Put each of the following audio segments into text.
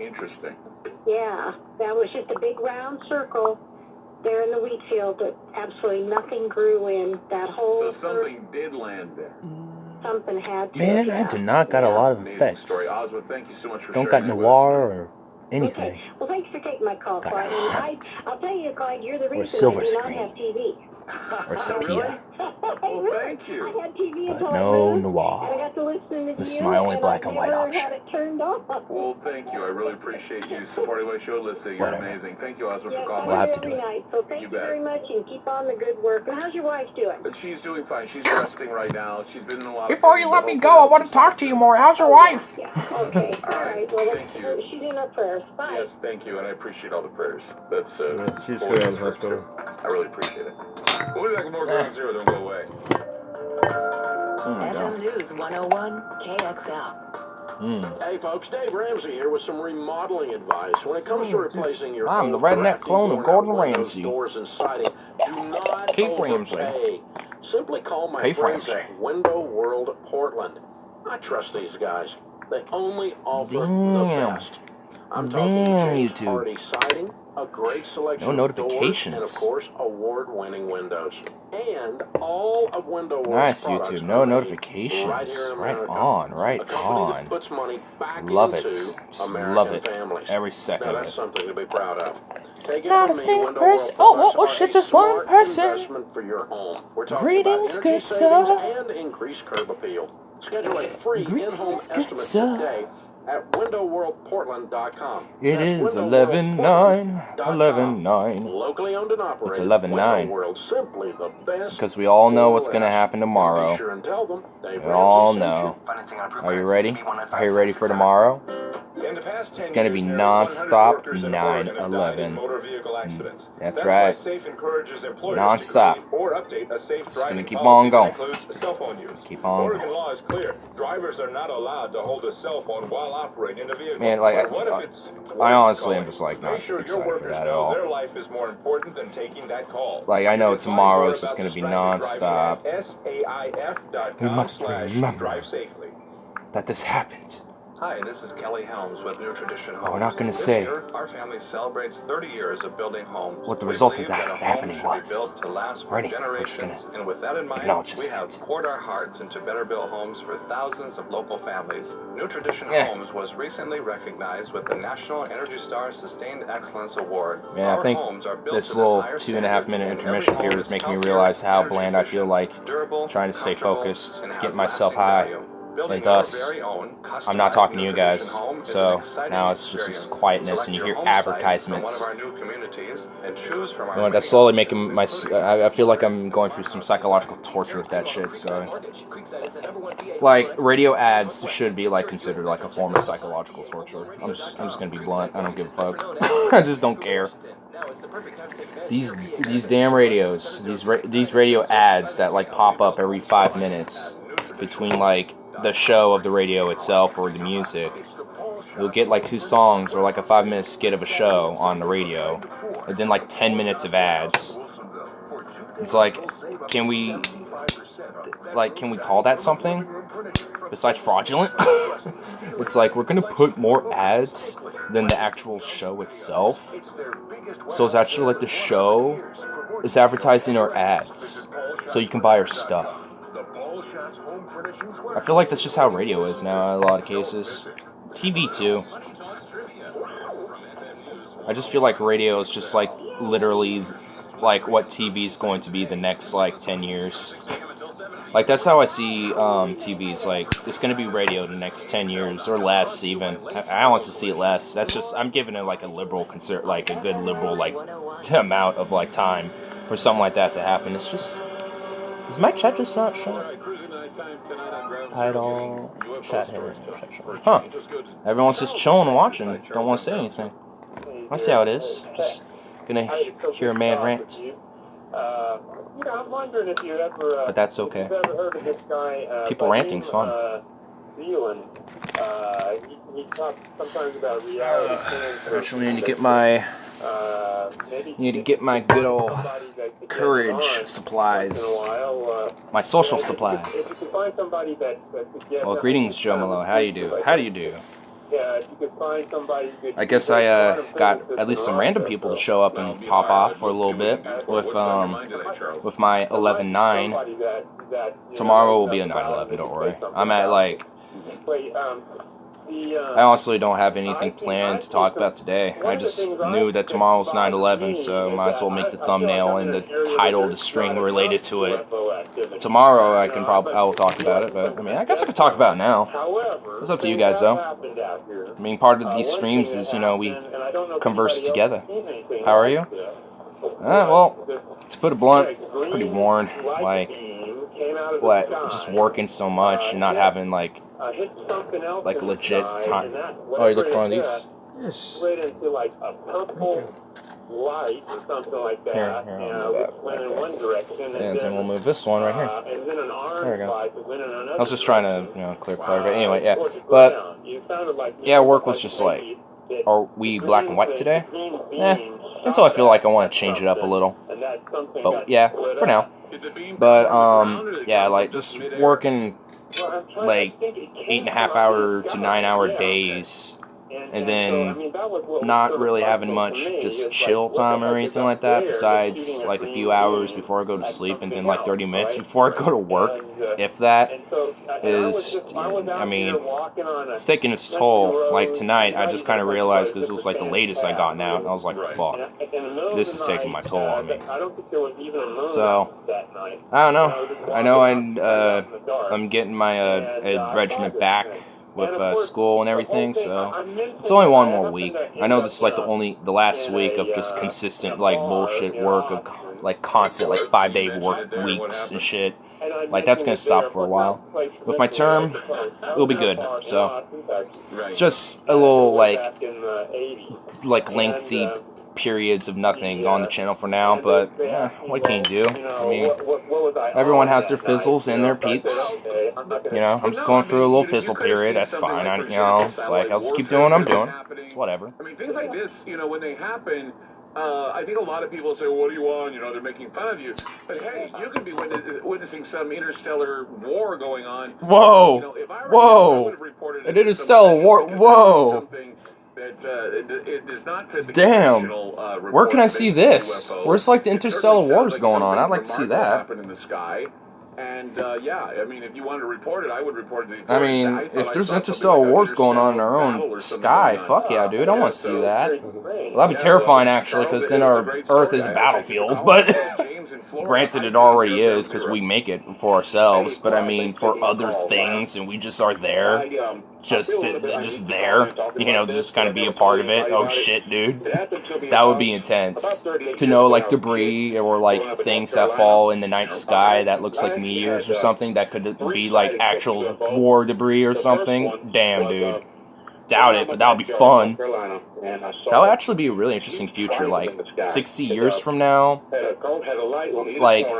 Interesting. Yeah, that was just a big round circle there in the wheat field, but absolutely nothing grew in that whole. So something did land there. Something had to. Man, yeah. I do not got a lot of Amazing effects. story. Oswald, thank you so much for Don't sharing got that noir with us. or anything. Okay. Well, thanks for taking my call, Got Clyde. a And hut. I'll tell you, Clyde, you're the reason silver I do not screen. have TV. Or sepia. Well, thank you. I had TV But until I no moved, noir. and I got to listen to This is you, my only and black I and white never option. had it turned off. Well, thank you. I really appreciate you supporting my show, listening. You're Whatever. amazing. Thank you, Oswald, Yes, for calling. We'll I have do to do every it. night. So thank You you bet. very much, and keep on the good work. And how's your wife doing? But she's doing fine. She's resting right now. She's been in a lot Before of you things, let but me hopefully go, I that's want to talk to you more. How's your wife? Yeah. Okay. All All right. right. Well, Thank you. she's in our prayers. Bye. Yes, thank you, and I appreciate all the prayers. That's she's always good in the good, hospital. too. I really appreciate it. We'll be back with more Ground Zero. Don't go away. Oh my FM god. News 101 KXL. Hey folks, Dave Ramsey here with some remodeling advice. When it comes to replacing your I'm the old redneck drafty clone of worn-out Gordon windows, Ramsay. doors, and siding, do not Keith Ramsey. overpay. Simply call my Keith friends Ramsey. at Window World Portland. I trust these guys. They only offer the Damn. best. I'm talking Damn, James YouTube. Hardy siding, a great selection No of doors, notifications. and of course, award-winning windows. And all of Window World's Nice, products YouTube. are No made notifications. Right here in Right America. on, right A company that on. puts money back Love into it. Just American love it. families. Every second Now of that's it. something to be proud of. Take it Not from a me, single Window World person- oh, products oh, are shit, a just one smart person. investment for your home. We're talking Greetings, about energy good savings sir. and increased curb appeal. Schedule a free Greetings, in-home good estimate sir. today at windowworldportland.com. It That's is 11-9. windowworldportland.com. 11-9. Locally owned and operated. It's 11-9. Window World, simply the best. Because we all know what's for going to less. happen Be tomorrow. sure and tell them Dave We all Ramsey sent you. know. Are you ready? Are you ready for tomorrow? It's going to be non-stop 9/11. That's right. Non-stop. It's going to keep on going. Keep on Oregon going. law is clear. Drivers are not allowed to hold a cell phone while operating a vehicle. Man, like, But what if it's I honestly am calling? just, like, not Make sure your excited for workers that at know all. their life is more important than taking that call. Like, I know You can find tomorrow more is just about going to be distracted driving non-stop. at SAIF.com We must / remember drive safely. that this happened. Hi, this is Kelly Helms with New Tradition Homes. But we're not gonna This say year, our family celebrates 30 years of building homes. what the We result of believe that a home happening should be was. built to last Or for anything. We're just generations. gonna And with that in mind, acknowledge this we have fact. poured our hearts into better built homes for thousands of local families. New Tradition Homes was recently recognized with the National Energy Star Sustained Excellence Award. Man, I Our think homes are built this to little higher 2.5 minute standard, and intermission every here home is making me healthier, realize how energy bland I feel like efficient, durable, trying to stay comfortable, focused, and has get myself lasting high. value. Building And your thus, very own I'm not customized talking to New you guys, Tradition home is an so exciting now it's just this experience. quietness and Select you your hear home site advertisements. from one of our new communities and choose from our You know, many that's slowly options, making my. including I feel like I'm going through some psychological torture with that shit. So, like, radio ads should be like considered like a form of psychological torture. I'm just gonna be blunt. I don't give a fuck. I just don't care. These damn radios, these radio ads that like pop up every 5 minutes between like the show of the radio itself or the music. You'll get like 2 songs or like a 5-minute skit of a show on the radio, and then like 10 minutes of ads. It's like, can we call that something besides fraudulent? It's like we're gonna put more ads than the actual show itself. So it's actually like the show is advertising our ads, so you can buy our stuff. I feel like that's just how radio is now in a lot of cases. TV too. I just feel like radio is just like literally like what TV is going to be the next like 10 years. Like that's how I see TVs. Like it's going to be radio the next 10 years or less even. I want to see it less. That's just, I'm giving it like a liberal like a good liberal like amount of like time for something like that to happen. It's just, is my chat just not showing? Idol chat here. Huh. Everyone's just chilling and watching. Don't want to say anything. I see how it is. Just gonna hear a man rant. You know, I'm wondering if you ever, But that's okay. you've ever heard of this guy, People by ranting's name, fun. Zealand. He talks sometimes about reality cancer. Actually, need to get my good old courage supplies. My social supplies. If you can find somebody that could get Well, greetings, Joe Malone. How you do? How do you do? if you could find somebody who could... I guess I got at least some random people to show up and pop off for a little bit with my 11.9. Somebody that, Tomorrow will be a 9/11. Don't worry. I'm at like. Wait, I honestly don't have anything planned to talk about today. I just knew that tomorrow's 9/11, so might as well make the thumbnail and the title of the string related to it. Tomorrow I will talk about it, but I mean I guess I could talk about it now. It's up to you guys though. I mean part of these streams is, you know, we converse together. How are you? Well, to put it blunt, pretty worn. Like what? Just working so much and not having like legit time. Oh, you look for one of these? Yes. Right into like a purple light or something like that. Here, went in one direction. And then we'll move this one right here. And then an orange There we go. light that went in another I was just trying to, you know, clear color. But anyway, yeah. direction. But You sounded like yeah, work was just like, are we black and white today? Until I feel like I want to change it up a little. But yeah, for now. But yeah, like just working like 8.5 hour to 9 hour days, and then not really having much just chill time or anything like that, besides like a few hours before I go to sleep, and then like 30 minutes before I go to work, if that is, I mean, it's taking its toll. Like tonight, I just kind of realized, because it was like the latest I gotten out, and I was like, fuck, this is taking my toll on me. So, I don't know. I know I'm getting my regiment back with school and everything, so it's only one more week. I know this is like the last week of just consistent like bullshit work of like constant like 5-day work weeks and shit. Like that's gonna stop for a while. With my term, it'll be good. So it's just a little like lengthy periods of nothing on the channel for now, but what can you do? I mean, everyone has their fizzles and their peaks. You know, I'm just going through a little fizzle period. That's fine. You know, it's like I'll just keep doing what I'm doing. It's whatever. I mean, things like this, you know, when they happen, I think a lot of people say, well, what do you want? You know, they're making fun of you. But hey, you could be witnessing some interstellar war going on. Whoa! You know, if I were Whoa! I would have reported An interstellar war. Whoa! That it does not fit the damn. conventional, Where can I see this? UFO. Where's like the It interstellar certainly wars sounds going on? something I'd like to see remarkable that. happened in the sky. And yeah, I mean, if you wanted to report it, I would report it. I mean, if there's interstellar wars going on in our own sky, fuck yeah, dude, I want to see that. Well, that'd be terrifying, actually, because then our Earth is a battlefield, but granted it already is, because we make it for ourselves, but I mean, for other things, and we just are there, just there, you know, just kind of be a part of it. Oh shit, dude. That would be intense. To know, like, debris or, like, things that fall in the night sky that looks like meteors or something that could be, like, actual war debris or something. Damn, dude. Doubt it, but that would be fun. That would actually be a really interesting future, like 60 years from now. Like,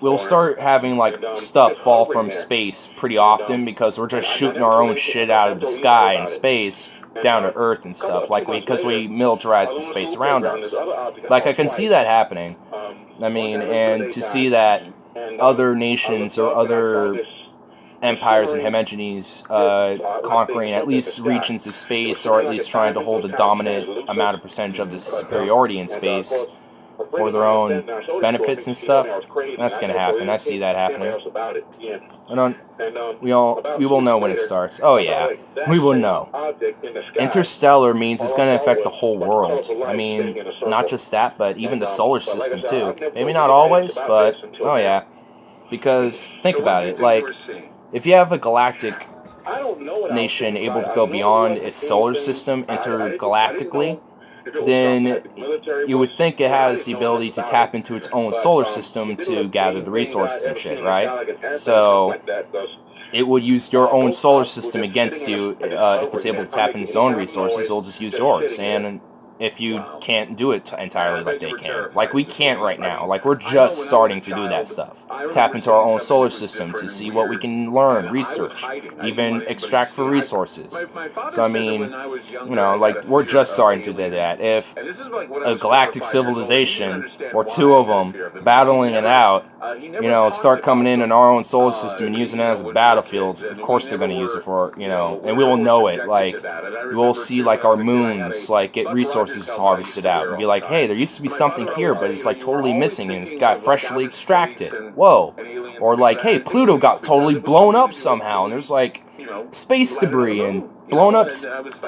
we'll start having like stuff fall from space pretty often because we're just shooting our own shit out of the sky and space down to Earth and stuff, like because we militarize the space around us. Like, I can see that happening. I mean, and to see that other nations or other empires and hegemonies conquering at least regions of space, or at least trying to hold a dominant amount of percentage of the superiority in space for their own benefits and stuff, that's gonna happen. I see that happening. We will know when it starts. Oh yeah, we will know. Interstellar means it's gonna affect the whole world. I mean, not just that, but even the solar system too. Maybe not always, but oh yeah. Because think about it, like, if you have a galactic nation able to go beyond its solar system intergalactically, then you would think it has the ability to tap into its own solar system to gather the resources and shit, right? So it would use your own solar system against you. If it's able to tap into its own resources, it'll just use yours. And if you can't do it entirely like they can. Like we can't right now. Like we're just starting to do that stuff. Tap into our own solar system to see what we can learn, research, even extract for resources. So I mean, you know, like we're just starting to do that. If a galactic civilization or two of them battling it out, you know, start coming in our own solar system and using it as a battlefield, of course they're going to use it for, you know, and we will know it. Like we will see like our moons like get resources harvested out and be like, hey, there used to be something here, but it's like totally missing and it's got freshly extracted. Whoa. Or like, hey, Pluto got totally blown up somehow and there's like space debris and blown up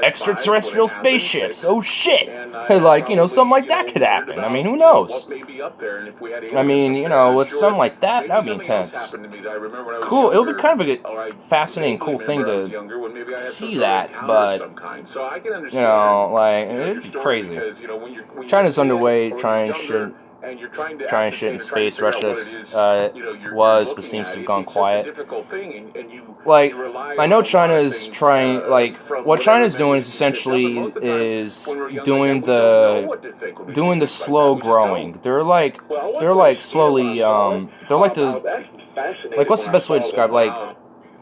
extraterrestrial spaceships. Oh shit. Like, you know, something like that could happen. I mean, who knows? I mean, you know, with something like that, that'd be intense. Cool. It would be kind of a fascinating, cool thing to see that, but, you know, like, it'd be crazy. China's underway trying shit in space. Russia was, but seems to have gone quiet. Like, I know China is trying, like, what China's doing is essentially is doing the slow growing. They're like slowly, they're like the, like, what's the best way to describe, like,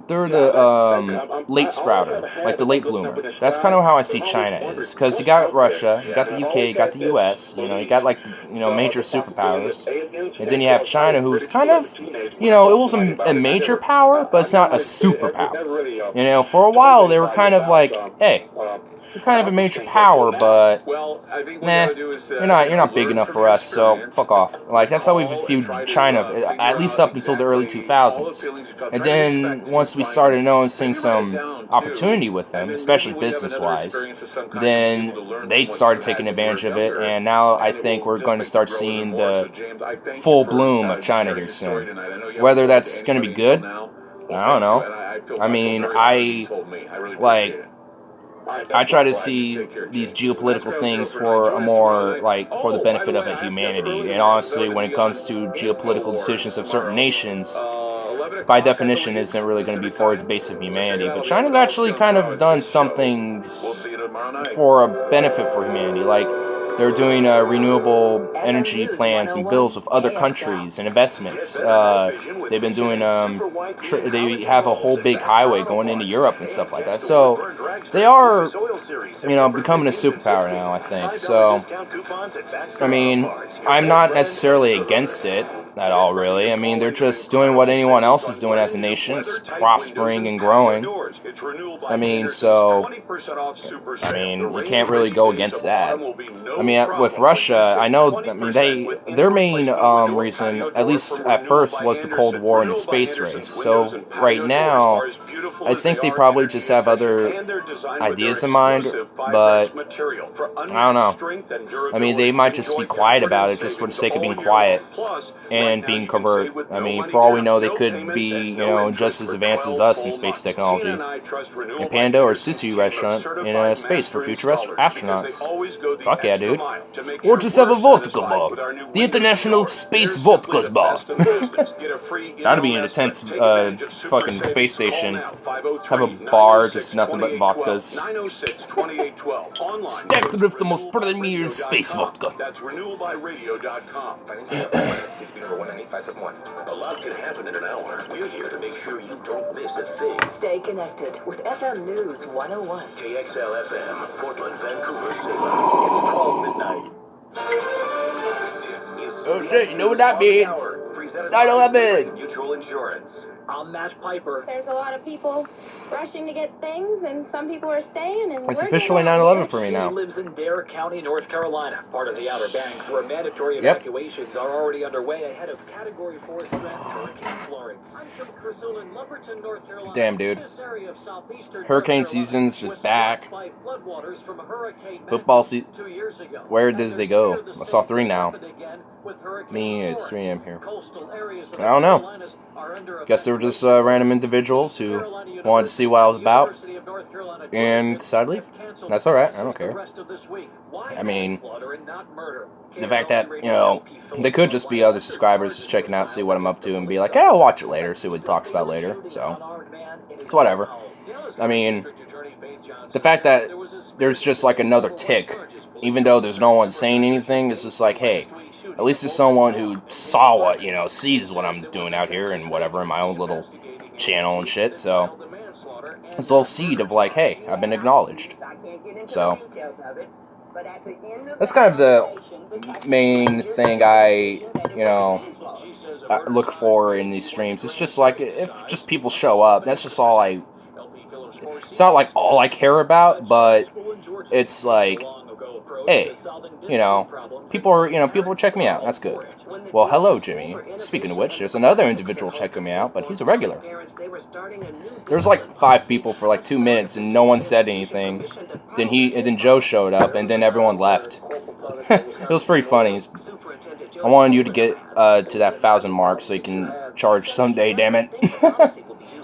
they're the late sprouter, like the late bloomer. That's kind of how I see China is, because you got Russia, you got the UK, you got the US, you know, you got like, you know, major superpowers, and then you have China, who's kind of, you know, it was a major power, but it's not a superpower. You know, for a while they were kind of like, hey, you're kind of a major power, but nah, you're not big enough for us, so fuck off. Like, that's how we viewed China, at least up until the early 2000s. And then once we started noticing some opportunity with them, especially business-wise, then they started taking advantage of it, and now I think we're going to start seeing the full bloom of China here soon. Whether that's going to be good, I don't know. I mean, I try to see these geopolitical things for a more, like, for the benefit of humanity. And honestly, when it comes to geopolitical decisions of certain nations, by definition, isn't really going to be for the base of humanity. But China's actually kind of done some things for a benefit for humanity. Like, they're doing renewable energy plans and bills with other countries and investments. They've been doing, they have a whole big highway going into Europe and stuff like that. So they are, you know, becoming a superpower now, I think. So, I mean, I'm not necessarily against it at all, really. I mean, they're just doing what anyone else is doing as a nation, prospering and growing. I mean, so, I mean, you can't really go against that. I mean, with Russia, I know, I mean, their main reason, at least at first, was the Cold War and the space race. So, right now, I think they probably just have other ideas in mind, but I don't know. I mean, they might just be quiet about it just for the sake of being quiet and being covert. I mean, for all we know, they could be, you know, just as advanced as us in space technology. A Panda or Sushi restaurant in space for future astronauts. Fuck yeah, dude. Or just have a vodka bar. The International Space Vodkas Bar. That'd be an intense fucking space station. Have a bar, just nothing but vodkas. Stacked with the most premier space vodka. That's renewalbyradio.com. A lot can happen in an hour. We're here to make sure you don't miss a thing. Stay connected with FM News 101. KXL FM, Portland, Vancouver, Salem. It's 12 midnight. Oh shit, you know what that means? 9/11. Mutual Insurance. I'm Matt Piper. There's a lot of people rushing to get things, and some people are staying. And It's officially 9/11 for me now. She lives in Dare County, North Carolina, part of the Outer Banks, where mandatory evacuations are already underway ahead of Category 4 threat Hurricane Florence. I'm from Crystal in Lumberton, North Carolina. Damn, dude. Hurricane season's just back. Football season. Where did they go? I saw 3 now. Me, it's 3 a.m. here. I don't know. Guess they were just random individuals who wanted to see what I was about and decided to leave. That's alright, I don't care. I mean, the fact that, you know, they could just be other subscribers just checking out, see what I'm up to, and be like, hey, I'll watch it later, see what he talks about later. So, it's whatever. I mean, the fact that there's just like another tick even though there's no one saying anything, it's just like, hey, at least there's someone who saw what, sees what I'm doing out here and whatever in my own little channel and shit. So it's a little seed of like, hey, I've been acknowledged. So that's kind of the main thing I look for in these streams. It's just like, if just people show up, that's just all it's not like all I care about, but it's like, hey, people check me out. That's good. Well, hello, Jimmy. Speaking of which, there's another individual checking me out, but he's a regular. There's like 5 people for like 2 minutes, and no one said anything. Then Joe showed up, and then everyone left. So, it was pretty funny. I wanted you to get to that 1,000 mark so you can charge someday, damn it.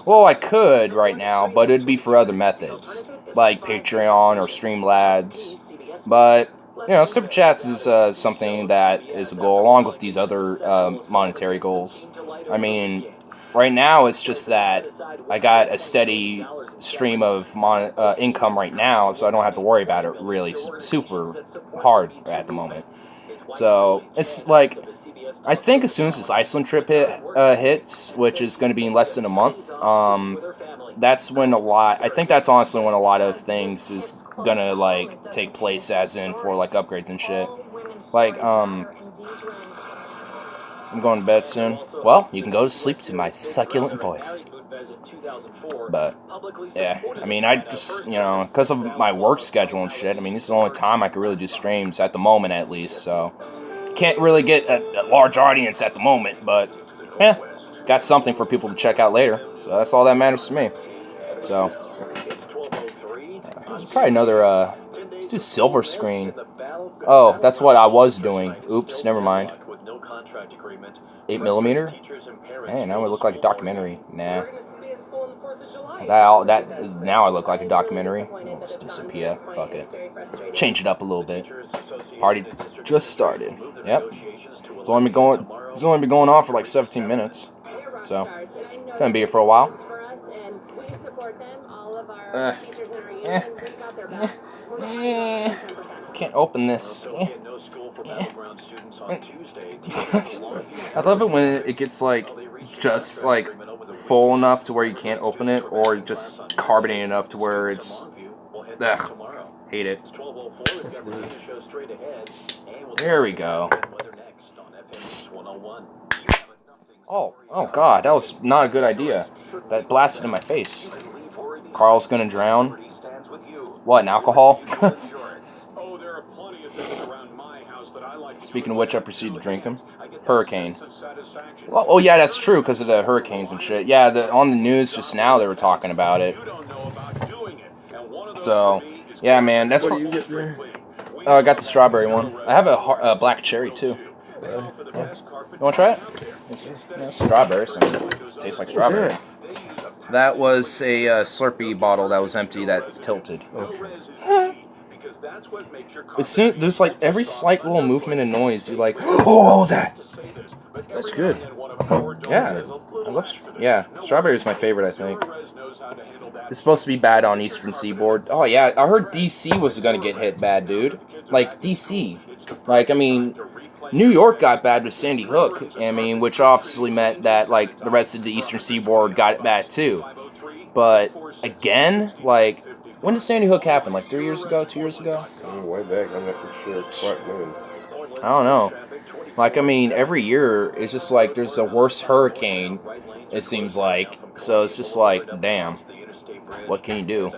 Well, I could right now, but it'd be for other methods, like Patreon or Streamlabs. But, Super Chats is something that is a goal, along with these other monetary goals. I mean, right now it's just that I got a steady stream of income right now, so I don't have to worry about it really super hard at the moment. So, it's like, I think as soon as this Iceland trip hits, which is going to be in less than a month, that's when I think that's honestly when a lot of things is going to, like, take place, as in for, like, upgrades and shit. Like, I'm going to bed soon. Well, you can go to sleep to my succulent voice. But, yeah, I mean, I just, because of my work schedule and shit, I mean, this is the only time I can really do streams, at the moment at least, so can't really get a large audience at the moment, but, got something for people to check out later, so that's all that matters to me. So, there's probably another, let's do silver screen. Oh, that's what I was doing. Oops, never mind. 8mm? Hey, now I look like a documentary. Nah. Now I look like a documentary. Let's do Sepia. Fuck it. Change it up a little bit. Party just started. Yep. It's only been going on for like 17 minutes. So, gonna be here for a while. Can't open this. I love it when it gets like just like full enough to where you can't open it, or just carbonated enough to where it's hate it. There we go. Psst. Oh god, that was not a good idea. That blasted in my face. Carl's gonna drown. What, an alcohol? Speaking of which, I proceed to drink them. Hurricane. Well, oh yeah, that's true, because of the hurricanes and shit. Yeah, on the news just now they were talking about it. So, yeah, man, that's what you get there. Oh, I got the strawberry one. I have a black cherry too. Yeah. You want to try it? It's strawberry, so it tastes like strawberry. That was a Slurpee bottle that was empty that tilted. There's like every slight little movement and noise, you're like, oh, what was that? That's good. Yeah, strawberry is my favorite, I think. It's supposed to be bad on Eastern Seaboard. Oh yeah, I heard DC was gonna get hit bad, dude. Like DC, like I mean, New York got bad with Sandy Hook. I mean, which obviously meant that like the rest of the Eastern Seaboard got it bad too. But again, like, when did Sandy Hook happen? Like 3 years ago, 2 years ago? Way back, I'm not for sure. Quite known. I don't know. Like, I mean, every year it's just like there's a worse hurricane. It seems like. So it's just like, damn. What can you do?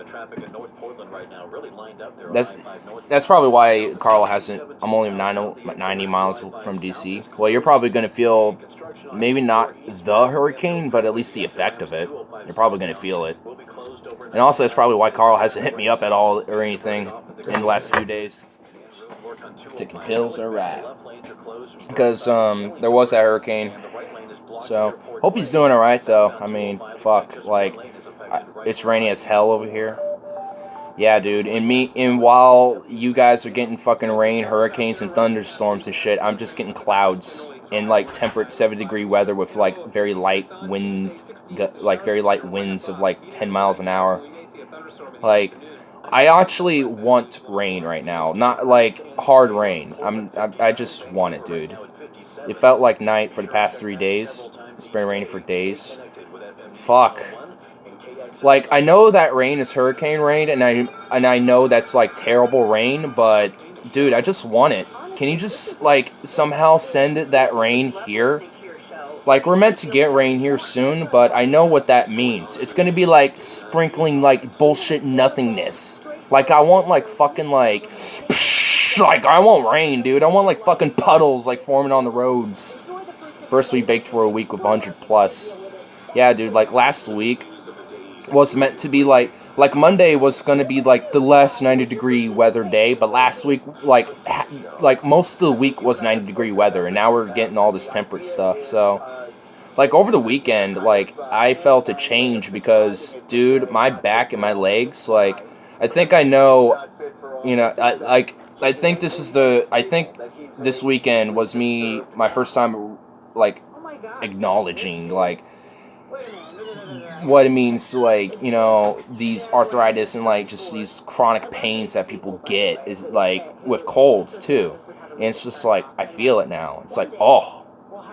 That's probably why Carl hasn't. I'm only 90 miles from DC. Well, you're probably going to feel maybe not the hurricane, but at least the effect of it. You're probably going to feel it. And also, that's probably why Carl hasn't hit me up at all or anything in the last few days. Taking pills or rat. Because there was that hurricane. So, hope he's doing alright, though. I mean, fuck. Like, it's rainy as hell over here. Yeah, dude. And while you guys are getting fucking rain, hurricanes, and thunderstorms and shit, I'm just getting clouds and like temperate 70-degree weather with like very light winds of like 10 miles an hour. Like, I actually want rain right now, not like hard rain. I just want it, dude. It felt like night for the past 3 days. It's been raining for days. Fuck. Like, I know that rain is hurricane rain, and I know that's like terrible rain, but dude, I just want it. Can you just like somehow send that rain here? Like, we're meant to get rain here soon, but I know what that means. It's gonna be like sprinkling like bullshit nothingness. Like, I want like fucking like I want rain, dude. I want like fucking puddles like forming on the roads. First we baked for a week with 100 plus. Yeah, dude, like last week was meant to be like Monday was gonna be like the less 90-degree weather day, but last week like most of the week was 90-degree weather, and now we're getting all this temperate stuff. So like over the weekend, like I felt a change because, dude, my back and my legs, like I think I know, you know, I think this weekend was my first time like acknowledging like what it means to, like, you know, these arthritis and like just these chronic pains that people get is like with cold too. And it's just like I feel it now. It's like, oh,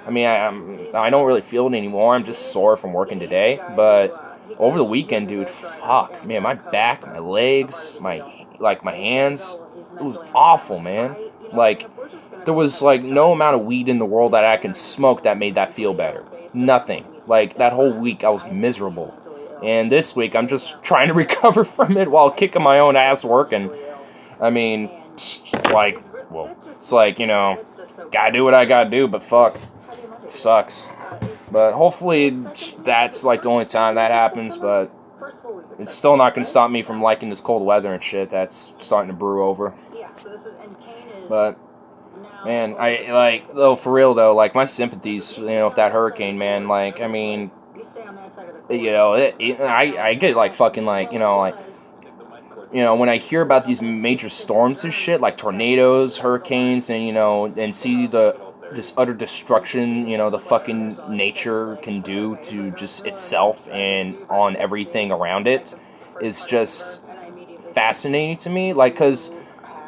I mean, I don't really feel it anymore. I'm just sore from working today, but over the weekend, dude, fuck, man, my back, my legs, my hands, it was awful, man. Like, there was like no amount of weed in the world that I can smoke that made that feel better. Nothing. Like, that whole week I was miserable. And this week I'm just trying to recover from it while kicking my own ass working. I mean, it's like, well, it's like, you know, gotta do what I gotta do, but fuck, it sucks. But hopefully that's like the only time that happens, but it's still not gonna stop me from liking this cold weather and shit that's starting to brew over. But man, I like, though, for real though, like my sympathies, you know, with that hurricane, man. Like, I mean, you know, I get like fucking like, you know, like, you know, when I hear about these major storms and shit, like tornadoes, hurricanes, and, you know, and see the just utter destruction, you know, the fucking nature can do to just itself and on everything around it, is just fascinating to me. Like, cause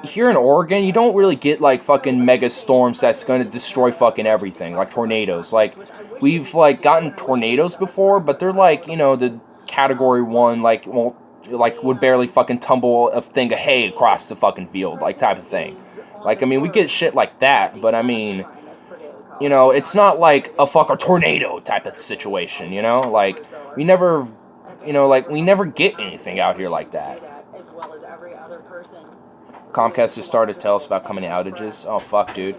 here in Oregon, you don't really get like fucking mega storms that's going to destroy fucking everything, like tornadoes. Like, we've like gotten tornadoes before, but they're like, you know, the category 1, like, well, like would barely fucking tumble a thing of hay across the fucking field, like type of thing. Like, I mean, we get shit like that, but I mean, you know, it's not like a fucker tornado type of situation, you know? Like, we never, you know, like, we never get anything out here like that. Comcast just started to tell us about coming outages. Oh, fuck, dude.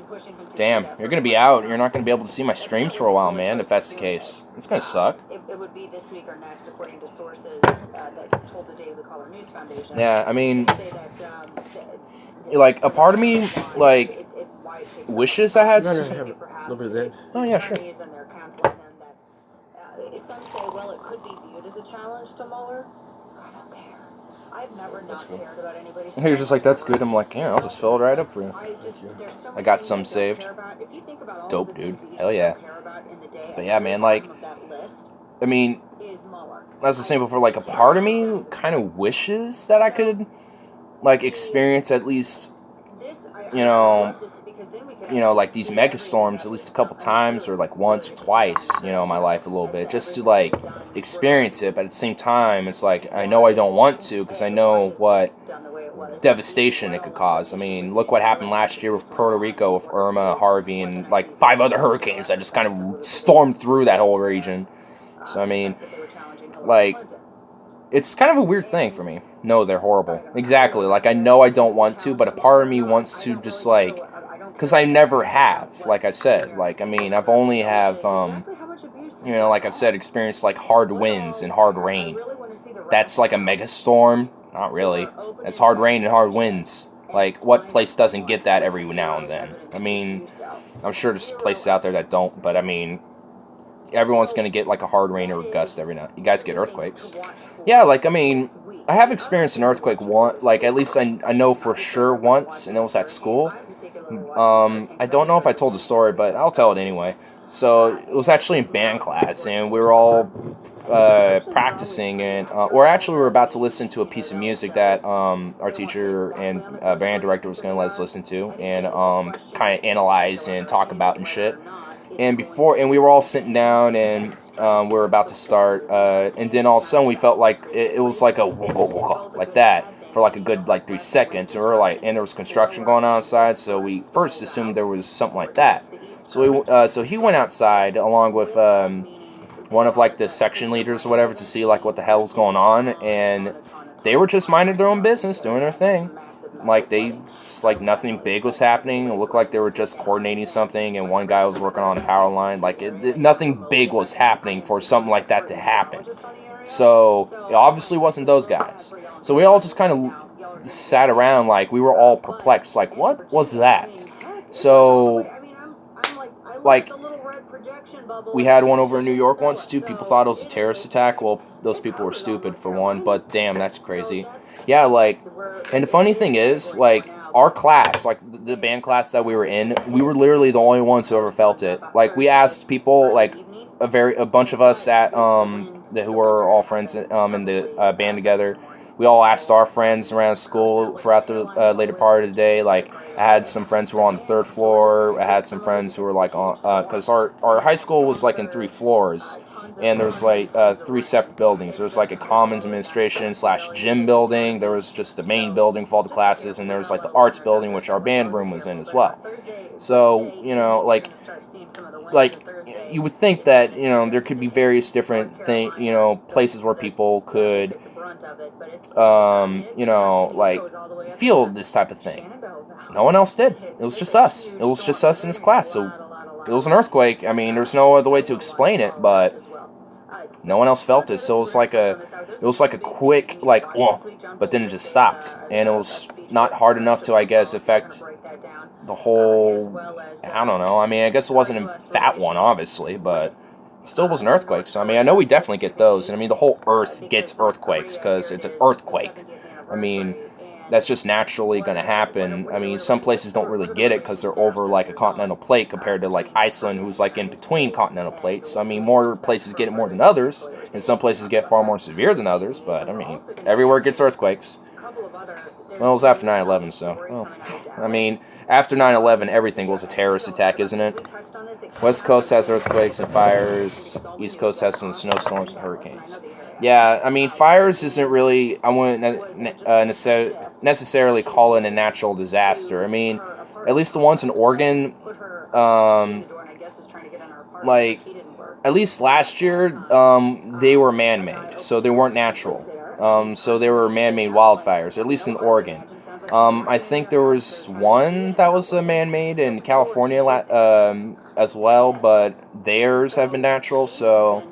Damn, you're going to be out. You're not going to be able to see my streams for a while, man, if that's the case. It's going to suck. It would be this week or next, according to sources that told the Daily Caller News Foundation. Yeah, I mean, like, a part of me, like, wishes I had... Oh, yeah, sure. Some say, well, it could be viewed as a challenge to Mueller. I don't care. I've never not cared about anybody's... He was just like, that's good. I'm like, yeah, I'll just fill it right up for you. I got some saved. Dope, dude. Hell yeah. But yeah, man, like, I mean, as I was saying before, like, a part of me kind of wishes that I could, like, experience at least, you know, like these mega storms at least a couple times, or like once or twice, you know, in my life a little bit, just to like experience it. But at the same time, it's like, I know I don't want to, because I know what devastation it could cause. I mean, look what happened last year with Puerto Rico, with Irma, Harvey, and like 5 other hurricanes that just kind of stormed through that whole region. So I mean, like, it's kind of a weird thing for me. No, they're horrible. Exactly. Like, I know I don't want to, but a part of me wants to, just like, because I never have, like I said. Like, I mean, I've only have, you know, like I've said, experienced, like, hard winds and hard rain. That's like a mega storm? Not really. That's hard rain and hard winds. Like, what place doesn't get that every now and then? I mean, I'm sure there's places out there that don't, but I mean, everyone's going to get, like, a hard rain or a gust every now. You guys get earthquakes. Yeah, like, I mean, I have experienced an earthquake once, like, at least I know for sure once, and it was at school. I don't know if I told the story, but I'll tell it anyway. so it was actually in band class, and we were all practicing, and or actually we were about to listen to a piece of music that our teacher and band director was going to let us listen to, and kind of analyze and talk about and shit. And we were all sitting down, and we were about to start, and then all of a sudden we felt like it was like a like that for like a good like 3 seconds, and we were like, and there was construction going on outside, so we first assumed there was something like that. So he went outside along with one of like the section leaders or whatever to see like what the hell was going on, and they were just minding their own business, doing their thing. Like like nothing big was happening. It looked like they were just coordinating something, and one guy was working on a power line. Like nothing big was happening for something like that to happen. So it obviously wasn't those guys. So we all just kind of sat around like we were all perplexed. Like, what was that? So like we had one over in New York once too. People thought it was a terrorist attack. Well, those people were stupid for one, but damn, that's crazy. Yeah, like, and the funny thing is, like, our class, like the band class that we were in, we were literally the only ones who ever felt it. Like, we asked people, like a bunch of us at who were all friends in the band together. We all asked our friends around school throughout the later part of the day. Like, I had some friends who were on the 3rd floor. I had some friends who were like on, because our high school was like in 3 floors, and there was like 3 separate buildings. There was like a commons administration / gym building. There was just the main building for all the classes, and there was like the arts building, which our band room was in as well. So, you know, like you would think that, you know, there could be various different places where people could you know, like, feel this type of thing. No one else did. It was just us. It was just us in this class. So it was an earthquake. I mean, there's no other way to explain it, but no one else felt it. So it was like a quick, like, whoa, but then it just stopped. And it was not hard enough to, I guess, affect the whole, I don't know. I mean, I guess it wasn't a fat one, obviously, but it still was an earthquake. So, I mean, I know we definitely get those. And, I mean, the whole Earth gets earthquakes because it's an earthquake. I mean, that's just naturally going to happen. I mean, some places don't really get it because they're over, like, a continental plate compared to, like, Iceland, who's, like, in between continental plates. So, I mean, more places get it more than others, and some places get far more severe than others. But, I mean, everywhere gets earthquakes. Well, it was after 9/11, so, well, I mean, after 9/11, everything was a terrorist attack, isn't it? West Coast has earthquakes and fires. East Coast has some snowstorms and hurricanes. Yeah, I mean, fires isn't really, I wouldn't necessarily call it a natural disaster. I mean, at least the ones in Oregon, like, at least last year, they were man-made, so they weren't natural. So they were man-made wildfires, at least in Oregon. I think there was one that was man-made in California as well, but theirs have been natural. So,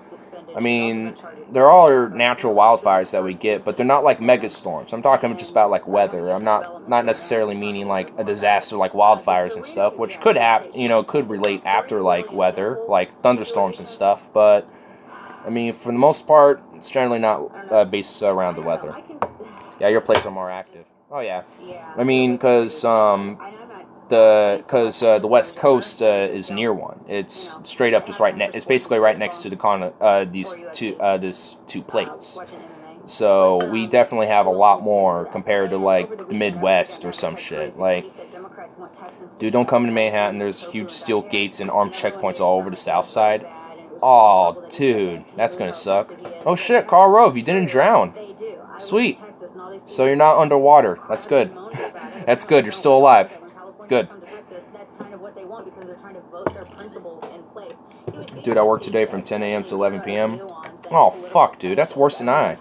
I mean, there are natural wildfires that we get, but they're not like megastorms. I'm talking just about like weather. I'm not necessarily meaning like a disaster like wildfires and stuff, which could could relate after like weather, like thunderstorms and stuff. But I mean, for the most part, it's generally not based around the weather. Yeah, your plates are more active. Oh yeah, I mean, because the West Coast is near one. It's straight up just it's basically right next to the these two plates. So we definitely have a lot more compared to like the Midwest or some shit. Like, dude, don't come to Manhattan. There's huge steel gates and armed checkpoints all over the South Side. Oh, dude, that's gonna suck. Oh shit, Karl Rove, you didn't drown. Sweet. So you're not underwater. That's good. That's good. You're still alive. Good. Dude, I worked today from 10 a.m. to 11 p.m. Oh, fuck, dude. That's worse than I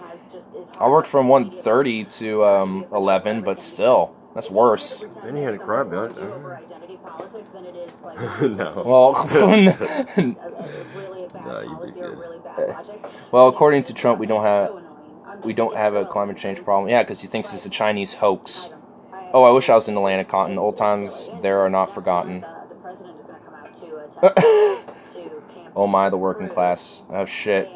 worked from 1:30 to 11, but still, that's worse. Then you had to cry about it. No. Well, no, you did good. Well, according to Trump, we don't have a climate change problem. Yeah, because he thinks it's a Chinese hoax. Oh, I wish I was in Atlantic Cotton. Old times there are not forgotten. Oh my, the working class. Oh shit.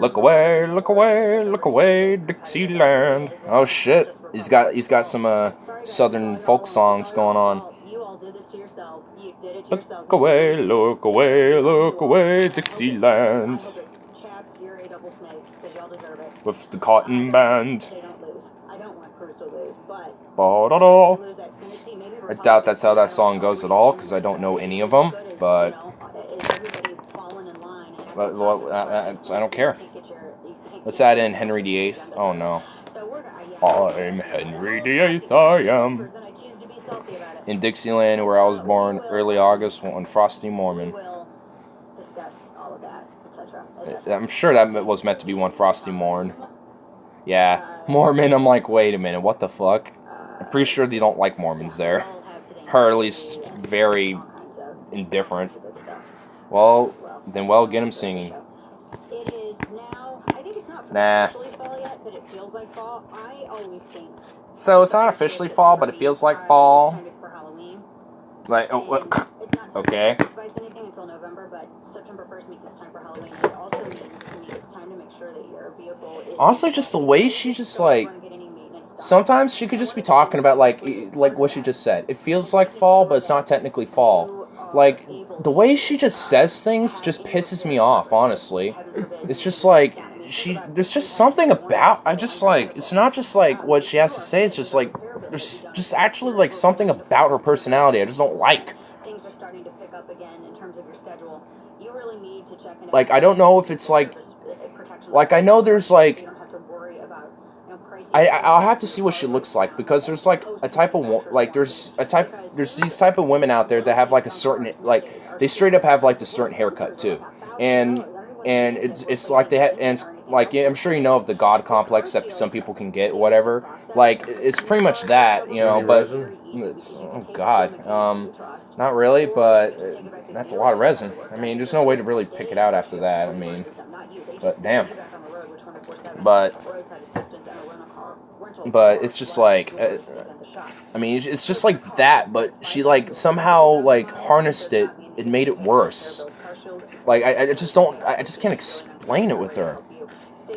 Look away, look away, look away, Dixieland. Oh shit. He's got some southern folk songs going on. it to yourselves. Look away, look away, look away, Dixieland. I hope it chaps your A double snakes, because y'all deserve it. With the cotton band. They don't lose. I don't want Cruz to lose, but Ba-da-da. lose that Tennessee, maybe I doubt that's how that song goes at all, because I don't know any of them, but is everybody falling in line? well, I don't care. Let's add in Henry VIII. Oh no. I'm Henry VIII, I am. In Dixieland, where I was born, early August, one frosty Mormon. I'm sure that was meant to be one frosty morn. Yeah, Mormon, I'm like, wait a minute, what the fuck? I'm pretty sure they don't like Mormons there. Or at least very indifferent. Well, then get him singing. It is now, I think it's not Nah. officially fall yet, but it feels like fall. I always think So it's not officially fall, but it feels like fall. for Halloween. Like, oh, what? It's not Okay. spice anything until November, but September 1st means it's time for Halloween. It also means to me it's time to make sure that your vehicle is Honestly, just the way she just like. Sometimes she could just be talking about like what she just said. It feels like fall, but it's not technically fall. Like the way she just says things just pisses me off. Honestly, it's just like there's just something about. I just like it's not just like what she has to say. It's just like there's just actually like something about her personality I just don't like. things are starting to pick up again in terms of your schedule. You really need to check in. Like I don't know if it's like I know there's like. You don't have to worry about crazy. I'll have to see what she looks like because there's like a type of like there's these type of women out there that have like a certain like they straight up have like the certain haircut too, and it's like they have and it's like yeah, I'm sure you know of the God complex that some people can get or whatever, like it's pretty much that, you know, but it's, oh god, not really, but that's a lot of resin. I mean, there's no way to really pick it out after that. I mean, but damn. But it's just like, I mean, it's just like that, but she like somehow like harnessed it and made it worse. Like I just can't explain it with her.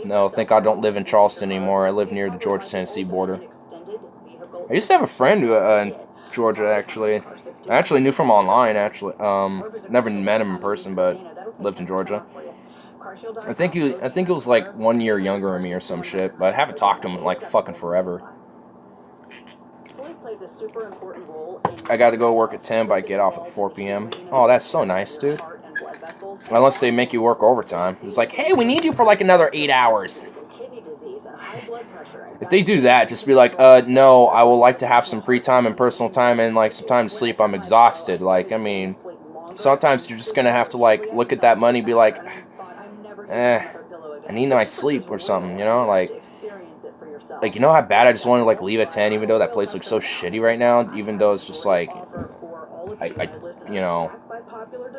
No, thank God I don't live in Charleston anymore. I live near the Georgia-Tennessee border. I used to have a friend who in Georgia actually. I actually knew from online actually. Never met him in person, but lived in Georgia. I think it was like 1 year younger than me or some shit, but I haven't talked to him in like fucking forever. I gotta go work at 10, but I get off at 4 p.m. Oh, that's so nice, dude. Unless they make you work overtime. It's like, hey, we need you for like another 8 hours. If they do that, just be like, no, I would like to have some free time and personal time and like some time to sleep. I'm exhausted. Like, I mean, sometimes you're just gonna have to like look at that money and be like, I need my sleep or something, you know, like you know how bad I just want to like leave at 10, even though that place looks so shitty right now, even though it's just like I you know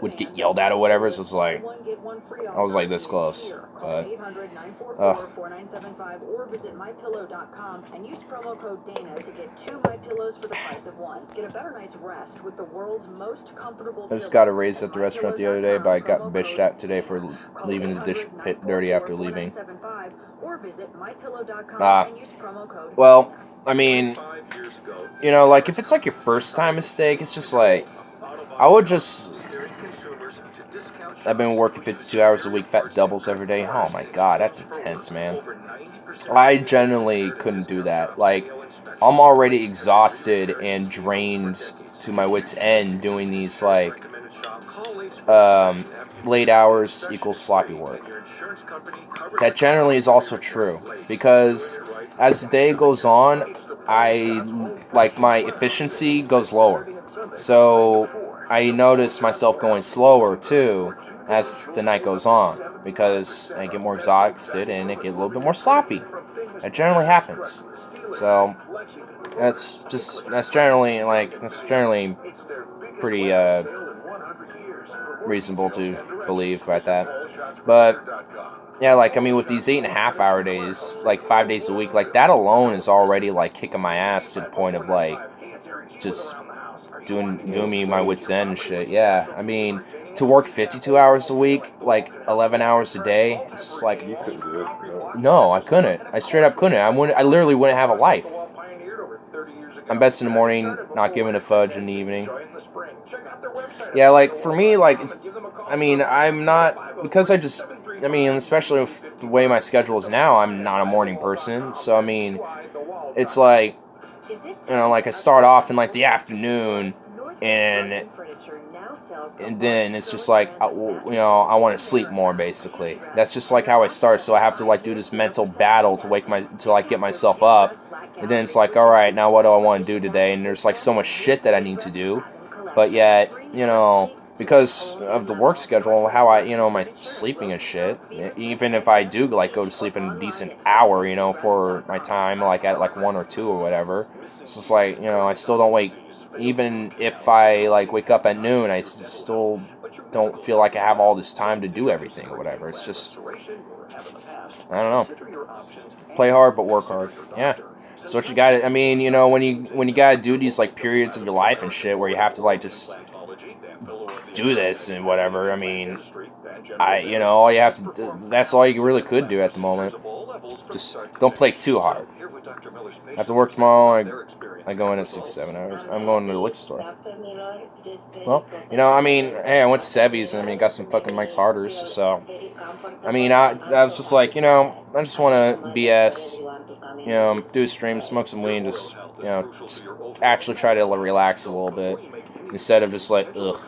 would get yelled at or whatever. So it's like I was like this close, but or visit mypillow.com and use promo code Dana to get 2 MyPillows for the price of 1. Get a better night's rest with the world's most comfortable. I just got a raise at the restaurant the other day, but I got bitched at today for leaving the dish pit dirty after leaving. Well, I mean, you know, like if it's like your first time mistake, it's just like I would just. I've been working 52 hours a week, fat doubles every day. Oh my god, that's intense, man. I generally couldn't do that. Like, I'm already exhausted and drained to my wit's end doing these, like, late hours equals sloppy work. That generally is also true, because as the day goes on, my efficiency goes lower. So, I notice myself going slower, too, as the night goes on, because I get more exhausted and it get a little bit more sloppy. That generally happens. So that's generally pretty reasonable to believe like that. But yeah, like I mean with these 8.5 hour days, like 5 days a week, like that alone is already like kicking my ass to the point of like just doing me my wits end and shit. Yeah, I mean to work 52 hours a week, like 11 hours a day, it's just like You couldn't do it. no, I couldn't. I straight up couldn't. I literally wouldn't have a life. I'm best in the morning, not giving a fudge in the evening. Yeah, like, for me, like, I mean, I'm not, because I mean, especially with the way my schedule is now, I'm not a morning person, so, I mean, it's like, you know, like, I start off in, like, the afternoon, and then it's just like, you know, I want to sleep more, basically. That's just, like, how I start, so I have to, like, do this mental battle to, like, get myself up, and then it's like, alright, now what do I want to do today, and there's, like, so much shit that I need to do, but yet, you know, because of the work schedule, how I, you know, my sleeping and shit, even if I do, like, go to sleep in a decent hour, you know, for my time, like, at, like, 1 or 2 or whatever, it's just like, you know, I still don't wake, even if I, like, wake up at noon, I still don't feel like I have all this time to do everything or whatever. It's just, I don't know. Play hard, but work hard. Yeah. So what you gotta, I mean, you know, when you gotta do these, like, periods of your life and shit where you have to, like, just do this and whatever, I mean, you know, all you have to do, that's all you really could do at the moment. Just don't play too hard. I have to work tomorrow. I go in at 6-7 hours. I'm going to the liquor store. Well, you know, I mean, hey, I went to Sevy's and I mean, got some fucking Mike's Harders. So, I mean, I was just like, you know, I just want to BS, you know, do a stream, smoke some weed, and just, you know, just actually try to relax a little bit instead of just like, ugh.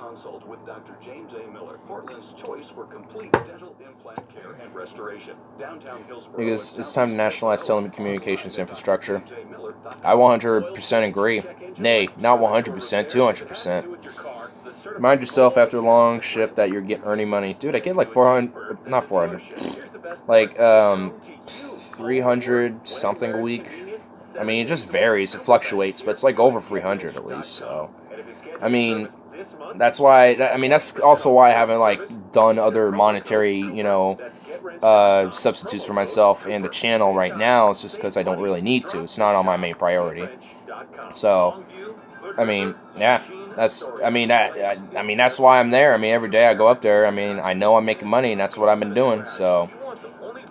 Because it's time to nationalize telecommunications infrastructure. I 100% agree. Nay, not 100%, 200%. Remind yourself after a long shift that you're earning money. Dude, I get like 400, not 400, like 300 something a week. I mean, it just varies, it fluctuates, but it's like over 300 at least, so. I mean, that's why, I mean, that's also why I haven't, like, done other monetary, you know, substitutes for myself and the channel right now. It's just because I don't really need to. It's not on my main priority. So, I mean, yeah, that's why I'm there. I mean, every day I go up there. I mean, I know I'm making money, and that's what I've been doing. So,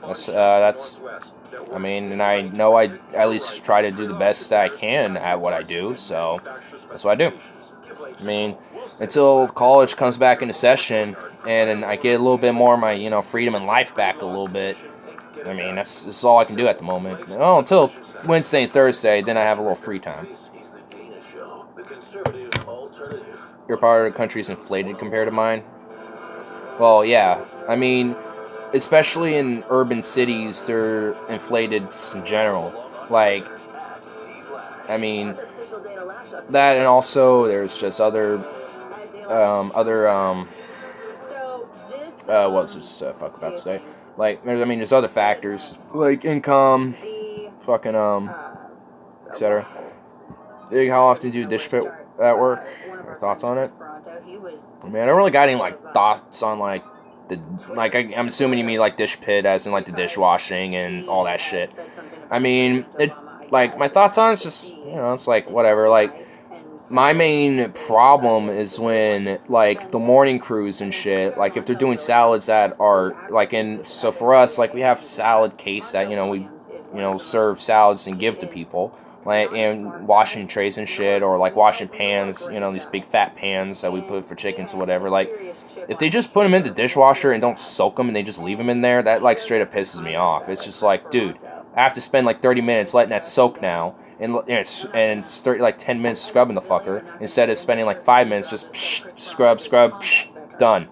that's, I mean, and I know I at least try to do the best that I can at what I do. So, that's what I do. I mean, until college comes back into session and I get a little bit more of my, you know, freedom and life back a little bit. I mean, that's all I can do at the moment. Well, until Wednesday and Thursday, then I have a little free time. Your part of the country is inflated compared to mine. Well, yeah. I mean, especially in urban cities, they're inflated in general. Like, I mean, that, and also there's just other what was this fuck about to say? Like, I mean, there's other factors like income, fucking etc. How often do you dish pit at work? Your thoughts on it? I mean, I don't really got any like thoughts on like the I'm assuming you mean like dish pit as in like the dishwashing and all that shit. I mean, it, like, my thoughts on it's just, you know, it's like whatever. Like, my main problem is when, like, the morning crews and shit, like, if they're doing salads that are, like, so for us, like, we have salad case that, you know, we, you know, serve salads and give to people, like, and washing trays and shit, or, like, washing pans, you know, these big fat pans that we put for chickens or whatever, like, if they just put them in the dishwasher and don't soak them and they just leave them in there, that, like, straight up pisses me off. It's just like, dude, I have to spend, like, 30 minutes letting that soak now, and it's 30, like 10 minutes scrubbing the fucker instead of spending like 5 minutes just scrub, done.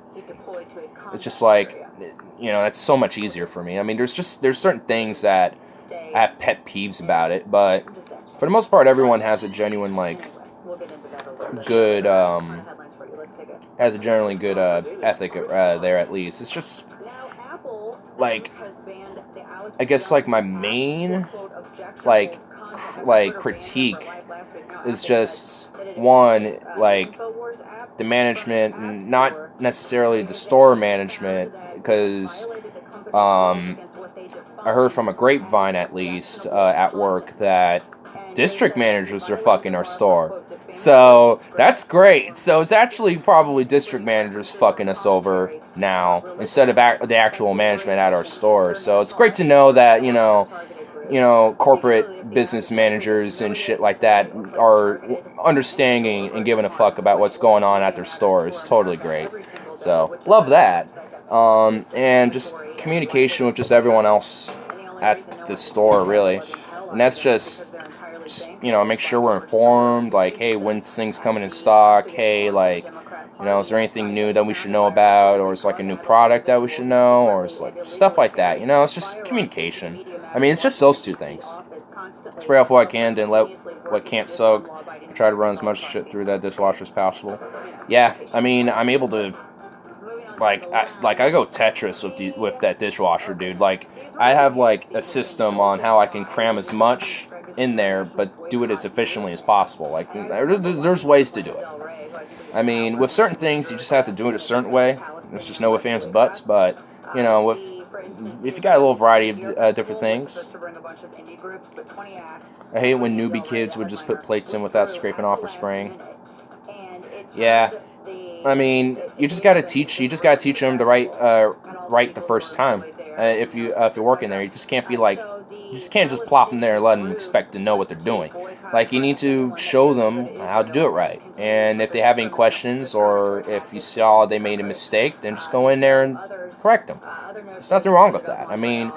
It's just like, you know, that's so much easier for me. I mean, there's certain things that I have pet peeves about it, but for the most part, everyone has a genuine, like, good has a generally good ethic there at least. It's just like, I guess, like, my main like critique is just, one, like, the management, not necessarily the store management, because I heard from a grapevine at least at work that district managers are fucking our store. So that's great. So it's actually probably district managers fucking us over now instead of the actual management at our store. So it's great to know that, you know, you know, corporate business managers and shit like that are understanding and giving a fuck about what's going on at their store is totally great. So, love that. And just communication with just everyone else at the store, really. And that's just, you know, make sure we're informed, like, hey, when's things coming in stock? Hey, like, you know, is there anything new that we should know about? Or is like a new product that we should know? Or is like stuff like that, you know? It's just communication. I mean, it's just those two things. Spray off what I can, then let what can't soak. Try to run as much shit through that dishwasher as possible. Yeah, I mean, I'm able to, like I go Tetris with that dishwasher, dude. Like, I have like a system on how I can cram as much in there, but do it as efficiently as possible. Like, there's ways to do it. I mean, with certain things, you just have to do it a certain way. There's just no ifs, ands, and buts. But you know, if you got a little variety of different things. I hate it when newbie kids would just put plates in without scraping off or spraying. Yeah, I mean, you just gotta teach them the right the first time. If you're working there, you just can't be like, you just can't just plop them there and let them expect to know what they're doing. Like, you need to show them how to do it right. And if they have any questions, or if you saw they made a mistake, then just go in there and correct them. There's nothing wrong with that. I mean,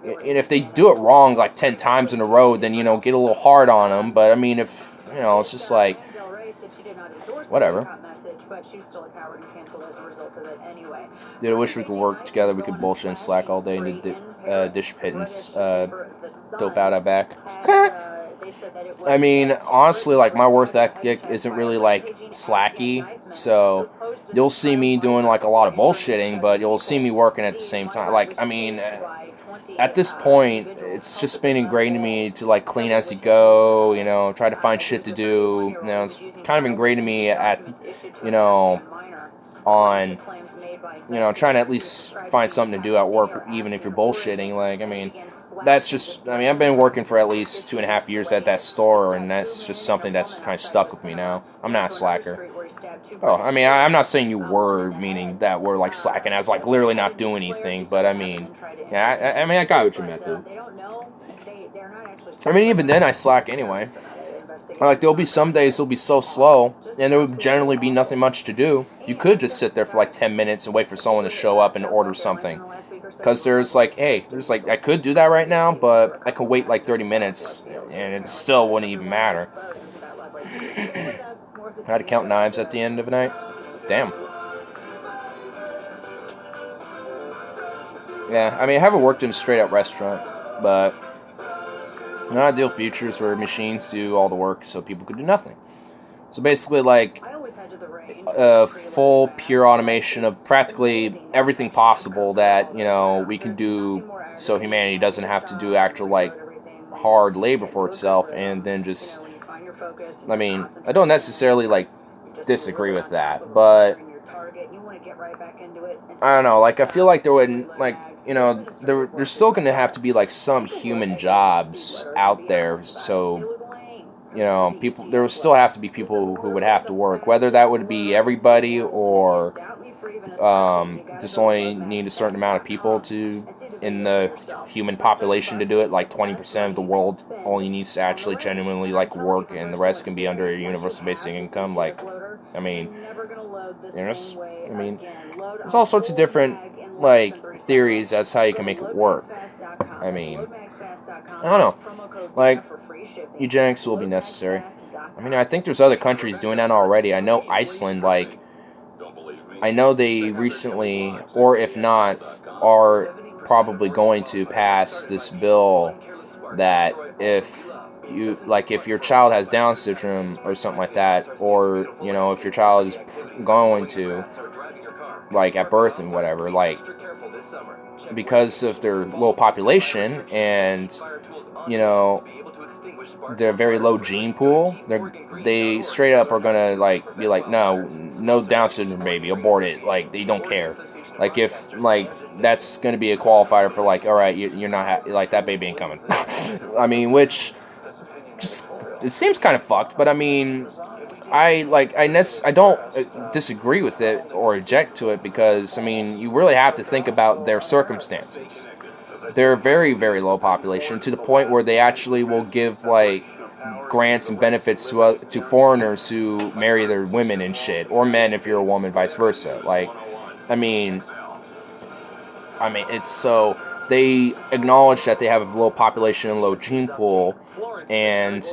if they do it wrong like 10 times in a row, then, you know, get a little hard on them. But I mean, if, you know, it's just like, whatever. Dude, I wish we could work together. We could bullshit and slack all day in the dish pit and dope out our back. I mean, honestly, like, my work ethic isn't really like slacky, so you'll see me doing like a lot of bullshitting, but you'll see me working at the same time. Like, I mean, at this point, it's just been ingrained in me to like clean as you go, you know, try to find shit to do. You know, it's kind of ingrained in me at, you know, on, you know, trying to at least find something to do at work, even if you're bullshitting. Like, I mean, that's just, I mean, I've been working for at least 2.5 years at that store, and that's just something that's kind of stuck with me now. I'm not a slacker. Oh, I mean, I'm not saying you were, meaning that we're like slacking as like literally not doing anything, but I mean, yeah, I mean, I got what you meant, dude. I mean, even then I slack anyway. Like, there'll be some days it'll be so slow, and there would generally be nothing much to do. You could just sit there for like 10 minutes and wait for someone to show up and order something. Because there's like, hey, there's like, I could do that right now, but I could wait like 30 minutes, and it still wouldn't even matter. I had to count knives at the end of the night. Damn. Yeah, I mean, I haven't worked in a straight-up restaurant, but an ideal future is where machines do all the work so people could do nothing. So basically, like, a full, pure automation of practically everything possible that, you know, we can do so humanity doesn't have to do actual, like, hard labor for itself, and then just, I mean, I don't necessarily, like, disagree with that, but I don't know, like, I feel like there wouldn't, like, you know, there's still going to have to be, like, some human jobs out there, so, you know, people, there will still have to be people who would have to work, whether that would be everybody or just only need a certain amount of people to, in the human population to do it, like 20% of the world only needs to actually genuinely, like, work, and the rest can be under a universal basic income, like, I mean, there's all sorts of different, like, theories as to how you can make it work. I mean, I don't know, like, eugenics will be necessary. I mean, I think there's other countries doing that already. I know Iceland, like, I know they recently, or if not, are probably going to pass this bill that if you, like, if your child has Down syndrome or something like that, or, you know, if your child is going to, like, at birth and whatever, like, because of their low population and, you know, their very low gene pool, they straight up are gonna, like, be like, no Down syndrome baby, abort it, like, they don't care. Like, if, like, that's gonna be a qualifier for, like, alright, you're not, like, that baby ain't coming. I mean, which, just, it seems kind of fucked, but I mean, I don't disagree with it or object to it, because, I mean, you really have to think about their circumstances. they're a very, very low population to the point where they actually will give like grants and benefits to foreigners who marry their women and shit, or men if you're a woman, vice versa. Like, I mean, it's so they acknowledge that they have a low population and low gene pool, and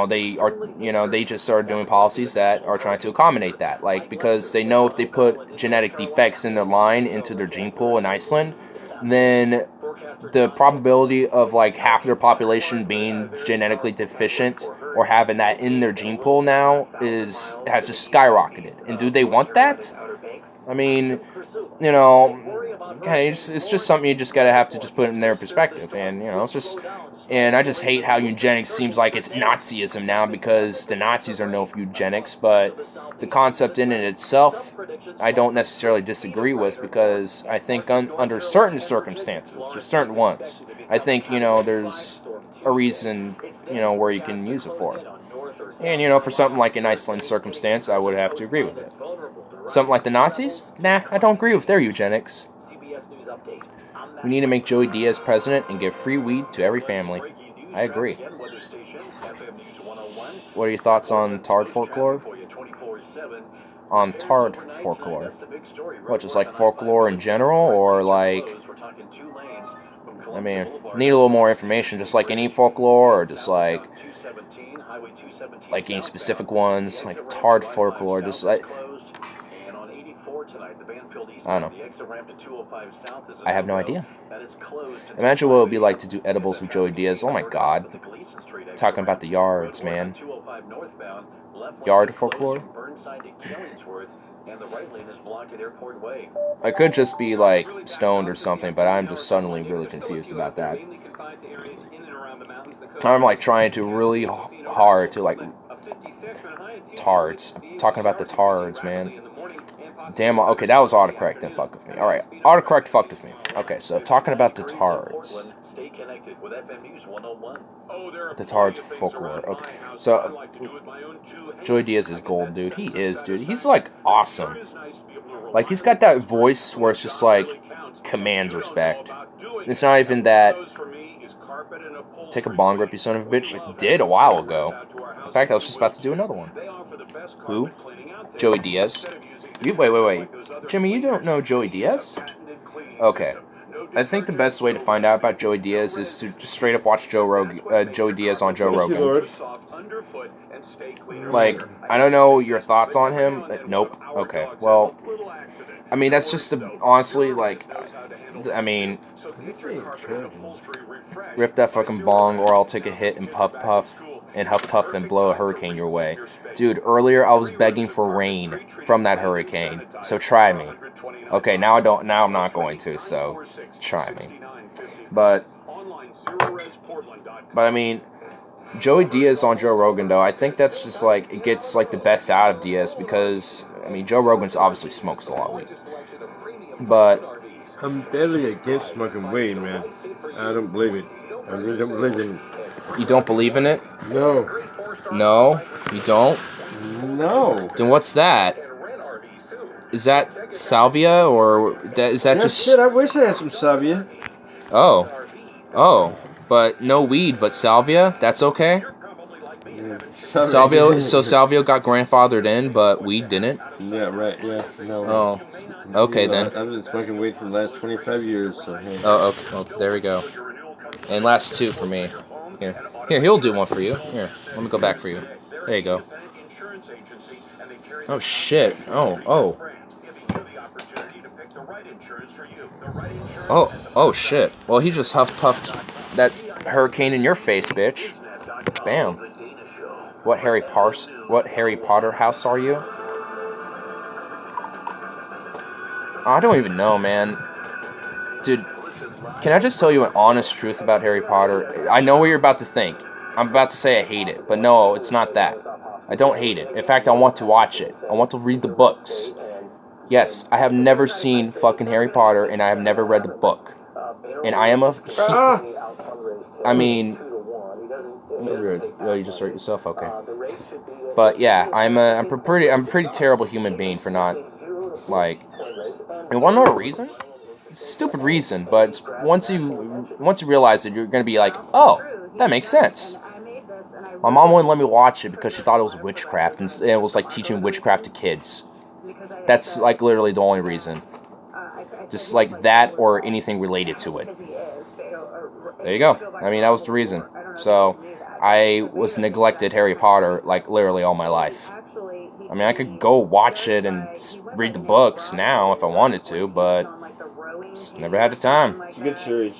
they just started doing policies that are trying to accommodate that, like, because they know if they put genetic defects in their line into their gene pool in Iceland, then the probability of like half their population being genetically deficient or having that in their gene pool now has just skyrocketed. And do they want that? I mean, it's just something you just gotta have to just put in their perspective, and it's just. And I just hate how eugenics seems like it's Nazism now, because the Nazis are no eugenics, but the concept in it itself, I don't necessarily disagree with, because I think under certain circumstances, just certain ones, I think, there's a reason, where you can use it for. And, for something like an Iceland circumstance, I would have to agree with it. Something like the Nazis? Nah, I don't agree with their eugenics. We need to make Joey Diaz president and give free weed to every family. I agree. What are your thoughts on tard folklore? On tard folklore? What, just like folklore in general, or like... I mean, need a little more information, just like any folklore, or just like any specific ones, like tard folklore, just like... I don't know. I have no idea. Imagine what it would be like to do edibles with Joey Diaz. Oh my god. Talking about the yards, man. Yard folklore? I could just be like stoned or something, but I'm just suddenly really confused about that. I'm like trying to really hard to like... Tards. I'm talking about the tards, man. Damn, okay, that was autocorrect, then fuck with me. Alright, autocorrect fucked with me. Okay, so talking about the tards. The tards folklore. Okay, so Joey Diaz is gold, dude. He is, dude. He's like awesome. Like, he's got that voice where it's just like commands respect. It's not even that take a bong rip, you son of a bitch. I did a while ago. In fact, I was just about to do another one. Who? Joey Diaz. Wait. Jimmy, you don't know Joey Diaz? Okay. I think the best way to find out about Joey Diaz is to just straight up watch Joey Diaz on Joe Rogan. Like, I don't know your thoughts on him. Nope. Okay. Well, I mean, that's just honestly, like, I mean, rip that fucking bong, or I'll take a hit and puff and huff and blow a hurricane your way. Dude, earlier I was begging for rain from that hurricane, so try me. Okay, now I'm not going to, so try me. But I mean, Joey Diaz on Joe Rogan, though, I think that's just like, it gets like the best out of Diaz, because, I mean, Joe Rogan's obviously smokes a lot of weed. But I'm deadly against smoking weed, man. I don't believe it. I really don't believe in it. You don't believe in it? No. No? You don't? No. Then what's that? Is that salvia, or is that just... Shit, I wish I had some salvia. Oh, but no weed, but salvia? That's okay? Yeah. Salvia got grandfathered in, but weed didn't? Yeah, right, yeah. No. Oh, okay then. I've been smoking weed for the last 25 years, so hey. Oh, okay. Well, there we go. And last two for me. Here, he'll do one for you. Here, let me go back for you. There you go. Oh, shit. Oh, shit. Well, he just huff-puffed that hurricane in your face, bitch. Bam. What Harry Potter house are you? I don't even know, man. Dude, can I just tell you an honest truth about Harry Potter? I know what you're about to think. I'm about to say I hate it, but no, it's not that. I don't hate it. In fact, I want to watch it. I want to read the books. Yes, I have never seen fucking Harry Potter, and I have never read the book. And I am I mean... Oh, you just hurt yourself? Okay. But yeah, I'm a pretty terrible human being for not, like... You want to know a reason? It's a stupid reason, but it's, once you realize it, you're gonna be like, oh, that makes sense. My mom wouldn't let me watch it because she thought it was witchcraft, and it was like teaching witchcraft to kids. That's like literally the only reason. Just like that or anything related to it. There you go. I mean, that was the reason. So I was neglected Harry Potter like literally all my life. I mean, I could go watch it and read the books now if I wanted to, but just never had the time. It's a good series.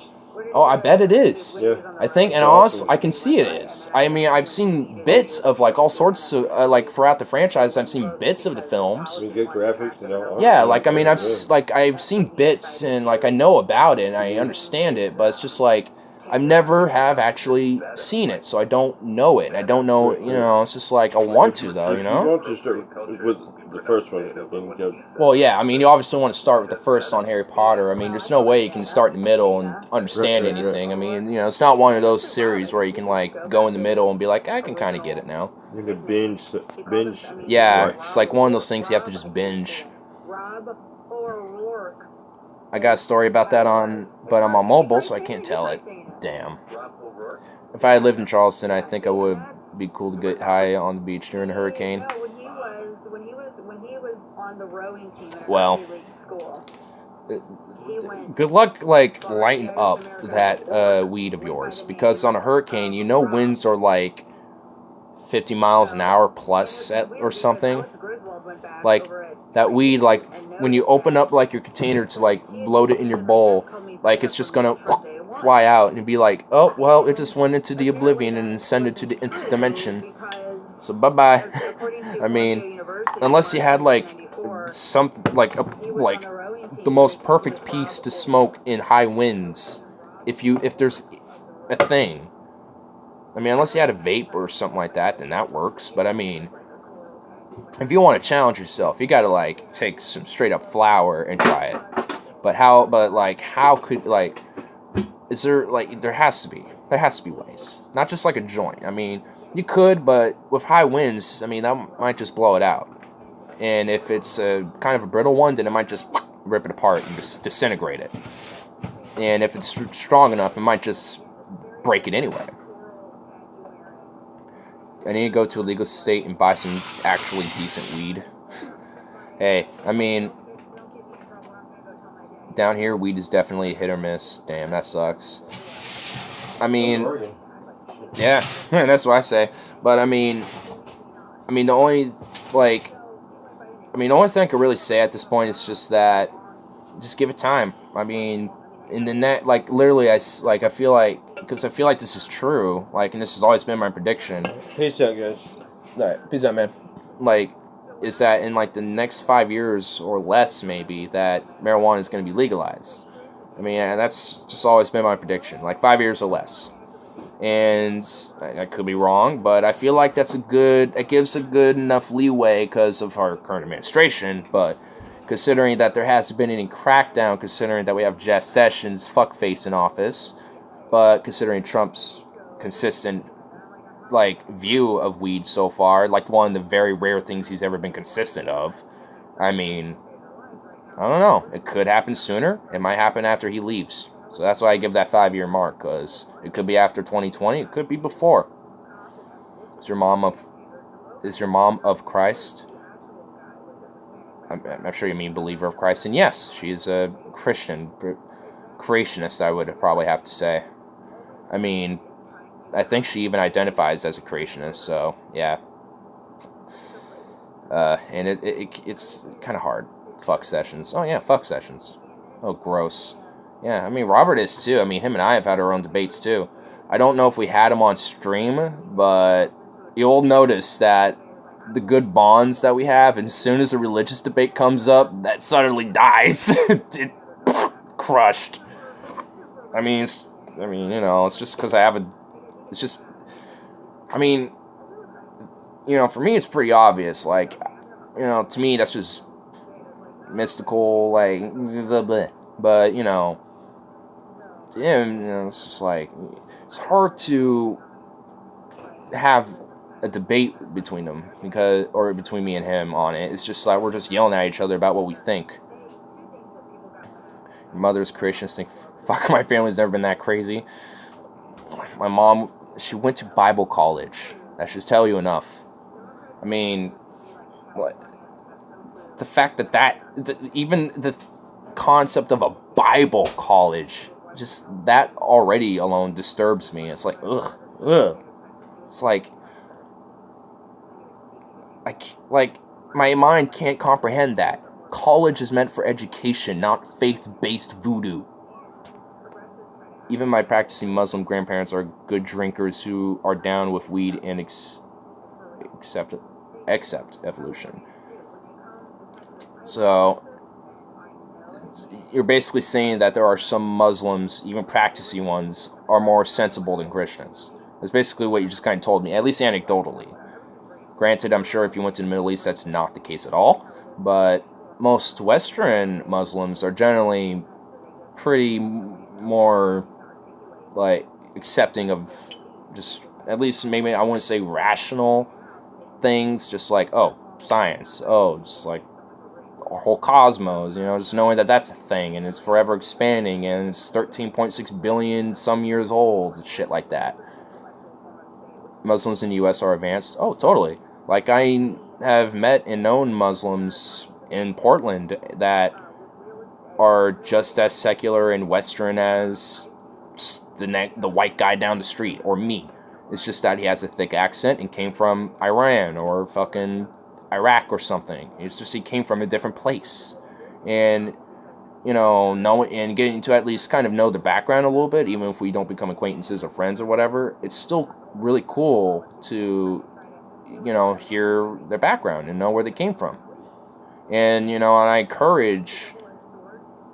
Oh, I bet it is. Yeah. I think, and also, I can see it is. I mean, I've seen bits of like all sorts of like throughout the franchise. I've seen bits of the films. Good graphics and all. Yeah, like I mean, I've seen bits and like I know about it and I understand it, but it's just like I've never have actually seen it, so I don't know it. I don't know, you know. It's just like I want to though, you know. You want to start with the first one, then go. Well, yeah, I mean, you obviously want to start with the first on Harry Potter. I mean, there's no way you can start in the middle and understand anything. I mean, you know, it's not one of those series where you can, like, go in the middle and be like, I can kind of get it now. You can binge. Yeah, it's like one of those things you have to just binge. I got a story about that but I'm on mobile, so I can't tell it. Damn. If I had lived in Charleston, I think I would be cool to get high on the beach during a hurricane. The rowing team at well, school. Good luck, like, lighting up that weed of yours, because on a hurricane, you know winds are, like, 50 miles an hour plus or something. Like, that weed, like, when you open up, like, your container to, like, load it in your bowl, like, it's just gonna fly out and be like, oh, well, it just went into the oblivion and ascended to the nth dimension. So, bye-bye. I mean, unless you had, like, something like the most perfect piece to smoke in high winds, if there's a thing. I mean, unless you had a vape or something like that, then that works. But I mean, if you want to challenge yourself, you got to like take some straight up flour and try it. But how could, like, is there, like, there has to be ways, not just like a joint. I mean, you could, but with high winds, I mean, that might just blow it out. And if it's a kind of a brittle one, then it might just rip it apart and just disintegrate it. And if it's strong enough, it might just break it anyway. I need to go to a legal state and buy some actually decent weed. Hey, I mean, down here, weed is definitely hit or miss. Damn, that sucks. I mean, yeah, that's what I say. But I mean, the only, like, the only thing I could really say at this point is just that, just give it time. I mean, in the net, like, literally, I feel like, because I feel like this is true, like, and this has always been my prediction. Peace out, guys. Alright, peace out, man. Like, is that in, like, the next 5 years or less, maybe, that marijuana is going to be legalized. I mean, and that's just always been my prediction, like, 5 years or less. And I could be wrong, but I feel like it gives a good enough leeway because of our current administration, but considering that there hasn't been any crackdown, considering that we have Jeff Sessions fuckface in office, but considering Trump's consistent, like, view of weed so far, like one of the very rare things he's ever been consistent of, I mean, I don't know, it could happen sooner, it might happen after he leaves. So that's why I give that 5-year mark, because it could be after 2020, it could be before. Is your mom of Christ? I'm sure you mean believer of Christ, and yes, she is a Christian, creationist, I would probably have to say. I mean, I think she even identifies as a creationist, so yeah. And it's kind of hard. Fuck Sessions. Oh yeah, fuck Sessions. Oh, gross. Yeah, I mean, Robert is too. I mean, him and I have had our own debates too. I don't know if we had him on stream, but you'll notice that the good bonds that we have, and as soon as a religious debate comes up, that suddenly dies. it crushed. I mean, you know, it's just because it's just, I mean, you know, for me, it's pretty obvious. Like, you know, to me, that's just mystical, like, blah, blah. But, you know, damn, you know, it's just like, it's hard to have a debate between them, or between me and him on it. It's just like, we're just yelling at each other about what we think. mother's Christians think, fuck, my family's never been that crazy. My mom, she went to Bible college. That should tell you enough. I mean, what? The fact that even the concept of a Bible college, just that already alone disturbs me. It's like, ugh. It's like my mind can't comprehend that. College is meant for education, not faith-based voodoo. Even my practicing Muslim grandparents are good drinkers who are down with weed and accept evolution. So, you're basically saying that there are some Muslims, even practicing ones, are more sensible than Christians. That's basically what you just kind of told me, at least anecdotally. Granted, I'm sure if you went to the Middle East, that's not the case at all. But most Western Muslims are generally pretty more, like, accepting of just, at least maybe I wouldn't say rational things, just like, oh, science, oh, just like our whole cosmos, you know, just knowing that that's a thing and it's forever expanding and it's 13.6 billion some years old and shit like that. Muslims in the U.S. are advanced? Oh, totally. Like, I have met and known Muslims in Portland that are just as secular and Western as the white guy down the street, or me. It's just that he has a thick accent and came from Iran or fucking Iraq or something. It's just he came from a different place. And, you know and getting to at least kind of know the background a little bit, even if we don't become acquaintances or friends or whatever, it's still really cool to, you know, hear their background and know where they came from. And, and I encourage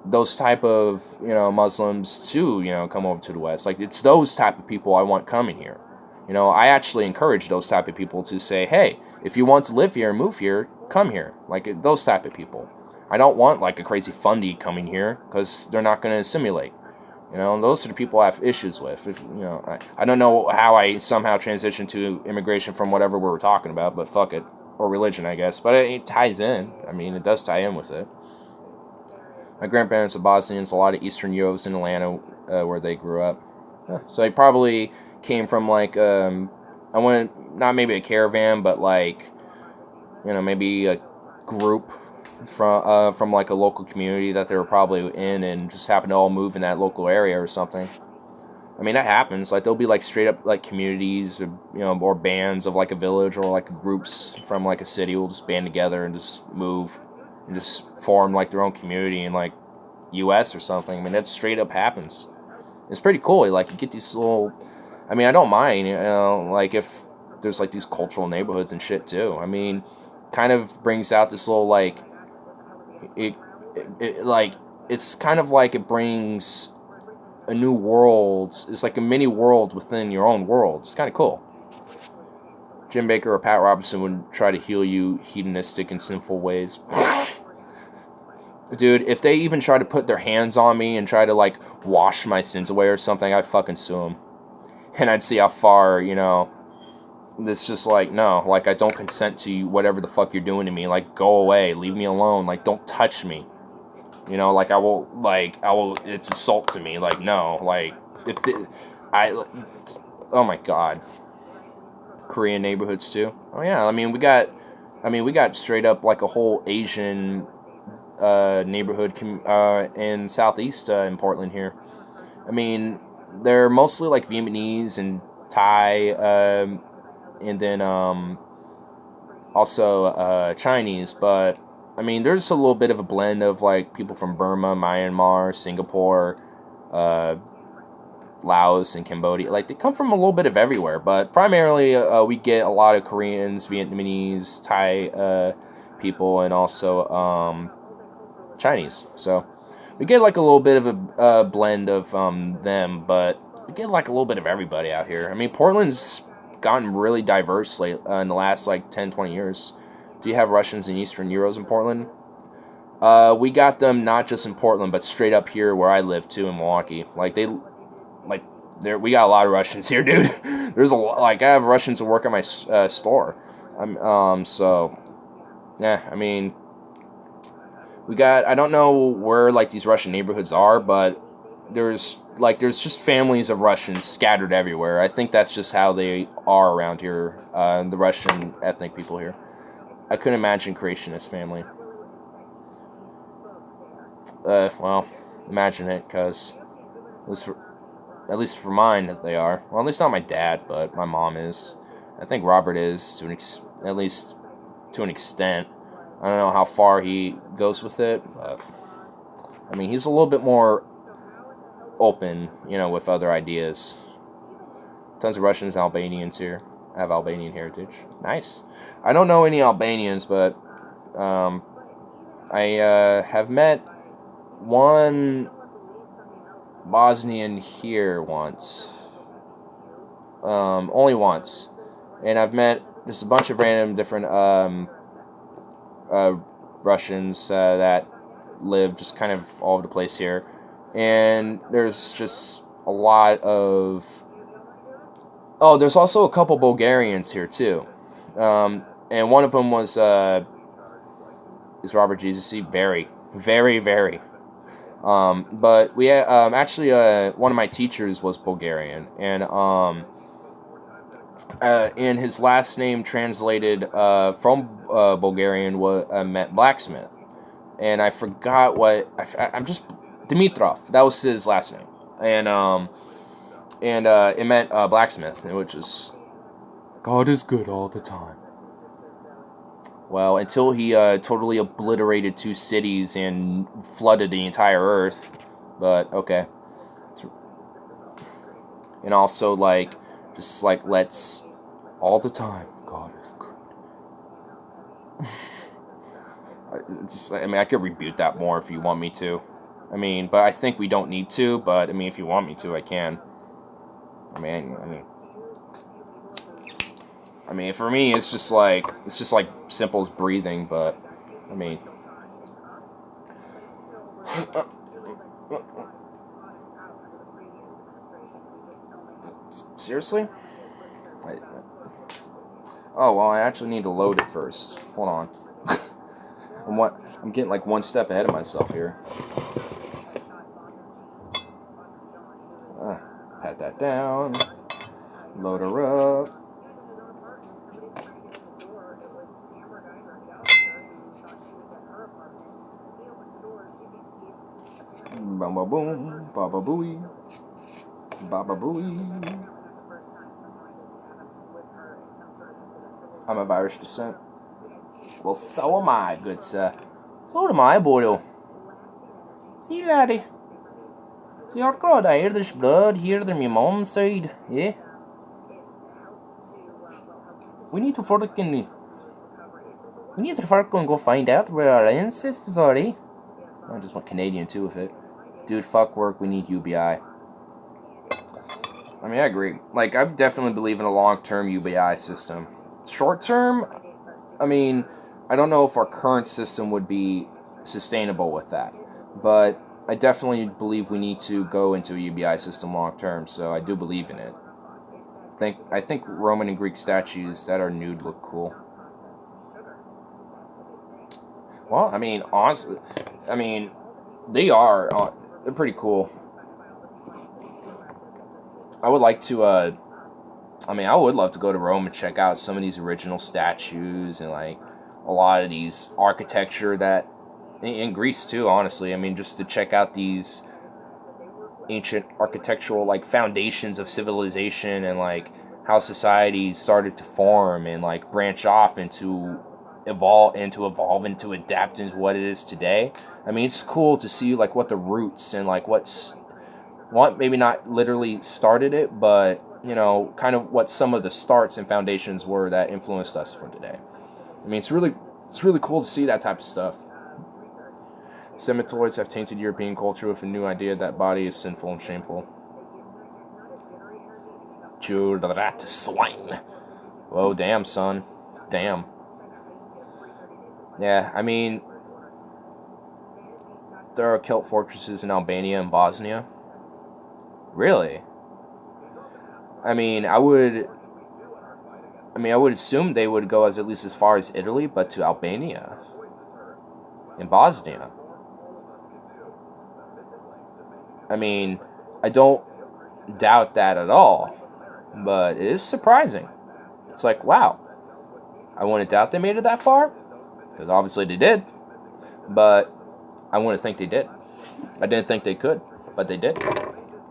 those type of, Muslims to, come over to the West. Like, it's those type of people I want coming here. I actually encourage those type of people to say, hey, if you want to live here and move here, come here. Like, those type of people. I don't want, like, a crazy fundy coming here, because they're not going to assimilate. And those are the people I have issues with. If, I don't know how I somehow transitioned to immigration from whatever we were talking about, but fuck it. Or religion, I guess. But it ties in. I mean, it does tie in with it. My grandparents are Bosnians, a lot of Eastern Euros in Atlanta, where they grew up. So they probably came from, like, not maybe a caravan, but, like, maybe a group from like a local community that they were probably in and just happened to all move in that local area or something. I mean, that happens. Like, there'll be, like, straight up, like, communities or, or bands of, like, a village or, like, groups from, like, a city will just band together and just move and just form, like, their own community in, like, U.S. or something. I mean, that straight up happens. It's pretty cool. Like, you get these little... I mean, I don't mind, like, if there's, like, these cultural neighborhoods and shit, too. I mean, kind of brings out this little, like... It's kind of like it brings a new world. It's like a mini world within your own world. It's kind of cool. Jim Baker or Pat Robertson would try to heal you hedonistic and sinful ways. Dude, if they even try to put their hands on me and try to, like, wash my sins away or something, I'd fucking sue them. And I'd see how far, this just, like, no, like, I don't consent to whatever the fuck you're doing to me. Like, go away, leave me alone, like, don't touch me. Like, I will, it's assault to me, like, no, like, oh my god. Korean neighborhoods, too. Oh, yeah, I mean, we got straight up, like, a whole Asian, neighborhood, in Southeast, in Portland here. I mean, they're mostly, like, Vietnamese and Thai, and then, also, Chinese, but, I mean, there's a little bit of a blend of, like, people from Burma, Myanmar, Singapore, Laos, and Cambodia. Like, they come from a little bit of everywhere, but primarily, we get a lot of Koreans, Vietnamese, Thai, people, and also, Chinese. So, we get, like, a little bit of a blend of, them, but we get, like, a little bit of everybody out here. I mean, Portland's gotten really diverse in the last, like, 10, 20 years. Do you have Russians and Eastern Euros in Portland? We got them not just in Portland, but straight up here where I live, too, in Milwaukee. We got a lot of Russians here, dude. There's a lot, like, I have Russians that work at my store. So, yeah, I mean, We got, I don't know where like these Russian neighborhoods are, but there's just families of Russians scattered everywhere. I think that's just how they are around here, the Russian ethnic people here. I couldn't imagine creationist family. Well, imagine it, because at least for mine they are. Well, at least not my dad, but my mom is. I think Robert is at least to an extent. I don't know how far he goes with it, but I mean, he's a little bit more open, you know, with other ideas. Tons of Russians and Albanians here have Albanian heritage. Nice. I don't know any Albanians, but I have met one Bosnian here once. Only once. And I've met just a bunch of random different Russians that live just kind of all over the place here. And there's just a lot of... Oh, there's also a couple Bulgarians here, too. And one of them was... is Robert Jesus? Very, very, very. But we actually, one of my teachers was Bulgarian. And his last name translated from Bulgarian meant blacksmith. And I forgot what... I'm just... Dimitrov. That was his last name. And it meant blacksmith, which is... God is good all the time. Well, until he totally obliterated 2 cities and flooded the entire Earth. But, okay. And also, like, just, like, let's... All the time, God is good. I mean, I could rebuke that more if you want me to. I mean, but I think we don't need to, but, I mean, if you want me to, I can. I mean, for me, it's just like simple as breathing, but, I mean... Seriously? Oh, well, I actually need to load it first. Hold on. I'm getting like one step ahead of myself here. Pat that down. Load her up. Baba boom, baba booey, baba booey. I'm of Irish descent. Well, so am I, good sir. So am I, boyo. See, laddie. See, I've got Irish blood here than my mom's side, yeah? We need to fucking go find out where our ancestors are, eh? I just want Canadian too with it. Dude, fuck work, we need UBI. I mean, I agree. Like, I definitely believe in a long-term UBI system. Short-term, I mean, I don't know if our current system would be sustainable with that. But I definitely believe we need to go into a UBI system long-term, so I do believe in it. I think Roman and Greek statues that are nude look cool. Well, I mean, honestly, I mean, they're pretty cool. I would like to, I would love to go to Rome and check out some of these original statues and, like, a lot of these architecture that, in Greece too, honestly, I mean, just to check out these ancient architectural, like, foundations of civilization and, like, how society started to form and, like, branch off into evolve and to adapt into what it is today. I mean, it's cool to see, like, what the roots and, like, what maybe not literally started it, but, you know, kind of what some of the starts and foundations were that influenced us for today. I mean, it's really cool to see that type of stuff. Semitoids have tainted European culture with a new idea that body is sinful and shameful. Jude rat swine. Whoa, damn, son. Damn. Yeah, I mean, there are Celt fortresses in Albania and Bosnia. Really? I mean, I would assume they would go at least as far as Italy, but to Albania. in Bosnia. I mean, I don't doubt that at all, but it is surprising. It's like, wow, I wouldn't doubt they made it that far, because obviously they did, but I wouldn't think they did. I didn't think they could, but they did.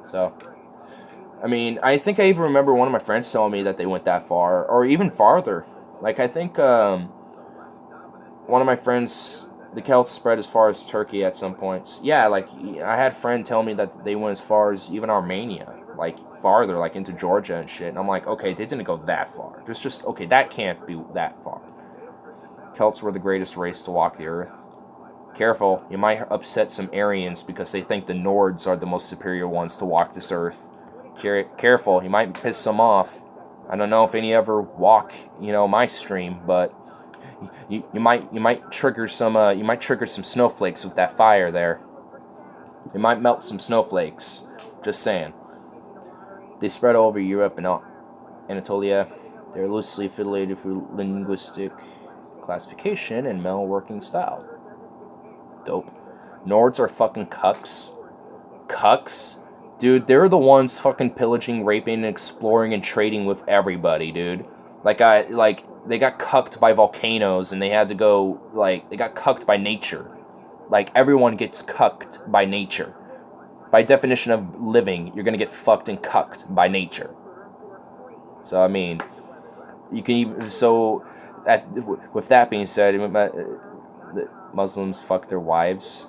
So, I mean, I think I even remember one of my friends telling me that they went that far, or even farther. Like, I think one of my friends, the Celts spread as far as Turkey at some points. Yeah, like, I had a friend tell me that they went as far as even Armenia, like, farther, like, into Georgia and shit. And I'm like, okay, they didn't go that far. There's just, okay, that can't be that far. Celts were the greatest race to walk the earth. Careful, you might upset some Aryans because they think the Nords are the most superior ones to walk this earth. Careful, you might piss some off. I don't know if any ever walk, my stream, but you might trigger some snowflakes with that fire there. It might melt some snowflakes. Just saying. They spread all over Europe and Anatolia. They're loosely affiliated for linguistic classification and metalworking style. Dope. Nords are fucking cucks. Cucks? Dude, they're the ones fucking pillaging, raping, and exploring and trading with everybody, dude. They got cucked by volcanoes and they had to go, they got cucked by nature. Like, everyone gets cucked by nature. By definition of living, you're gonna get fucked and cucked by nature. So, I mean, you can even, with that being said, Muslims fuck their wives.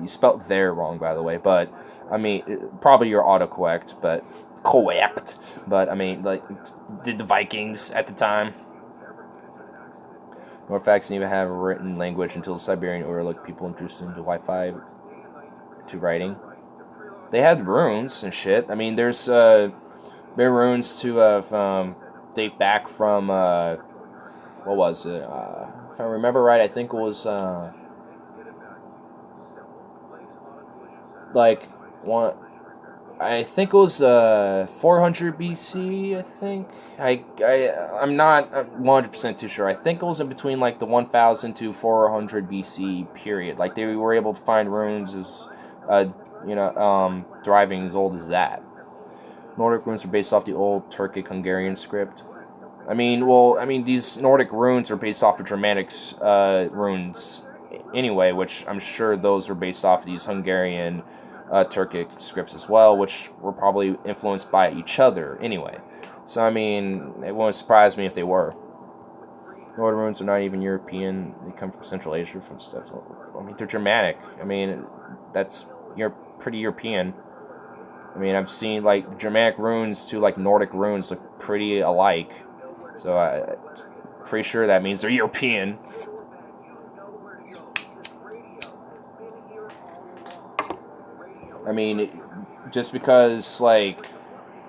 You spelt there wrong, by the way, but, I mean, probably you're autocorrect, but, correct, but, I mean, did the Vikings at the time. North Saxon even have a written language until the Siberian Uralic people introduced them to Wi-Fi, to writing. They had runes and shit. I mean, there's been runes to date back from, what was it? If I remember right, I think it was, I think it was 400 BC, I think. I'm not 100% too sure. I think it was in between, the 1000 to 400 BC period. Like, they were able to find runes as, deriving as old as that. Nordic runes are based off the old Turkic-Hungarian script. I mean, these Nordic runes are based off of Germanic runes anyway, which I'm sure those are based off of these Hungarian Turkic scripts as well, which were probably influenced by each other anyway. So, I mean, it wouldn't surprise me if they were. Nordic runes are not even European. They come from Central Asia, from steppes. I mean, they're Germanic. I mean, you're pretty European. I mean, I've seen, Germanic runes to, Nordic runes look pretty alike. So, I'm pretty sure that means they're European. I mean, just because,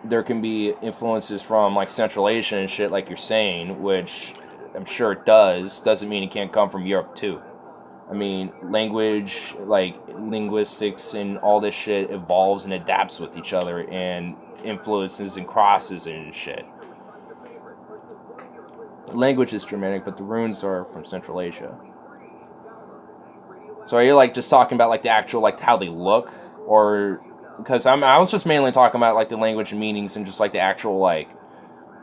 there can be influences from, Central Asia and shit, like you're saying, which I'm sure it doesn't mean it can't come from Europe, too. I mean, language, linguistics and all this shit evolves and adapts with each other and influences and crosses and shit. Language is Germanic, but the runes are from Central Asia. So are you, just talking about, the actual, how they look? Or, because I was just mainly talking about, the language and meanings and just, the actual,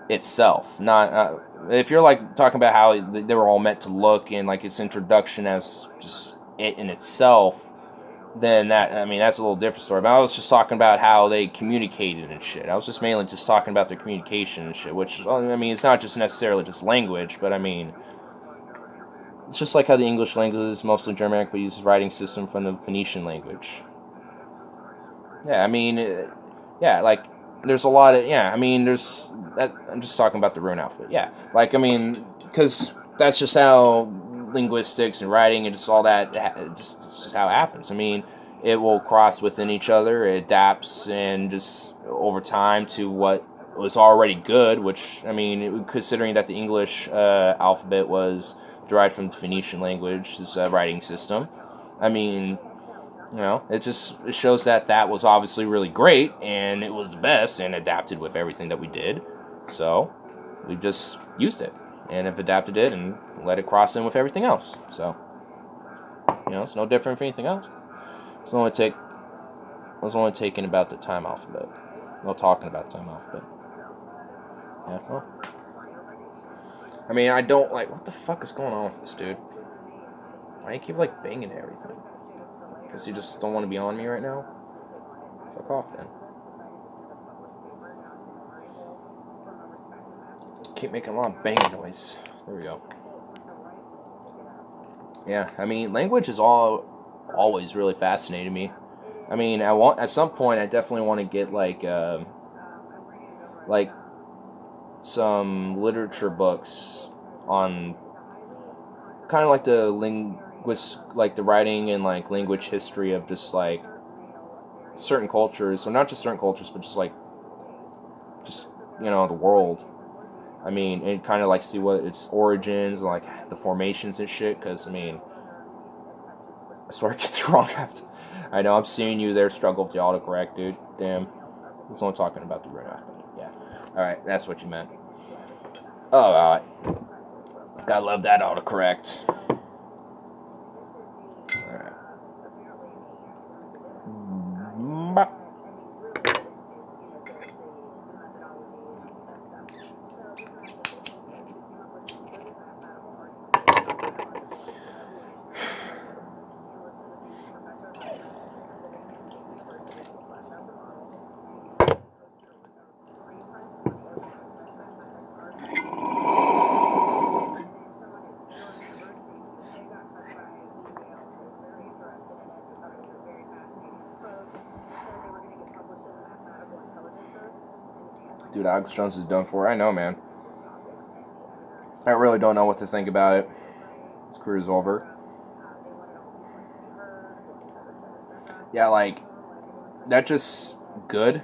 itself. Not, if you're, talking about how they were all meant to look and, its introduction as just it in itself, then that's a little different story. But I was just talking about how they communicated and shit. I was just mainly just talking about their communication and shit, which, it's not just necessarily just language, but, it's just like how the English language is mostly Germanic, but uses writing system from the Phoenician language. Yeah, there's a lot of, there's, that, I'm just talking about the rune alphabet, yeah. Because that's just how linguistics and writing and just all that, it's just how it happens. It will cross within each other, it adapts, and just over time to what was already good, which, considering that the English alphabet was derived from the Phoenician language, this writing system, it shows that was obviously really great, and it was the best, and adapted with everything that we did. So, we just used it, and have adapted it, and let it cross in with everything else. So, You know, it's no different from anything else. It's only taking about the time alphabet. Well, talking about time alphabet. Yeah, well. I mean, I don't like... What the fuck is going on with this dude? Why do you keep, like, banging everything? Because you just don't want to be on me right now? Fuck off, then. Keep making a lot of banging noise. There we go. Yeah, I mean, language is always really fascinated me. I mean, at some point, I definitely want to get, like some literature books on kind of like the the writing and like language history of just like certain cultures, or not just certain cultures, but just you know, the world. I mean, and kind of like see what its origins, like the formations and shit. Because I mean, I swear I get it wrong. I know I'm seeing you there struggle with the autocorrect, dude. Damn, I was only talking about the right alphabet. Yeah. All right, that's what you meant. Oh, all right. Gotta love that autocorrect. All right. Dude, Alex Jones is done for. I know, man. I really don't know what to think about it. His career's over. Yeah, like, that just good.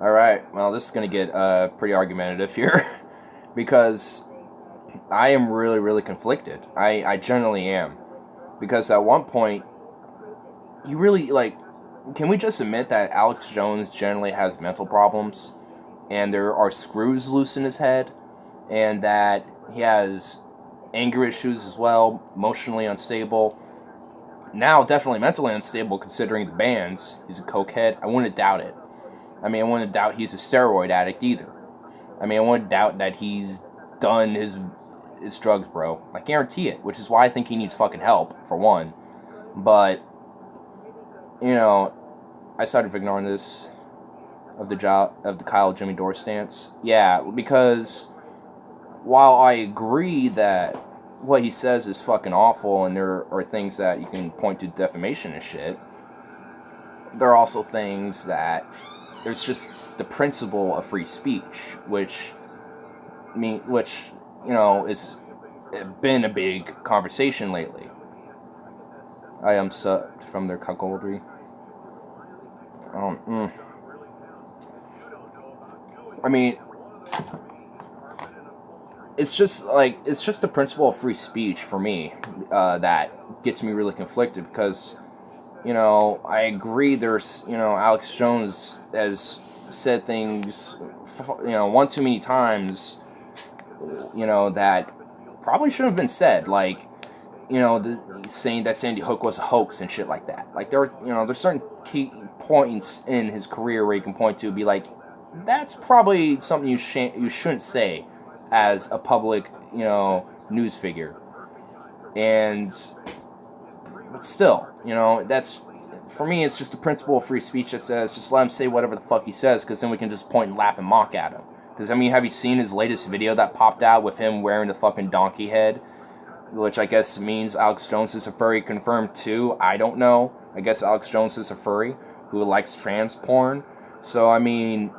Alright, well, this is going to get pretty argumentative here. Because I am really, really conflicted. I generally am. Because at one point, you really, like... Can we just admit that Alex Jones generally has mental problems, and there are screws loose in his head, and that he has anger issues as well, emotionally unstable, now definitely mentally unstable considering the bans. He's a cokehead. I wouldn't doubt it. I mean, I wouldn't doubt he's a steroid addict either. I mean, I wouldn't doubt that he's done his drugs, bro. I guarantee it, which is why I think he needs fucking help, for one. But... you know, I started ignoring this of the Kyle Jimmy Dore stance. Yeah, because while I agree that what he says is fucking awful and there are things that you can point to defamation and shit, there are also things that there's just the principle of free speech, which you know, is been a big conversation lately. I am sucked from their cuckoldry. I mean, it's just the principle of free speech for me that gets me really conflicted, because, you know, I agree there's, you know, Alex Jones has said things, you know, one too many times, you know, that probably shouldn't have been said, like, you know, saying that Sandy Hook was a hoax and shit like that. Like, there are, you know, there's certain key points in his career where you can point to and be like, that's probably something you shouldn't say as a public, you know, news figure. But still, you know, that's, for me, it's just a principle of free speech that says, just let him say whatever the fuck he says, because then we can just point and laugh and mock at him. Because, I mean, have you seen his latest video that popped out with him wearing the fucking donkey head? Which I guess means Alex Jones is a furry, confirmed too. I don't know. I guess Alex Jones is a furry who likes trans porn. So, I mean,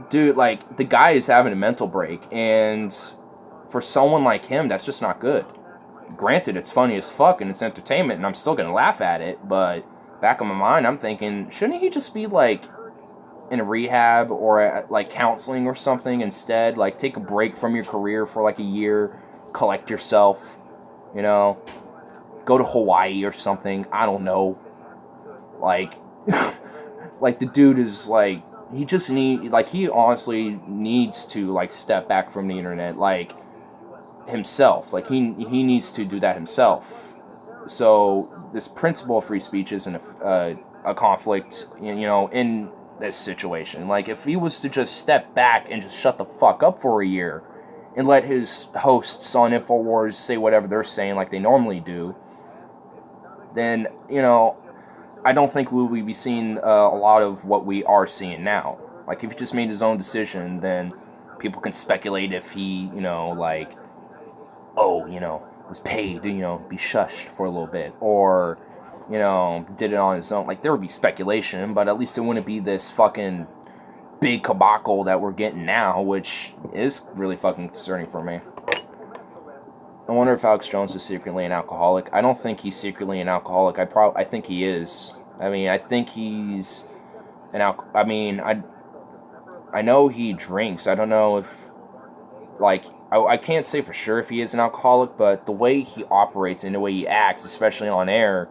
dude, like, the guy is having a mental break, and for someone like him, that's just not good. Granted, it's funny as fuck, and it's entertainment, and I'm still gonna laugh at it, but back in my mind, I'm thinking, shouldn't he just be, like, in a rehab or at, like, counseling or something instead? Like, take a break from your career for, like, a year, collect yourself, you know, go to Hawaii or something, I don't know. Like, like, the dude is, like, he honestly needs to, like, step back from the internet. Like, himself. Like he needs to do that himself. So this principle of free speech isn't a conflict, you know, in this situation. Like if he was to just step back and just shut the fuck up for a year and let his hosts on InfoWars say whatever they're saying like they normally do, then, you know, I don't think we would be seeing a lot of what we are seeing now. Like if he just made his own decision, then people can speculate if he, you know, like, oh, you know, was paid to, you know, be shushed for a little bit, or, you know, did it on his own. Like, there would be speculation, but at least it wouldn't be this fucking big cabal that we're getting now, which is really fucking concerning for me. I wonder if Alex Jones is secretly an alcoholic. I don't think he's secretly an alcoholic. I think he is. I mean, I think he's an I know he drinks. I don't know if, like, I can't say for sure if he is an alcoholic, but the way he operates and the way he acts, especially on air,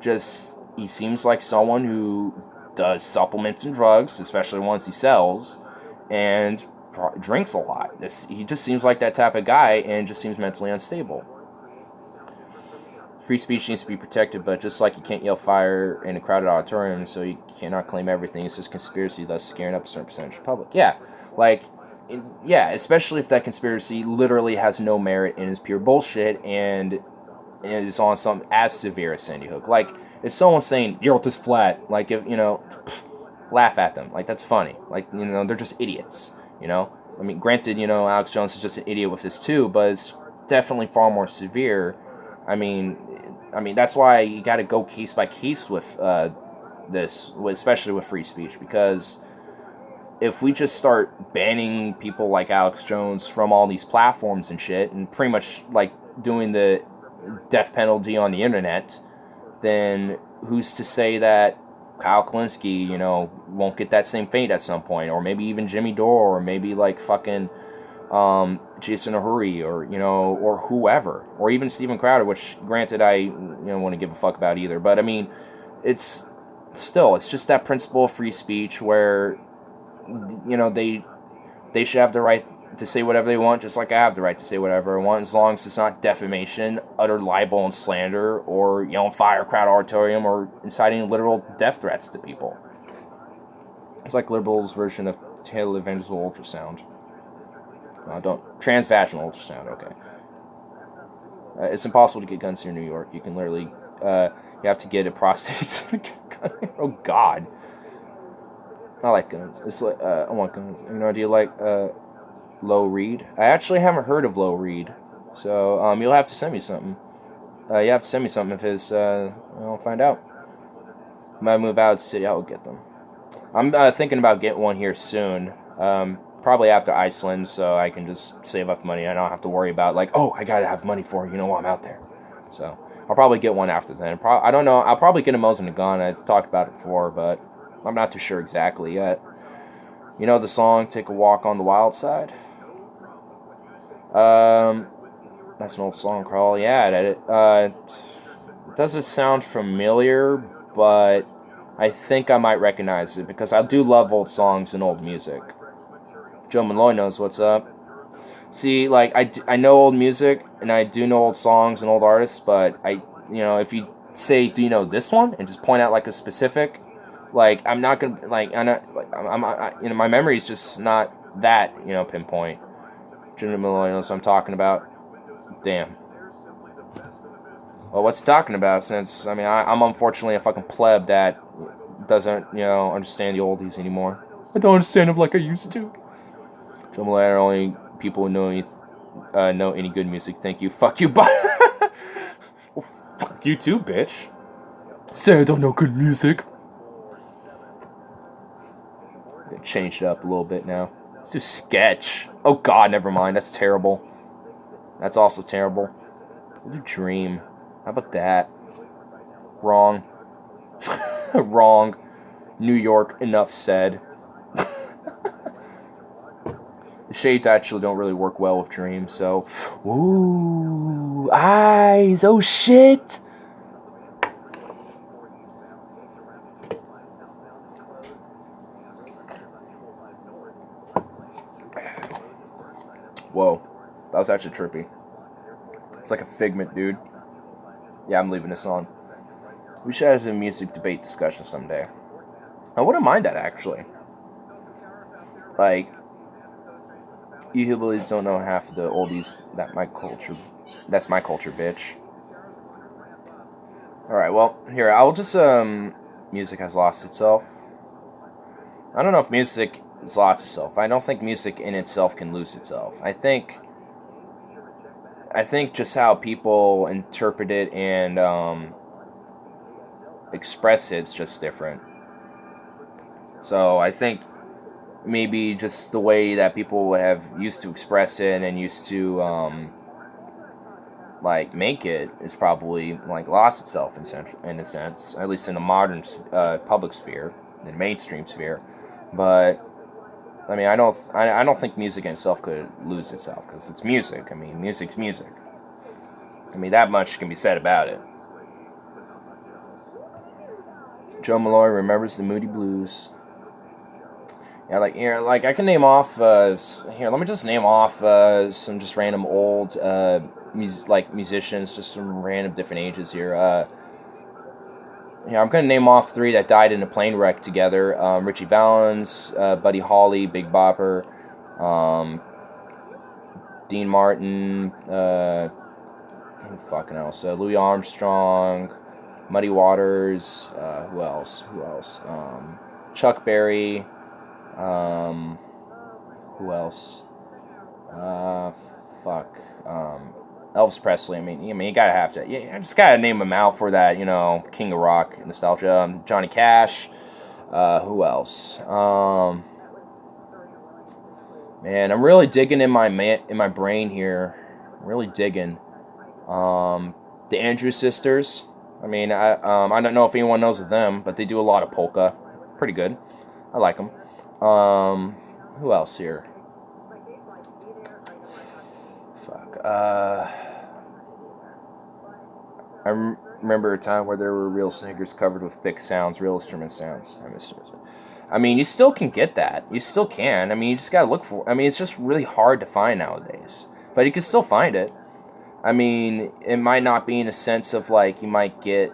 just, he seems like someone who does supplements and drugs, especially ones he sells, and drinks a lot. He just seems like that type of guy and just seems mentally unstable. Free speech needs to be protected, but just like you can't yell fire in a crowded auditorium, so you cannot claim everything. It's just conspiracy, thus scaring up a certain percentage of the public. Yeah, like, yeah, especially if that conspiracy literally has no merit and is pure bullshit and is on something as severe as Sandy Hook. Like, if someone's saying, the earth is flat, like, if, you know, laugh at them. Like, that's funny. Like, you know, they're just idiots, you know? I mean, granted, you know, Alex Jones is just an idiot with this too, but it's definitely far more severe. I mean, that's why you got to go case by case with this, especially with free speech, because if we just start banning people like Alex Jones from all these platforms and shit, and pretty much like doing the death penalty on the internet, then who's to say that Kyle Kalinske, you know, won't get that same fate at some point, or maybe even Jimmy Dore, or maybe like fucking Jason Ahuri, or, you know, or whoever, or even Steven Crowder, which granted I don't want to give a fuck about either, but I mean, it's just that principle of free speech where, you know, they should have the right to say whatever they want, just like I have the right to say whatever I want, as long as it's not defamation, utter libel and slander, or, you know, fire crowd auditorium, or inciting literal death threats to people. It's like liberals' version of televangelist ultrasound. Transvaginal ultrasound, okay. It's impossible to get guns here in New York. You can literally, you have to get a prostate. Oh, God. I like guns. It's like, I want guns. You know, do you like, Low Reed? I actually haven't heard of Low Reed. So, you'll have to send me something. You have to send me something if it's, I'll find out. When I move out of the city, I'll get them. I'm thinking about getting one here soon. Probably after Iceland, so I can just save up money. I don't have to worry about, like, oh, I gotta have money for it, you know, while I'm out there. So, I'll probably get one after then. I don't know. I'll probably get a Mosin Nagant. I've talked about it before, but I'm not too sure exactly yet. You know the song, Take a Walk on the Wild Side? That's an old song, Carl. Yeah, it doesn't sound familiar, but I think I might recognize it, because I do love old songs and old music. Joe Malloy knows what's up. See, like, I know old music, and I do know old songs and old artists, but you know, if you say, do you know this one? And just point out, like, a specific, like, I'm not gonna, like, you know, my memory is just not that, you know, pinpoint. Joe Malloy knows what I'm talking about. Damn. Well, what's he talking about, since, I mean, I'm unfortunately a fucking pleb that doesn't, you know, understand the oldies anymore. I don't understand them like I used to. Joe Malloy are only people who know any good music. Thank you. Fuck you. Bye. Well, fuck you too, bitch. Say I don't know good music. Gonna change it up a little bit now. Let's do Sketch. Oh God, never mind. That's terrible. That's also terrible. We'll do Dream. How about that? Wrong. Wrong. New York, enough said. The shades actually don't really work well with Dream, so... Ooh, eyes, oh shit! Whoa, that was actually trippy. It's like a Figment, dude. Yeah, I'm leaving this on. We should have a music debate discussion someday. I wouldn't mind that, actually. Like, you hillbillies don't know half of the oldies that my culture... That's my culture, bitch. Alright, well, here, I'll just, music has lost itself. I don't know if music has lost itself. I don't think music in itself can lose itself. I think just how people interpret it and, express it's just different. So, I think maybe just the way that people have used to express it and used to, like, make it is probably, like, lost itself in a sense, at least in the modern public sphere, the mainstream sphere. But I mean, I don't think music in itself could lose itself, because it's music. I mean, music's music. I mean, that much can be said about it. Joe Malloy remembers the Moody Blues. Yeah, like here, like I can name off. Here, let me just name off some just random old musicians, just from random different ages here. Yeah, I'm gonna name off 3 that died in a plane wreck together. Richie Valens, Buddy Holly, Big Bopper, Dean Martin, who fucking else? Louis Armstrong, Muddy Waters. Who else? Chuck Berry. Who else? Elvis Presley. I mean, you gotta have to. Yeah, I just gotta name him out for that. King of Rock nostalgia. Johnny Cash. Who else? Man, I'm really digging in my brain here. I'm really digging. The Andrews Sisters. I mean, I don't know if anyone knows of them, but they do a lot of polka. Pretty good. I like them. Who else here? Fuck. I remember a time where there were real singers covered with thick sounds, real instrument sounds. I mean, you still can get that. You still can. I mean, you just gotta look for. I mean, it's just really hard to find nowadays, but you can still find it. I mean, it might not be in a sense of like you might get,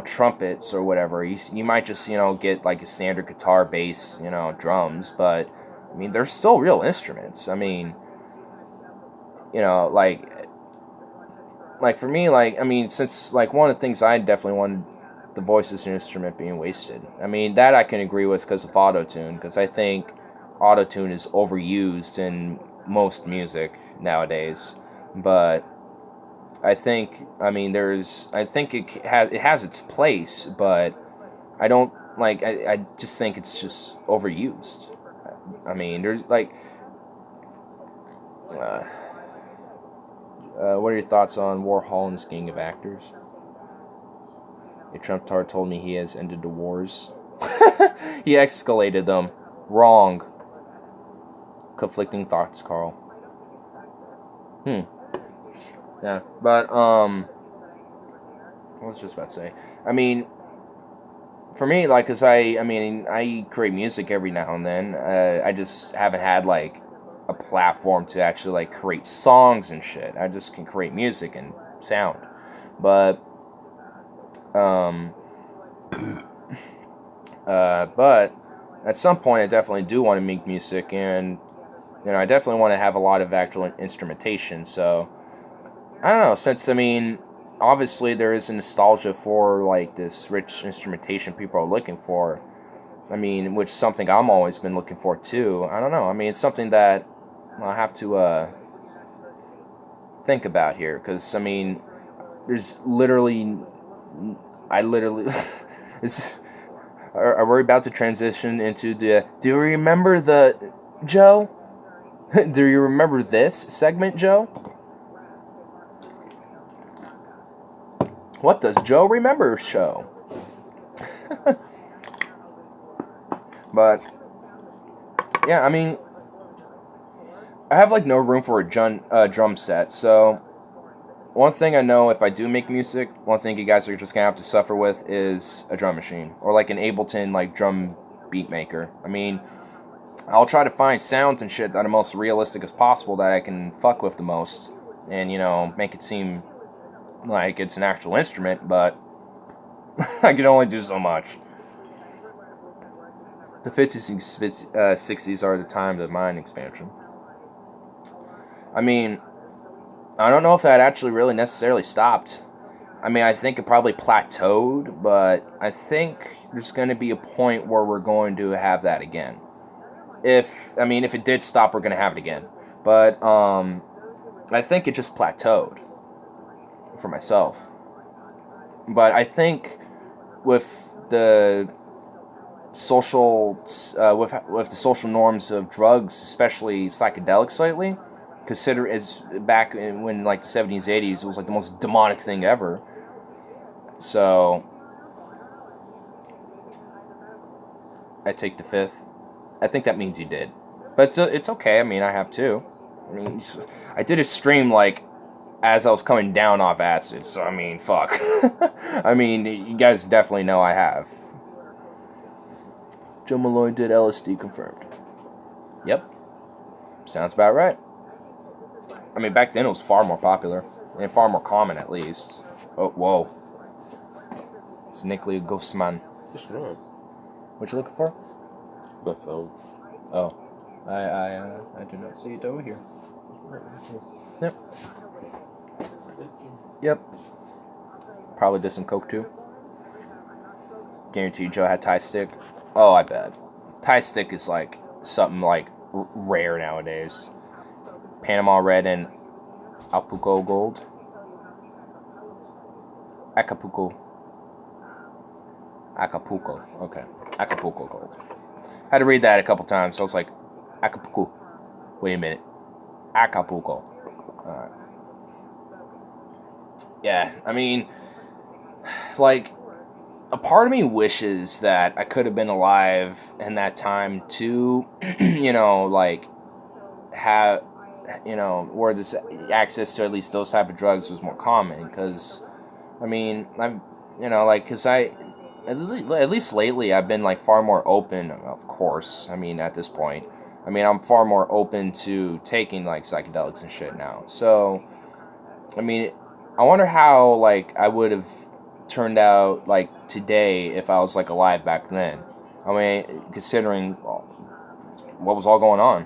trumpets or whatever. You might just, get like a standard guitar, bass, drums, but I mean, they're still real instruments. I mean, like for me, I mean, since like one of the things I definitely wanted, the voice as an instrument being wasted. I mean, that I can agree with because of auto-tune, because I think auto-tune is overused in most music nowadays, but I think, it has its place, but I don't, I just think it's just overused. I mean, there's, what are your thoughts on Warhol and his gang of actors? A Trump tard told me he has ended the wars. He escalated them. Wrong. Conflicting thoughts, Carl. Yeah, but, what was I just about to say? I mean, for me, cause I create music every now and then. I just haven't had, a platform to actually, create songs and shit. I just can create music and sound. But, but at some point I definitely do want to make music, and, I definitely want to have a lot of actual instrumentation, so I don't know, since, obviously there is a nostalgia for, this rich instrumentation people are looking for, which is something I'm always been looking for, too. I don't know, it's something that I'll have to, think about here, because, there's literally, are we about to transition into do you remember Joe? Do you remember this segment, Joe? What does Joe remember show? But, yeah, I have, no room for a drum set, so one thing I know, if I do make music, one thing you guys are just gonna have to suffer with is a drum machine, or an Ableton, drum beat maker. I'll try to find sounds and shit that are most realistic as possible, that I can fuck with the most, and, you know, make it seem like it's an actual instrument, but I can only do so much. The 50s and 60s are the time of mine expansion. I mean, I don't know if that actually really necessarily stopped. I mean, I think it probably plateaued, but I think there's going to be a point where we're going to have that again. If it did stop, we're going to have it again. But I think it just plateaued for myself. But I think with the social with the social norms of drugs, especially psychedelics lately, consider as back when like the 70s, 80s, it was like the most demonic thing ever. So I take the 5th. I think that means you did, but it's okay. I mean, I have too. I mean, I did a stream like as I was coming down off acid, so I mean, fuck. I mean, you guys definitely know I have. Joe Malloy did LSD confirmed. Yep. Sounds about right. I mean, back then it was far more popular. And far more common, at least. Oh, whoa. It's Nicola Ghostman. What's wrong? What you looking for? My phone. Oh. I do not see it over here. Yep. Yep. Probably did some coke, too. Guarantee Joe had Thai stick. Oh, I bet. Thai stick is like something like rare nowadays. Panama Red and Acapulco Gold. Acapulco. Okay. Acapulco Gold. Had to read that a couple times. So I was like, Acapulco. Wait a minute. Acapulco. Alright. Yeah, I mean, like, a part of me wishes that I could have been alive in that time to, you know, like, have, you know, where this access to at least those type of drugs was more common. Because, I mean, I'm, you know, like, because at least lately, I've been, like, far more open, of course, I mean, at this point. I mean, I'm far more open to taking, like, psychedelics and shit now. So, I mean, I wonder how, like, I would have turned out, like, today if I was, like, alive back then. I mean, considering what was all going on.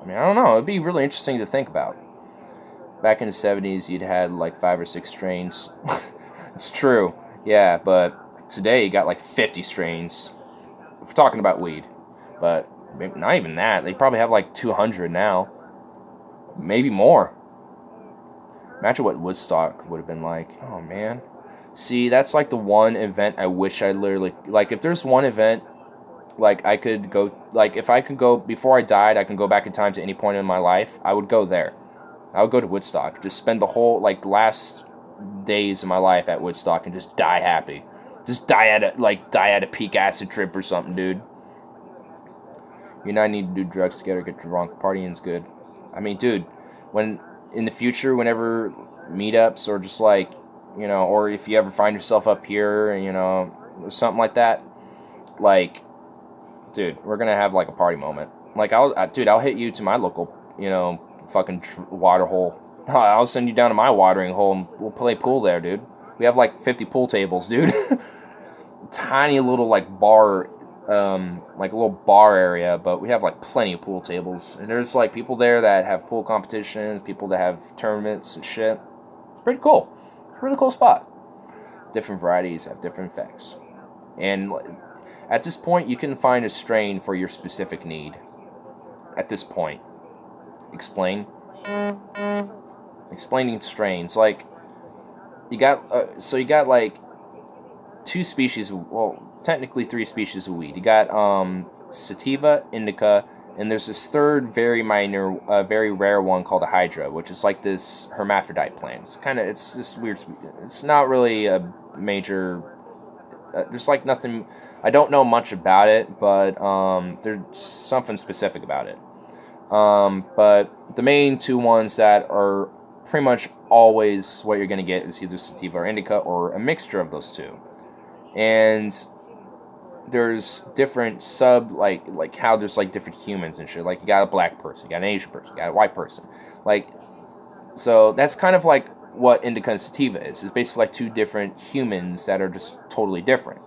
I mean, I don't know. It'd be really interesting to think about. Back in the 70s, you'd had, like, 5 or 6 strains. It's true. Yeah, but today you got, like, 50 strains. If we're talking about weed. But maybe not even that. They probably have, like, 200 now. Maybe more. Imagine what Woodstock would have been like. Oh, man. See, that's like the one event I wish I literally... Like, if there's one event, like, I could go... Like, if I could go... Before I died, I can go back in time to any point in my life, I would go there. I would go to Woodstock. Just spend the whole, like, last days of my life at Woodstock and just die happy. Just die at a peak acid trip or something, dude. You and I need to do drugs together, get drunk. Partying's good. I mean, dude, when... In the future, whenever meetups or just like, you know, or if you ever find yourself up here, you know, or something like that, like, dude, we're gonna have like a party moment. Like, I'll hit you to my local, you know, fucking water hole. I'll send you down to my watering hole and we'll play pool there, dude. We have like 50 pool tables, dude. Tiny little like bar. Like a little bar area, but we have like plenty of pool tables, and there's like people there that have pool competitions, people that have tournaments and shit. It's pretty cool. It's a really cool spot. Different varieties have different effects, and at this point you can find a strain for your specific need. At this point, explaining strains, like you got like 2 species of, well, technically 3 species of weed. You got sativa, indica, and there's this third very minor, very rare one called a hydra, which is like this hermaphrodite plant. It's this weird, it's not really a major, there's like nothing, I don't know much about it, but there's something specific about it. But the main 2 ones that are pretty much always what you're going to get is either sativa or indica, or a mixture of those 2. And there's different like how there's like different humans and shit. Like, you got a black person, you got an Asian person, you got a white person. Like, So that's kind of like what indica and sativa is. It's basically like two different humans that are just totally different.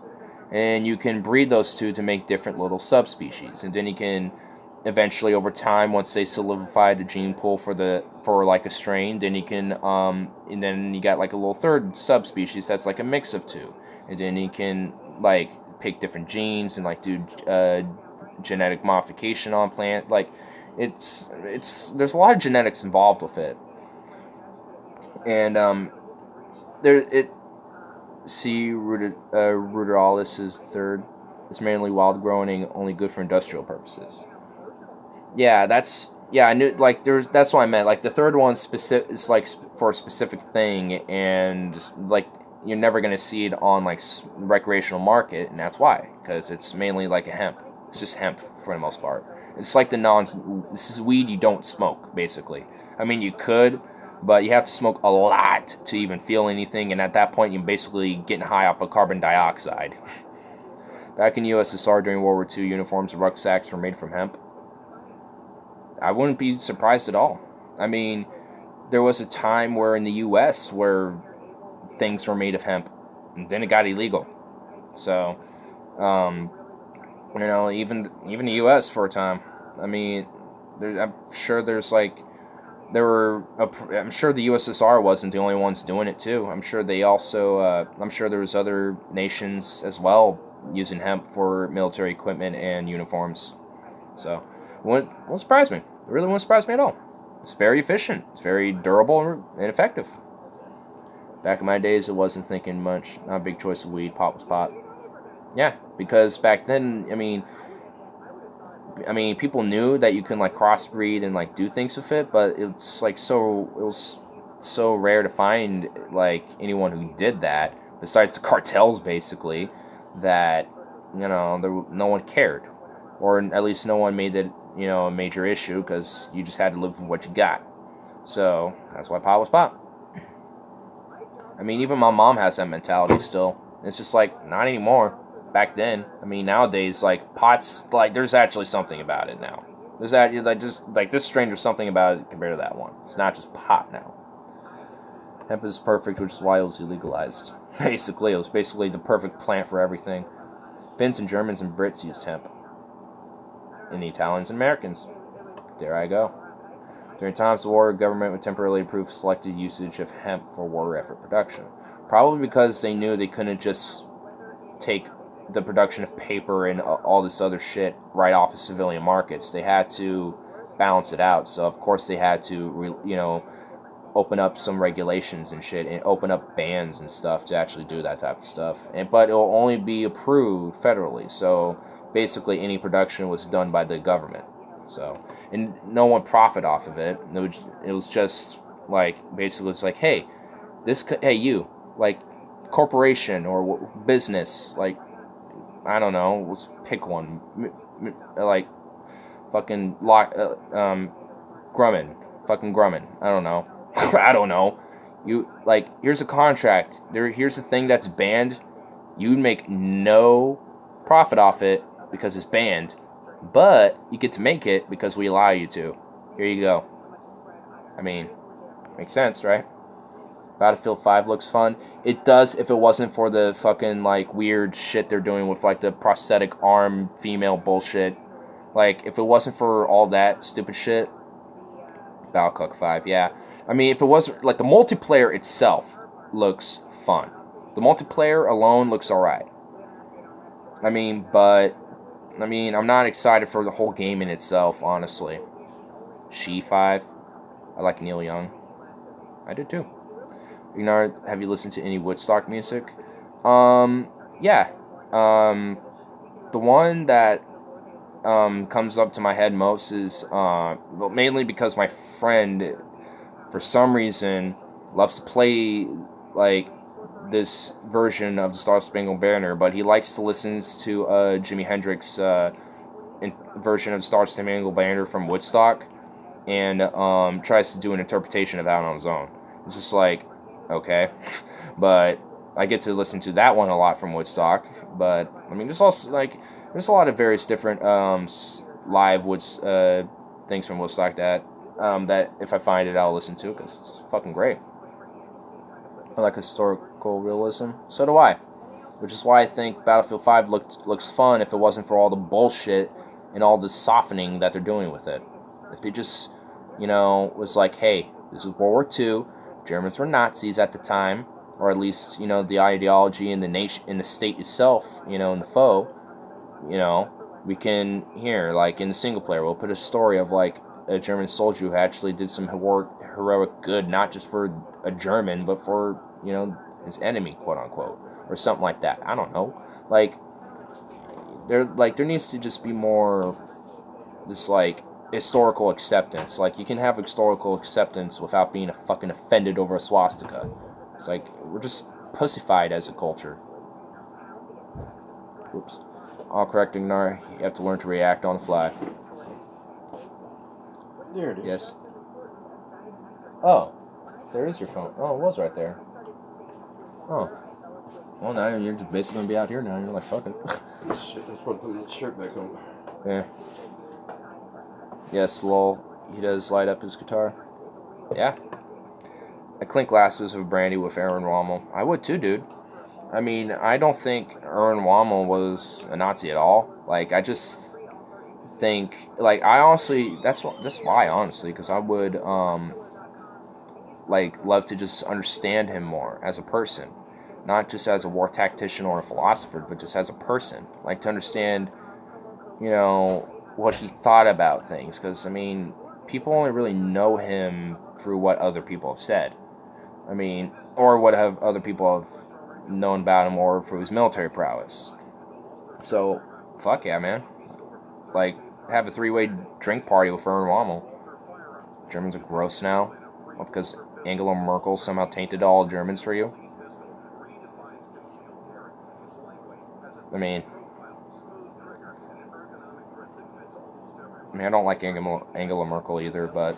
And you can breed those two to make different little subspecies. And then you can eventually, over time, once they solidify the gene pool for like a strain, then you can and then you got like a little third subspecies that's like a mix of two. And then you can like pick different genes and like do genetic modification on plant. Like it's there's a lot of genetics involved with it. And C. ruderalis is third. It's mainly wild growing, only good for industrial purposes. Yeah, I knew, like, that's what I meant. Like, the third one is like for a specific thing, and like you're never gonna see it on like recreational market, and that's why, because it's mainly like a hemp. It's just hemp for the most part. It's like this is weed you don't smoke, basically. I mean, you could, but you have to smoke a lot to even feel anything, and at that point, you're basically getting high off of carbon dioxide. Back in the USSR during World War II, uniforms and rucksacks were made from hemp. I wouldn't be surprised at all. I mean, there was a time where in the U.S. where things were made of hemp, and then it got illegal. So, even the U.S. for a time. I mean, I'm sure there's like. I'm sure the USSR wasn't the only ones doing it too. I'm sure they also, I'm sure there was other nations as well using hemp for military equipment and uniforms. So, it won't surprise me. It really won't surprise me at all. It's very efficient. It's very durable and effective. Back in my days, I wasn't thinking much. Not a big choice of weed. Pot was pot. Yeah, because back then, I mean, people knew that you can like crossbreed and like do things with it, but it was so rare to find like anyone who did that besides the cartels, basically, that no one cared, or at least no one made it a major issue, because you just had to live with what you got. So that's why pot was pot. I mean, even my mom has that mentality still. It's just like not anymore. Back then, I mean, nowadays, like, pot's, like, there's actually something about it now. There's actually, like, just, like, this strain, there's something about it compared to that one. It's not just pot now. Hemp is perfect, which is why it was illegalized. Basically, it was basically the perfect plant for everything. Finns and Germans and Brits used hemp. And the Italians and Americans. There I go. During times of war, the government would temporarily approve selected usage of hemp for war effort production. Probably because they knew they couldn't just take the production of paper and all this other shit right off of civilian markets. They had to balance it out. So of course they had to, open up some regulations and shit, and open up bans and stuff to actually do that type of stuff. But it'll only be approved federally. So basically any production was done by the government. So, and no one profit off of it. It was just like, basically it's like, hey, you, like, corporation or business, like, I don't know, let's pick one, like, fucking, Grumman, I don't know, I don't know, you, like, here's a contract, here's a thing that's banned, you'd make no profit off it because it's banned, but you get to make it because we allow you to, here you go. I mean, makes sense, right? Battlefield 5 looks fun. It does if it wasn't for the fucking, like, weird shit they're doing with, like, the prosthetic arm female bullshit. Like, if it wasn't for all that stupid shit, Battlefield 5, yeah. I mean, if it wasn't, like, the multiplayer itself looks fun. The multiplayer alone looks alright. I mean, I'm not excited for the whole game in itself, honestly. She 5. I like Neil Young. I did too. Have you listened to any Woodstock music? Yeah. The one that comes up to my head most is mainly because my friend, for some reason, loves to play like this version of the Star Spangled Banner, but he likes to listen to Jimi Hendrix version of Star Spangled Banner from Woodstock, and tries to do an interpretation of that on his own. It's just like, okay, but I get to listen to that one a lot from Woodstock. But I mean, there's also there's a lot of various different live things from Woodstock that that if I find it, I'll listen to, because it's fucking great. I like historical realism. So do I. Which is why I think Battlefield 5 looks fun if it wasn't for all the bullshit and all the softening that they're doing with it. If they just, was like, hey, this is World War II, Germans were Nazis at the time, or at least, the ideology in the nation, in the state itself, in the foe, we can, like in the single player, we'll put a story of, like, a German soldier who actually did some heroic good, not just for a German, but for, his enemy, quote unquote, or something like that. I don't know. There needs to just be more, this, like, historical acceptance. Like, you can have historical acceptance without being fucking offended over a swastika. It's like, we're just pussified as a culture. Oops. All correct, ignore. You have to learn to react on the fly. There it is. Yes. Oh, there is your phone. Oh, it was right there. Oh. Well, now you're just basically going to be out here now. You're like, fuck it. Shit, that's why I put my shirt back on. Yeah. Yes, lol. He does light up his guitar. Yeah. I clink glasses of brandy with Aaron Rommel. I would too, dude. I mean, I don't think Aaron Rommel was a Nazi at all. Like, I just think, like, I honestly, that's why, honestly, because I would, like, love to just understand him more as a person. Not just as a war tactician or a philosopher, but just as a person. Like, to understand, what he thought about things. Because, I mean, people only really know him through what other people have said. I mean, or what have other people have known about him, or through his military prowess. So, fuck yeah, man. Like, have a 3-way drink party with Aaron Rommel. Germans are gross now. Well, because Angela Merkel somehow tainted all Germans for you. I mean, I don't like Angela Merkel either, but,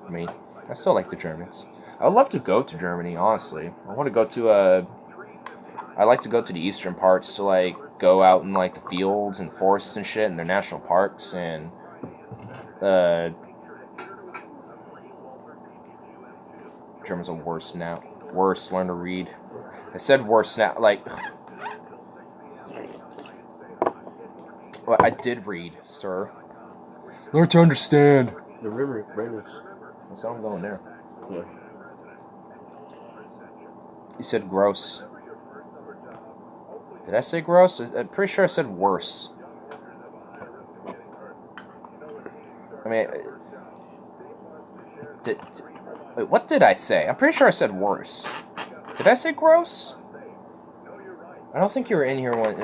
I mean, I still like the Germans. I would love to go to Germany, honestly. I want to go to I like to go to the eastern parts to, like, go out in, like, the fields and forests and shit, and their national parks, and, Germans are worse now. Worse, learn to read. I said worse now, like, well, I did read, sir. Learn to understand. The river, Brandon. That's how I'm going there. Yeah. You said gross. Did I say gross? I'm pretty sure I said worse. I mean, wait, what did I say? I'm pretty sure I said worse. Did I say gross? I don't think you were in here when...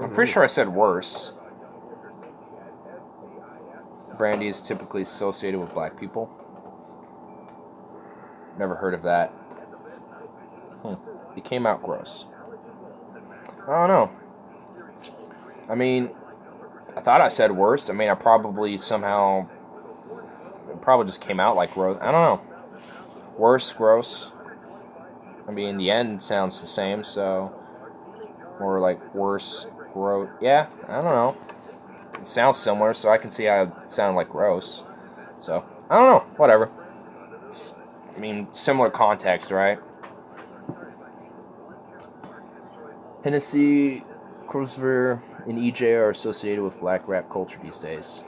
I'm pretty sure I said worse. Brandy is typically associated with black people. Never heard of that. It came out gross. I don't know. I mean, I thought I said worse. I mean, I probably somehow... It probably just came out like gross. I don't know. Worse, gross. I mean, the end sounds the same, so... Or like worse, gross. Yeah, I don't know. It sounds similar, so I can see how it sounded like gross. So, I don't know. Whatever. I mean, similar context, right? Hennessy, Cruiser, and EJ are associated with black rap culture these days.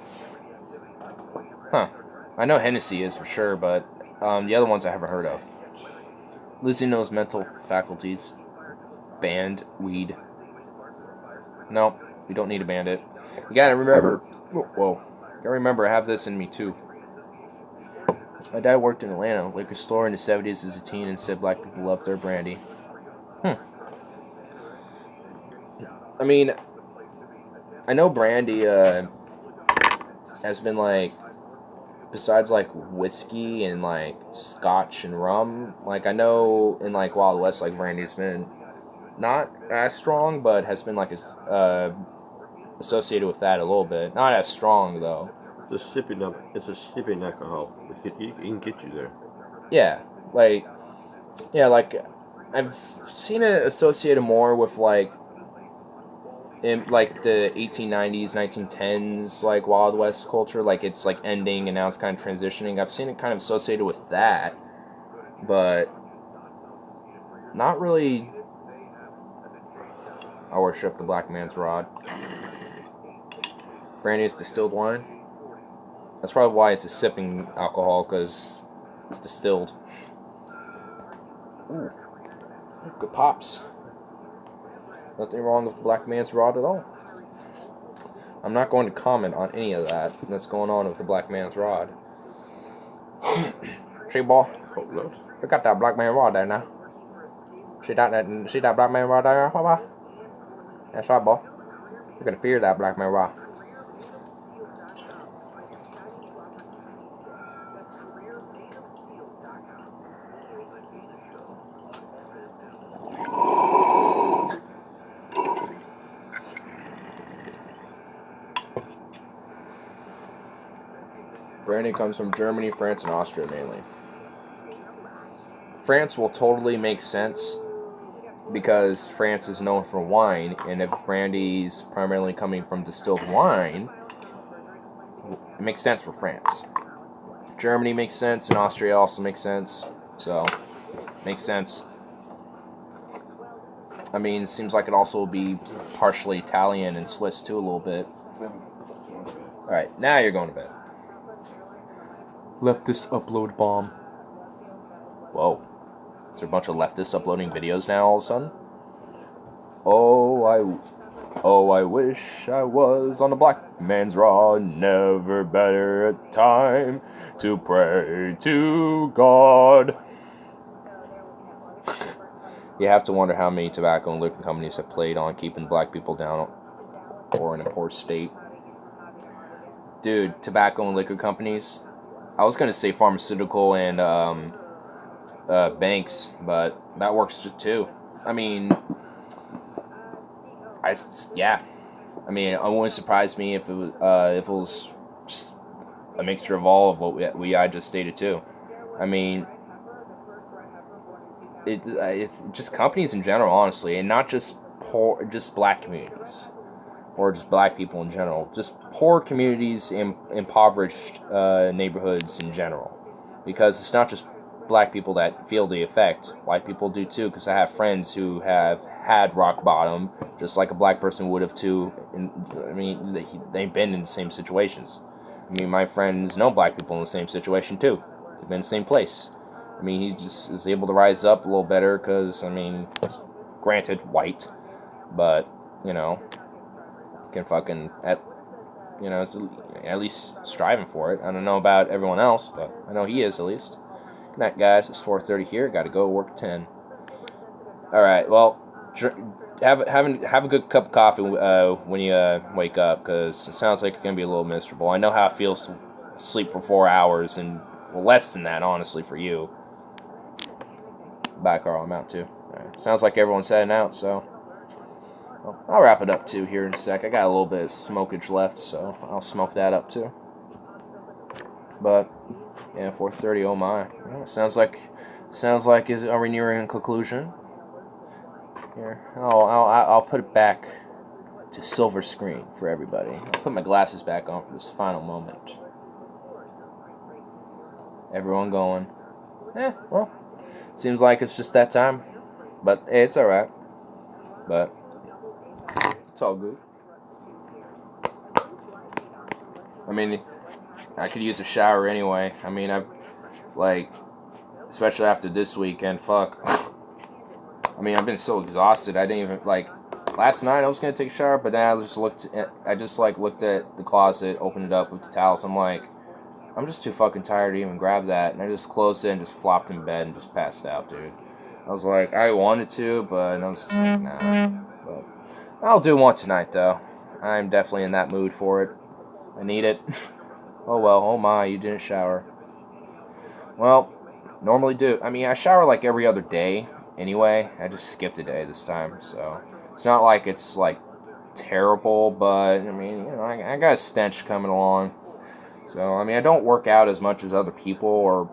Huh. I know Hennessy is for sure, but the other ones I haven't heard of. Losing those mental faculties. Banned weed. No, you don't need to ban it. You gotta remember. Whoa. Gotta remember, I have this in me too. My dad worked in Atlanta, liquor store in the 70s as a teen, and said black people loved their brandy. I mean, I know brandy has been like, besides like whiskey and like scotch and rum, like I know in like Wild West, like brandy's been not as strong, but has been like associated with that a little bit. Not as strong though. It's a sipping alcohol. It can get you there. Yeah, like I've seen it associated more with like in like the 1890s, 1910s, like Wild West culture, like it's like ending and now it's kind of transitioning. I've seen it kind of associated with that, but not really. I worship the black man's rod. Brandy is distilled wine. That's probably why it's a sipping alcohol, because it's distilled. Ooh, good pops. Nothing wrong with the black man's rod at all. I'm not going to comment on any of that that's going on with the black man's rod. See, boy? Look at that black man rod there now. See that black man rod there, boy? That's right, boy. You're gonna fear that black man rod. Brandy comes from Germany, France, and Austria mainly. France will totally make sense because France is known for wine, and if brandy's primarily coming from distilled wine, it makes sense for France. Germany makes sense, and Austria also makes sense, so makes sense. I mean, it seems like it also will be partially Italian and Swiss too a little bit. Alright, now you're going to bed. Leftist upload bomb. Whoa. Is there a bunch of leftists uploading videos now all of a sudden? Oh, I wish I was on the black man's rod. Never better a time to pray to God. You have to wonder how many tobacco and liquor companies have played on keeping black people down or in a poor state. Dude, tobacco and liquor companies. I was going to say pharmaceutical and banks, but that works too. I mean, yeah. I mean, it wouldn't surprise me if it was just a mixture of all of what I just stated too. I mean, it just companies in general, honestly, and not just just black communities. Or just black people in general. Just poor communities in impoverished neighborhoods in general. Because it's not just black people that feel the effect. White people do too, because I have friends who have had rock bottom, just like a black person would have too. I mean, they've been in the same situations. I mean, my friends know black people in the same situation too. They've been in the same place. I mean, he just is able to rise up a little better because, I mean, granted, white. But, you know, can fucking at least striving for it. I don't know about everyone else, but I know he is at least. Good night, guys. It's 4:30 here. Got to go work 10. All right. Well, have a good cup of coffee when you wake up, because it sounds like you're gonna be a little miserable. I know how it feels to sleep for 4 hours, and well, less than that, honestly, for you. Bye, Carl. I'm out too. All right. Sounds like everyone's heading out, so. Well, I'll wrap it up too here in a sec. I got a little bit of smokage left, so I'll smoke that up too. But yeah, 4:30. Oh my! Yeah, sounds like are we nearing a conclusion? Here, I'll put it back to silver screen for everybody. I'll put my glasses back on for this final moment. Everyone going? Well, seems like it's just that time, but hey, it's all right. But. It's all good. I mean, I could use a shower anyway. I mean, especially after this weekend, fuck. I mean, I've been so exhausted. I didn't even, last night I was going to take a shower, but then I just looked at the closet, opened it up with the towels. I'm like, I'm just too fucking tired to even grab that. And I just closed it and just flopped in bed and just passed out, dude. I was like, I wanted to, but I was just like, nah. But I'll do one tonight, though. I'm definitely in that mood for it. I need it. Oh well, oh my, you didn't shower. Well, normally do. I mean, I shower like every other day anyway. I just skipped a day this time, so it's not like it's terrible, but I mean, you know, I got a stench coming along. So, I mean, I don't work out as much as other people or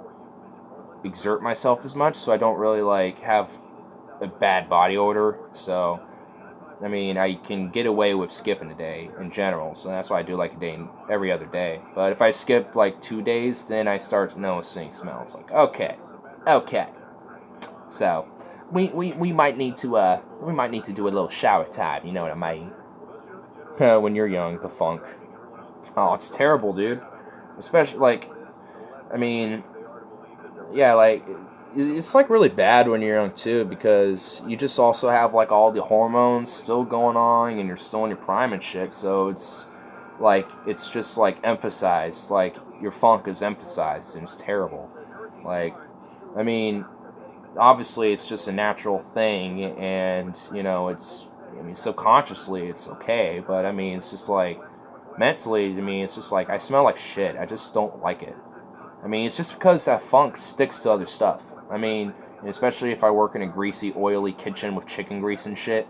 exert myself as much, so I don't really have a bad body odor, so I mean, I can get away with skipping a day in general, so that's why I do like a day every other day. But if I skip like 2 days, then I start noticing smells. Like, okay. So we might need to do a little shower time. You know what I mean? When you're young, the funk. Oh, it's terrible, dude. Especially like, I mean, yeah, like. It's like really bad when you're young too, because you just also have like all the hormones still going on and you're still in your prime and shit, so it's just like emphasized, like your funk is emphasized, and it's terrible. Like, I mean, obviously it's just a natural thing, and you know, subconsciously it's okay, but I mean, it's just like mentally to me, it's just like I smell like shit. I just don't like it. I mean, it's just because that funk sticks to other stuff. I mean, especially if I work in a greasy, oily kitchen with chicken grease and shit,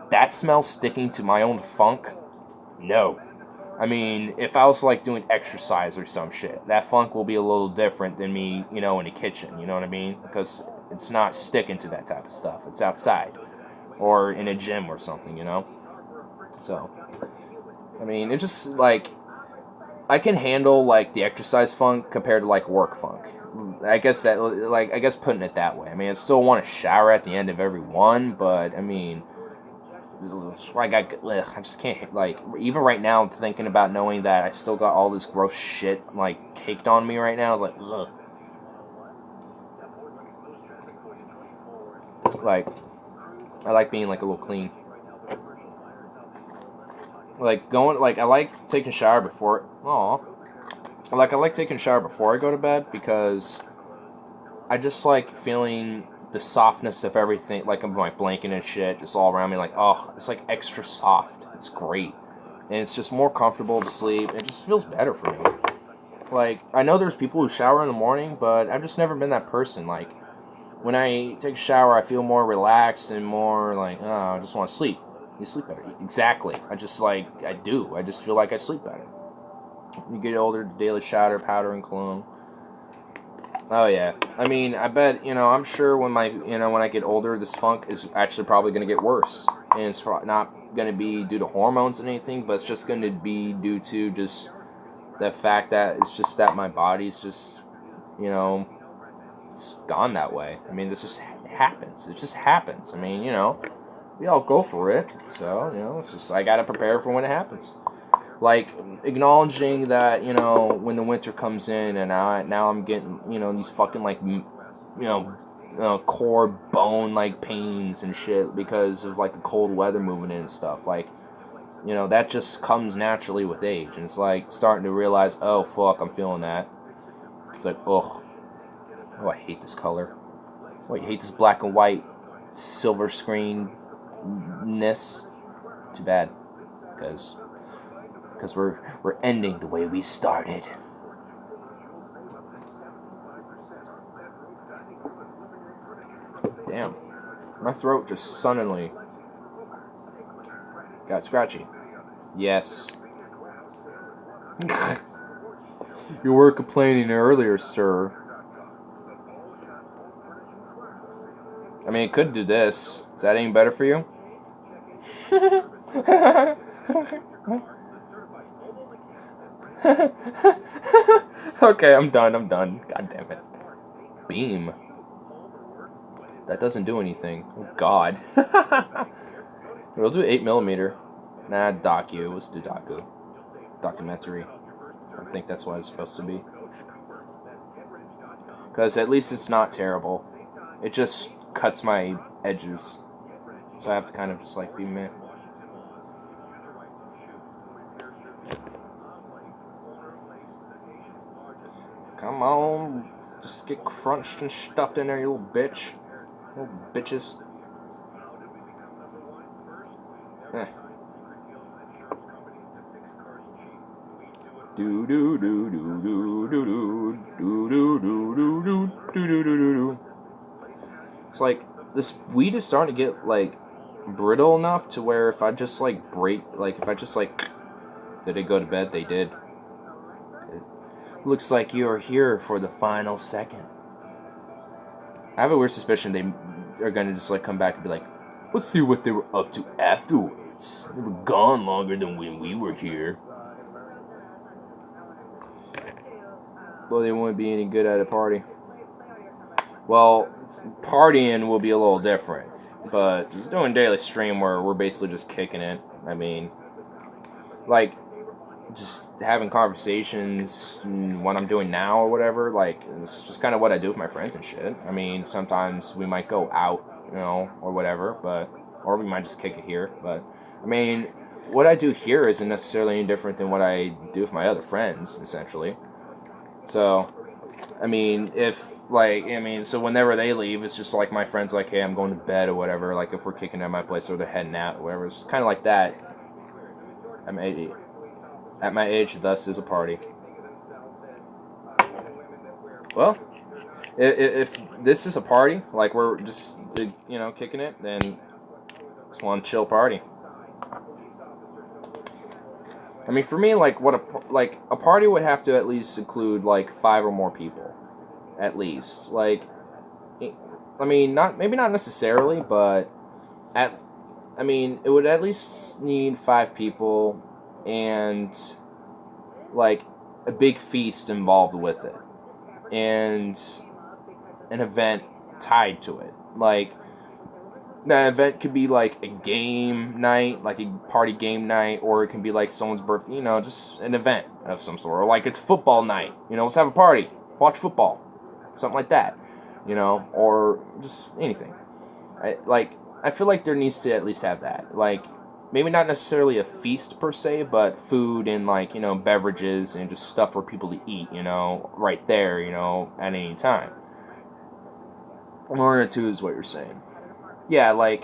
that smell sticking to my own funk, no. I mean, if I was like doing exercise or some shit, that funk will be a little different than me, you know, in the kitchen, you know what I mean? Because it's not sticking to that type of stuff. It's outside or in a gym or something, you know? So, I mean, it just like, I can handle like the exercise funk compared to like work funk. I guess putting it that way. I mean, I still want to shower at the end of every one, but I mean, I just can't, like, even right now, I'm thinking about knowing that I still got all this gross shit, like, caked on me right now. It's like, ugh. Like, I like being, like, a little clean. Like, I like taking a shower before, I like taking a shower before I go to bed, because I just like feeling the softness of everything, like my blanket and shit, just all around me, like, oh, it's like extra soft. It's great. And it's just more comfortable to sleep. It just feels better for me. Like, I know there's people who shower in the morning, but I've just never been that person. Like, when I take a shower, I feel more relaxed and more like, oh, I just want to sleep. You sleep better. Exactly. I just feel like I sleep better. You get older, daily shower, powder, and cologne. Oh, yeah. I mean, I bet, you know, I'm sure when I get older, this funk is actually probably going to get worse. And it's not going to be due to hormones and anything, but it's just going to be due to just the fact that it's just that my body's just, you know, it's gone that way. I mean, this just happens. It just happens. I mean, you know, we all go for it. So, you know, it's just, I got to prepare for when it happens. Like, acknowledging that, you know, when the winter comes in and now I'm getting, you know, these fucking, like, you know, core bone, like, pains and shit because of, like, the cold weather moving in and stuff. Like, you know, that just comes naturally with age. And it's, like, starting to realize, oh, fuck, I'm feeling that. It's like, ugh. Oh, I hate this color. Oh, I hate this black and white silver screen-ness. Too bad. Because we're ending the way we started. Damn. My throat just suddenly got scratchy. Yes. You were complaining earlier, sir. I mean, it could do this. Is that any better for you? Okay, I'm done. God damn it. Beam. That doesn't do anything. Oh, God. We'll do 8mm. Nah, docu. Let's do docu. Documentary. I think that's what it's supposed to be. Because at least it's not terrible. It just cuts my edges. So I have to kind of just like be meh. Come on. Just get crunched and stuffed in there, you little bitch. Little bitches. Do do do do do do do do do do do do do do do. It's like this weed is starting to get like brittle enough to where if I just like break, like if I just like, did they go to bed? They did. It looks like you're here for the final second. I have a weird suspicion they are gonna just like come back and be like, Let's see what they were up to afterwards. They were gone longer than when we were here. Well, they wouldn't be any good at a party. Well, partying will be a little different. But just doing daily stream where we're basically just kicking it. I mean, like, just having conversations, what I'm doing now or whatever, like, it's just kind of what I do with my friends and shit. I mean, sometimes we might go out, you know, or whatever, but, or we might just kick it here, but, I mean, what I do here isn't necessarily any different than what I do with my other friends, essentially. So, I mean, so whenever they leave, it's just like my friends like, hey, I'm going to bed or whatever, like if we're kicking at my place or they're heading out or whatever, it's kind of like that. At my age, thus is a party. Well, if this is a party, like we're just, you know, kicking it, then it's one chill party. I mean, for me, like a party would have to at least include like 5 or more people, at least. Like, I mean, maybe not necessarily, but it would at least need 5 people. And, like, a big feast involved with it. And an event tied to it. Like, that event could be, like, a game night, like a party game night, or it can be, like, someone's birthday, you know, just an event of some sort. Or, like, it's football night, you know, let's have a party, watch football, something like that, you know, or just anything. I feel like there needs to at least have that. Like, maybe not necessarily a feast per se, but food and, like, you know, beverages and just stuff for people to eat, you know, right there, you know, at any time. 1 or 2 is what you're saying. Yeah, like,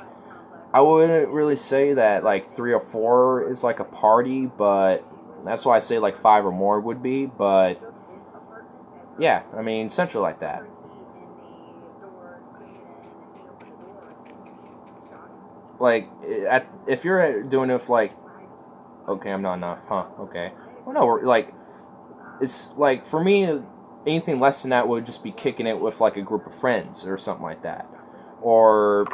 I wouldn't really say that, like, 3 or 4 is, like, a party, but that's why I say, like, 5 or more would be, but, yeah, I mean, essentially like that. Like, if you're doing it with, like, okay, I'm not enough, huh, okay. Well, no, like, it's, like, for me, anything less than that would just be kicking it with, like, a group of friends or something like that. Or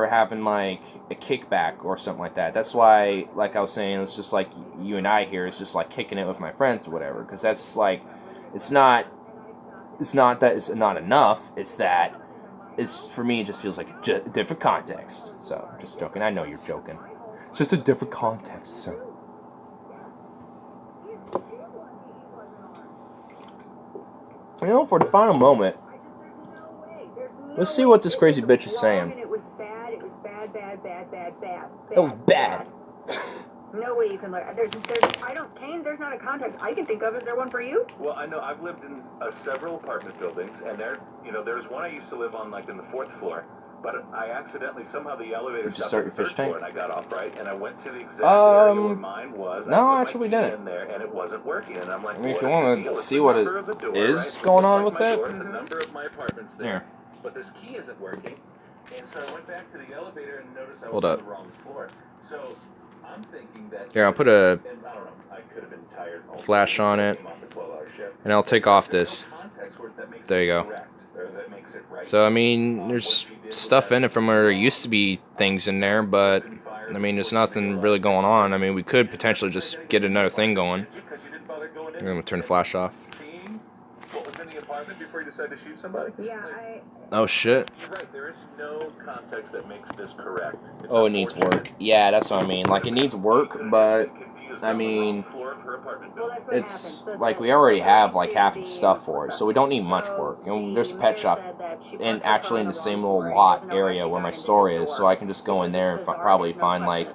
having, like, a kickback or something like that. That's why, like I was saying, it's just, like, you and I here, it's just, like, kicking it with my friends or whatever. Because that's, like, it's not that it's not enough, it's that for me, it just feels like a different context. So, just joking. I know you're joking. It's just a different context, sir. You know, for the final moment, let's see what this crazy bitch is saying. It was bad. It was bad. That was bad. No way you can look. There's not a context I can think of. Is there one for you? Well, I know I've lived in several apartment buildings, and there's one I used to live on, like, in the 4th floor. But I accidentally, somehow the elevator Did you start your fish tank? And I got off, right? And I went to the exact area where mine was. No, actually, we didn't. In there, and it wasn't working. And I'm like, I mean, if you want to see what it is going on with it, the number of my apartments there. But this key isn't working. And so I went back to the elevator and noticed I was on the wrong floor. So I'm thinking that. Here, I'll put a I could have been tired flash on it, and I'll take off this. There you go. So, I mean, there's stuff in it from where there used to be things in there, but, I mean, there's nothing really going on. I mean, we could potentially just get another thing going. I'm going to turn the flash off. What was in the apartment before you decided to shoot somebody? Yeah, Oh, shit. You're right, there is no context that makes this correct. Oh, it needs work. Yeah, that's what I mean. Like, it needs work, but, I mean, it's, like, we already have, like, half the stuff for it, so we don't need much work. You know, there's a pet shop, and actually in the same little lot area where my store is, so I can just go in there and probably find, like,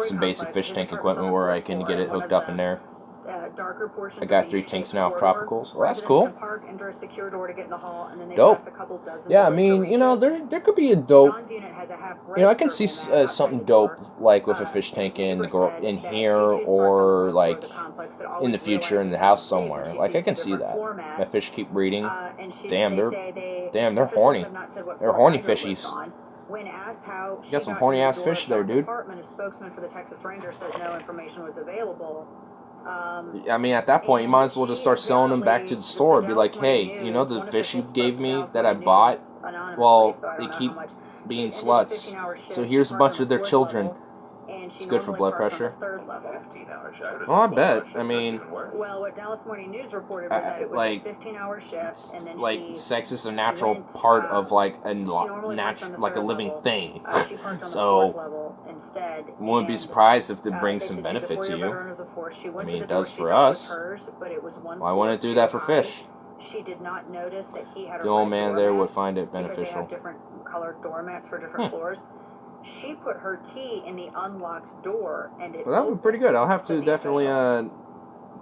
some basic fish tank equipment where I can get it hooked up in there. I got 3 tanks now of tropicals. Well, that's cool. Dope. Yeah, I mean, you know, there could be a dope. You know, I can see something dope like with a fish tank in here, or like in the future in the house somewhere. Like, I can see that. My fish keep breeding. Damn, they're horny. They're horny fishies. You got some horny ass fish there, dude. I mean, at that point, you might as well just start selling them back to the store. Be like, hey, you know the fish you gave me that I bought? Well, being sluts. So here's a bunch of their children. It's good for blood pressure. 15-hour shift. Oh, I bet. I mean, Well, what Dallas Morning News reported was that it was like, a 15-hour shift, and then like she sex is a natural went, part of like a normally parked on the like a third living level. thing. She parked on the So fourth level instead. wouldn't be and, surprised if it they brings said some she's a benefit to 4-year you. veteran of the force. She went I to mean, the it door does she for thought was us. hers, but it was one Why floor wouldn't it do too that for high. fish? She did not notice that he had a The old red man there doormat would find it because they beneficial. have different colored doormats for different floors. She put her key in the unlocked door, and it Well, that would be opened pretty good. I'll have for to the definitely official.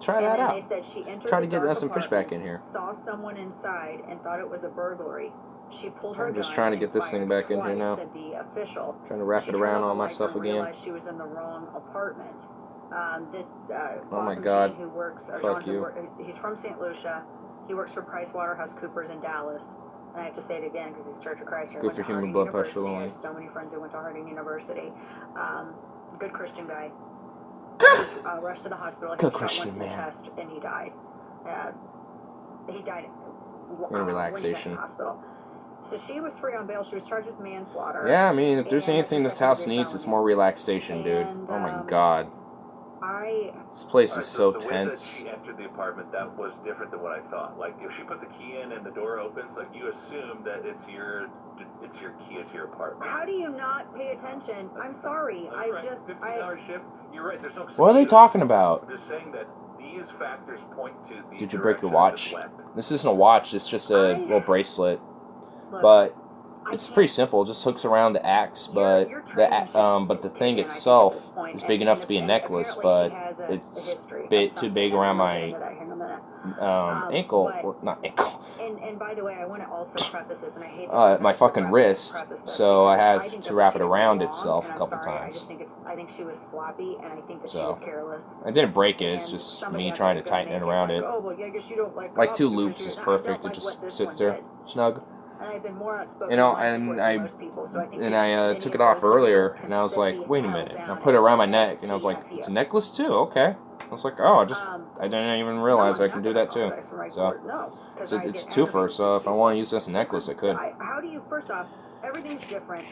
try And that then out. they said she entered Try to the get dark some fish back apartment, in here. saw someone inside, and thought it was a burglary. She pulled her I'm just gun trying to and get this thing fired back in here twice, now. said the official. Trying to wrap She it turned around on on the lights myself and again. realized she was in the wrong apartment. Oh my Bob God. Machine, who works, or Fuck John, you. he's from St. Lucia. He works for PricewaterhouseCoopers in Dallas. And I have to say it again because he's Church of Christ. He Good went for to human Harding blood pressure, University. I Lauren. have so many friends who went to Harding University. Good Christian guy. Rushed to the hospital. He Good was shot Christian once in the man. chest, and he died. He died In when he went to relaxation. the hospital. So she was free on bail. She was charged with manslaughter. Yeah, I mean, if there's And anything that's this a house second-degree needs, it's felony. more relaxation, dude. And, Oh my God. I This place Alright, is so the way that tense. she entered the apartment, that was different than what I thought. Like, if she put the key in and the door opens, like, you assume that it's your key to your apartment. How do you not pay attention? I'm sorry. That's I right. just 15-hour shift. You're right. There's no. What are they excuse. talking about? I'm just saying that these factors point to the. Did you break your direction watch? this went. This isn't a watch, it's just a little bracelet. look, But I it's can't- pretty simple. It just hooks around the axe, but You're the turning shit but the into thing pig, and I think at itself this point, is big enough to be a and necklace, apparently but she has a it's history of bit too something. big I'm around gonna my get into that here in a minute. ankle, but- or not ankle, And by the way, I want to also preface this, and I hate my to fucking wrist. preface this, So I because had think to that wrap what it she did was around wrong, itself a and I'm couple sorry. times. I think she was sloppy, and I think that she So, was careless. I didn't break it. It's And just somebody me out trying there to is gonna tighten it make around like, it. Oh, well, yeah, I guess you don't like Like cops 2 because loops you-" is No, I don't perfect. It like just what this sits one there, did. snug. And I've been more outspoken. You know, in my and support I- than most people, so I think And that I any took of it off those earlier, individuals can and I was sit like, the wait a hell minute. And I down put it around my and neck, and I was like, STFU. it's a necklace too? Okay. I was like, oh, I didn't even realize I can do that too. So, it's a twofer, so if I want to use this as a necklace, I could. How do you, first off, everything's different.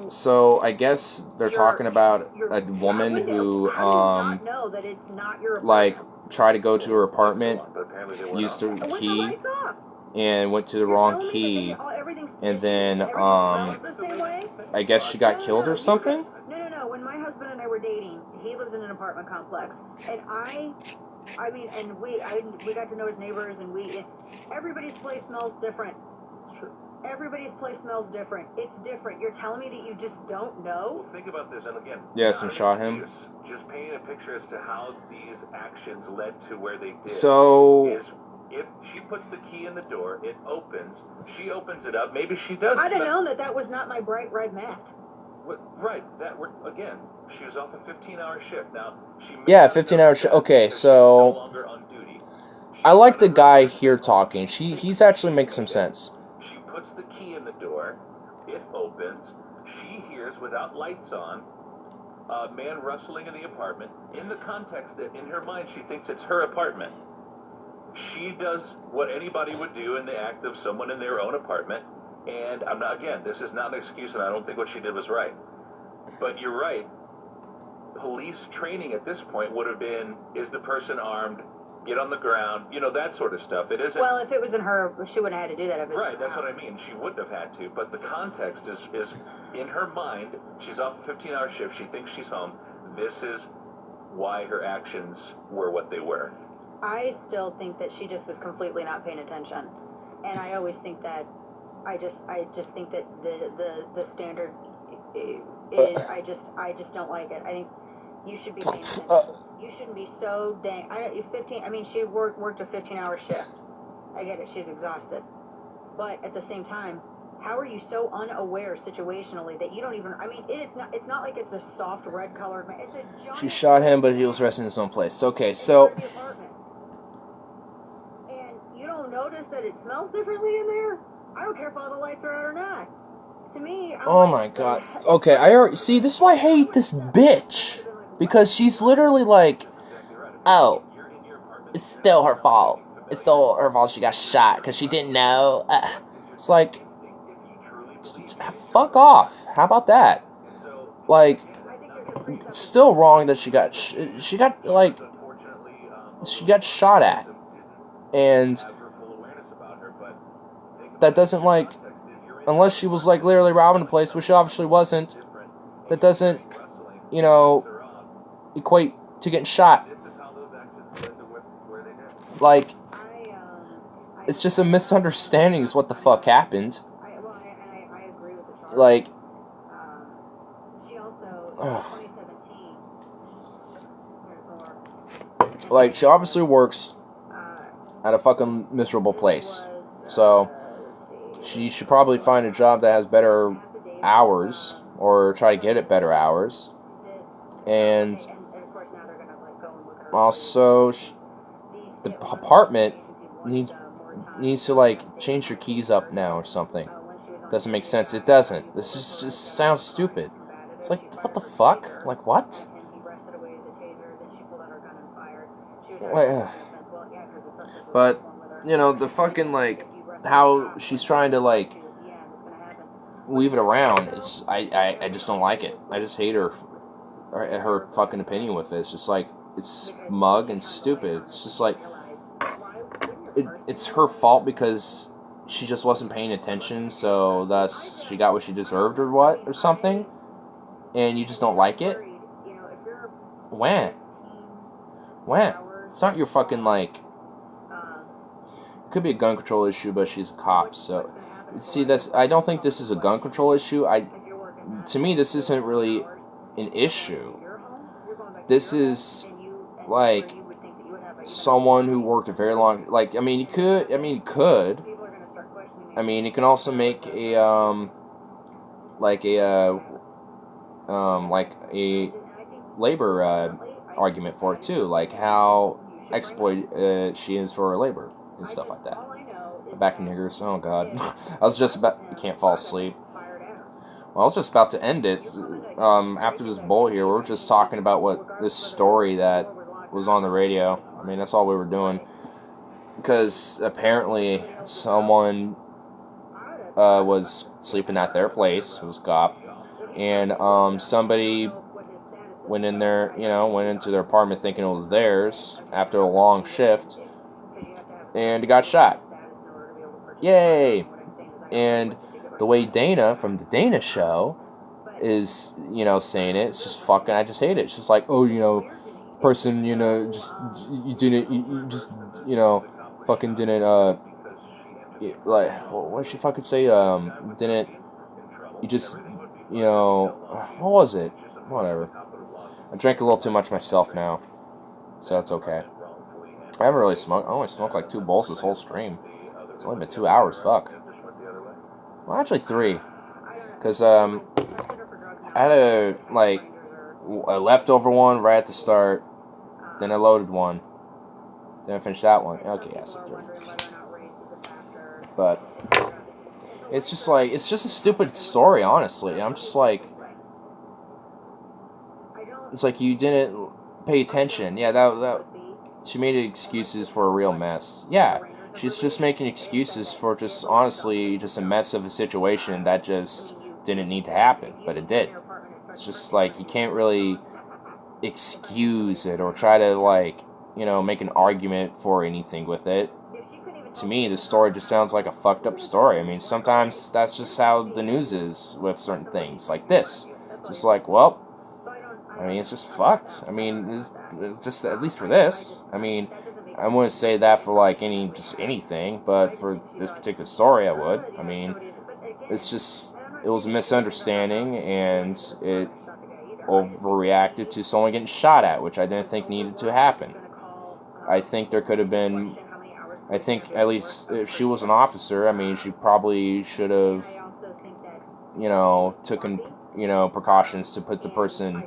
So I guess they're talking about a I woman wouldn't- who how do you not know that it's not your like apartment? tried to go to her apartment, But apparently they weren't used on. the With the key, lights off. and went to the You're wrong telling me that key. everything's and just- then, everything smells the same way? I guess she got No, killed no, or something. No. When my husband and I were dating, he lived in an apartment complex, and I mean, and we got to know his neighbors, and everybody's place smells different. It's true. Everybody's place smells different. It's different. You're telling me that you just don't know? Well, think about this, and again, Yes, not and an shot him. excuse, just painting a picture as to how these actions led to where they did. So Is if she puts the key in the door, it opens. She opens it up. Maybe she does. I'd have known that was not my bright red mat. Right. That were again. She was off a 15-hour shift. Now she. may Yeah, not 15-hour notice shift. that Okay, because she's so no longer on duty. I like the She's guy under- here talking. He's actually makes some sense. She puts the key in the door. It opens. She hears, without lights on, a man rustling in the apartment. In the context that in her mind she thinks it's her apartment. She does what anybody would do in the act of someone in their own apartment. And I'm not, again, this is not an excuse, and I don't think what she did was right. But you're right. Police training at this point would have been, is the person armed? Get on the ground, that sort of stuff. It isn't. Well, if it was in her, she wouldn't have had to do that. If it was Right, in that's her what I house. mean. She wouldn't have had to, but the context is in her mind. She's off a 15-hour shift. She thinks she's home. This is why her actions were what they were. I still think that she just was completely not paying attention, and I always think that I just think that the standard is I just don't like it. I think you should be paying attention. You shouldn't be so dang. I don't. 15. I mean, she worked a 15-hour shift. I get it. She's exhausted, but at the same time, how are you so unaware situationally that you don't even? I mean, it's not like it's a soft red colored. It's a giant. She shot him, but he was resting in his own place. Okay, so in the apartment. And you don't notice that it smells differently in there? I don't care if all the lights are out or not. To me, I'm oh like, my god. Okay, I already see. This is why I hate this bitch, because she's literally like, oh, it's still her fault. It's still her fault she got shot because she didn't know. It's like, fuck off. How about that? Like, it's still wrong that she got shot at, and that doesn't, like, unless she was, like, literally robbing the place, which she obviously wasn't, that doesn't, you know, equate to getting shot. Like, it's just a misunderstanding is what the fuck happened. Like, like, she obviously works at a fucking miserable place. So, she should probably find a job that has better hours, or try to get it better hours. And also, the apartment needs to, like, change your keys up now or something. Doesn't make sense. It doesn't. This just sounds stupid. It's like, what the fuck? Like, what? But, you know, the fucking, like, how she's trying to, like, weave it around, is, I just don't like it. I just hate her fucking opinion with it. It's just like, it's smug and stupid. It's just like, it's her fault because she just wasn't paying attention, so thus she got what she deserved or what, or something, and you just don't like it? When? It's not your fucking, like, it could be a gun control issue, but she's a cop, so, see, I don't think this is a gun control issue. To me, this isn't really an issue. This is, like, someone who worked a very long, like, I mean, you could, you can also make a, like a labor, argument for it, too, like, how exploit, she is for her labor, and stuff like that. Back niggers, oh god. I was just about, you can't fall asleep. Well, I was just about to end it. After this bowl here, we were just talking about this story that was on the radio. I mean, that's all we were doing. Because apparently someone was sleeping at their place. It was a cop. And somebody went in there, went into their apartment thinking it was theirs after a long shift. And he got shot. Yay! And the way Dana from the Dana Show is, saying it, it's just fucking, I just hate it. It's just like, oh, person, just, you just, fucking didn't, like, what did she fucking say, didn't, you just, what was it? Whatever. I drank a little too much myself now, so it's okay. I haven't really smoked, I only smoked like 2 bowls this whole stream. It's only been 2 hours, fuck. Well, actually 3. Because, I had a leftover one right at the start. Then I loaded one. Then I finished that one. Okay, yeah, so 3. But, it's just like, it's just a stupid story, honestly. I'm just like, it's like you didn't pay attention. Yeah, that she made excuses for a real mess. Yeah. She's just making excuses for just, honestly, just a mess of a situation that just didn't need to happen, but it did. It's just like, you can't really excuse it or try to, like, make an argument for anything with it. To me, the story just sounds like a fucked up story. I mean, sometimes that's just how the news is with certain things, like this. It's just like, well, I mean, it's just fucked. I mean, it's just, at least for this, I mean, I wouldn't say that for, like, anything, but for this particular story, I would. I mean, it's just, it was a misunderstanding, and it overreacted to someone getting shot at, which I didn't think needed to happen. I think there could have been, I think, at least, if she was an officer, I mean, she probably should have, taken, precautions to put the person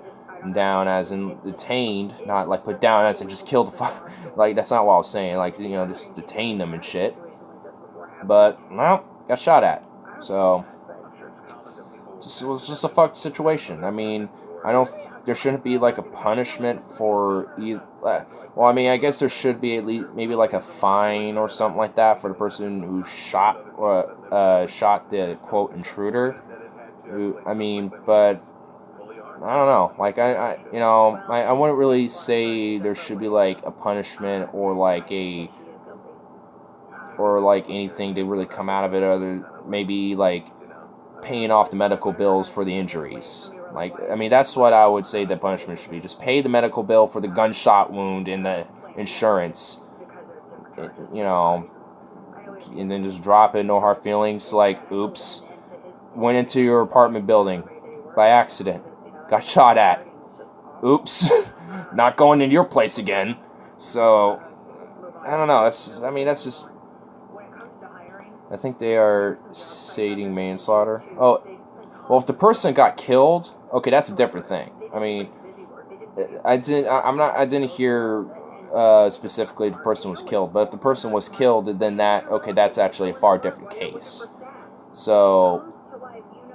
down as in detained, not like put down as in just kill the fuck. Like, that's not what I was saying. Like, just detain them and shit. But, well, got shot at. So, it was just a fucked situation. I mean, there shouldn't be like a punishment for well, I mean, I guess there should be at least maybe like a fine or something like that for the person who shot the quote intruder. I mean, but I don't know. Like I wouldn't really say there should be like a punishment or like anything to really come out of it, other maybe like paying off the medical bills for the injuries. Like, I mean, that's what I would say the punishment should be. Just pay the medical bill for the gunshot wound and the insurance, and then just drop it, no hard feelings. Like, oops, went into your apartment building by accident, got shot at. Oops, not going in your place again. So, I don't know. That's just. I think they are stating manslaughter. Oh, well, if the person got killed, okay, that's a different thing. I mean, I didn't hear specifically if the person was killed, but if the person was killed, then that's actually a far different case. So,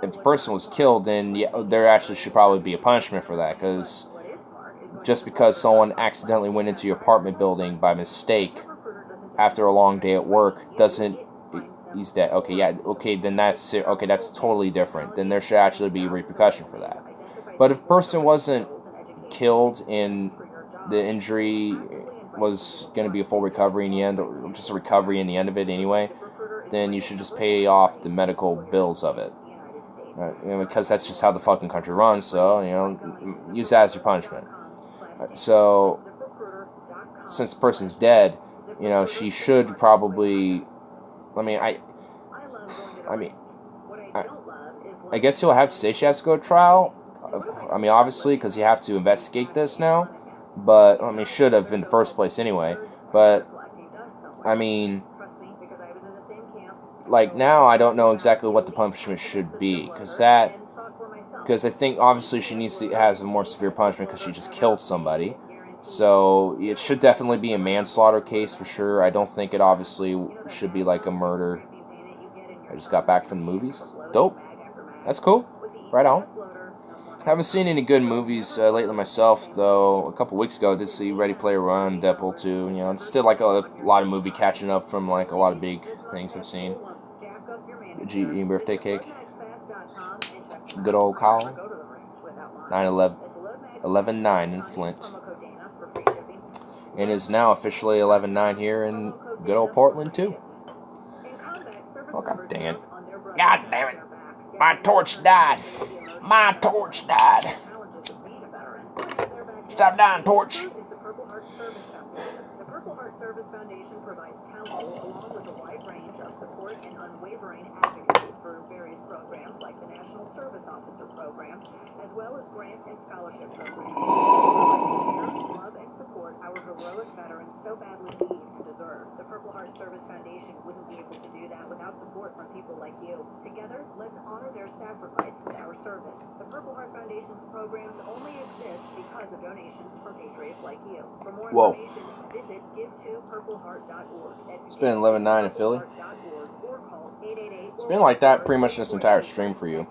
if the person was killed, then there actually should probably be a punishment for that, because just because someone accidentally went into your apartment building by mistake after a long day at work doesn't. He's dead. Okay, yeah. Okay, then that's totally different. Then there should actually be repercussion for that. But if a person wasn't killed and the injury was going to be a full recovery in the end, or just a recovery in the end of it anyway, then you should just pay off the medical bills of it. Because that's just how the fucking country runs. So use that as your punishment. So since the person's dead, she should probably. I guess you'll have to say she has to go to trial. Obviously, because you have to investigate this now. But, should have in the first place anyway. But, now I don't know exactly what the punishment should be. Because I think, obviously, she needs to have a more severe punishment because she just killed somebody. So, it should definitely be a manslaughter case for sure. I don't think it obviously should be like a murder. I just got back from the movies. Dope. That's cool. Right on. Haven't seen any good movies lately myself, though. A couple weeks ago, I did see Ready Player One, Deadpool 2. Still like a lot of movie catching up from like a lot of big things I've seen. GE birthday cake. Good old Colin. 11-9 in Flint. And is now officially 11-9 here in good old Portland, too. Oh, god dang it. God damn it. My torch died. My torch died. Stop dying, torch. The Purple Heart Service Foundation provides counsel along with a wide range of support and unwavering advocacy for various programs like the National Service Officer Program, as well as grant and scholarship programs. Love and support our heroic veterans so badly need and deserve. The Purple Heart Service Foundation wouldn't be able to do that without support from people like you. Together, let's honor their sacrifice with our service. The Purple Heart Foundation's programs only exist because of donations from patriots like you. For more information, visit give2purpleheart.org. It's been 11-9 in Philly. It's been like that pretty much this entire stream for you.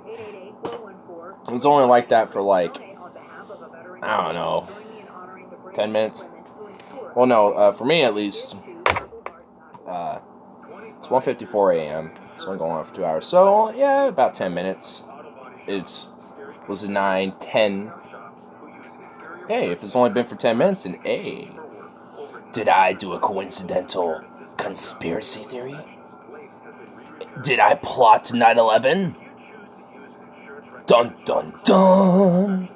It was only like that for like, I don't know, 10 minutes. Well, no, for me at least. It's 1:54 a.m. It's only going on for 2 hours. So, yeah, about 10 minutes. Was 9, 10. Hey, if it's only been for 10 minutes, then hey. Did I do a coincidental conspiracy theory? Did I plot 9/11? Dun dun dun!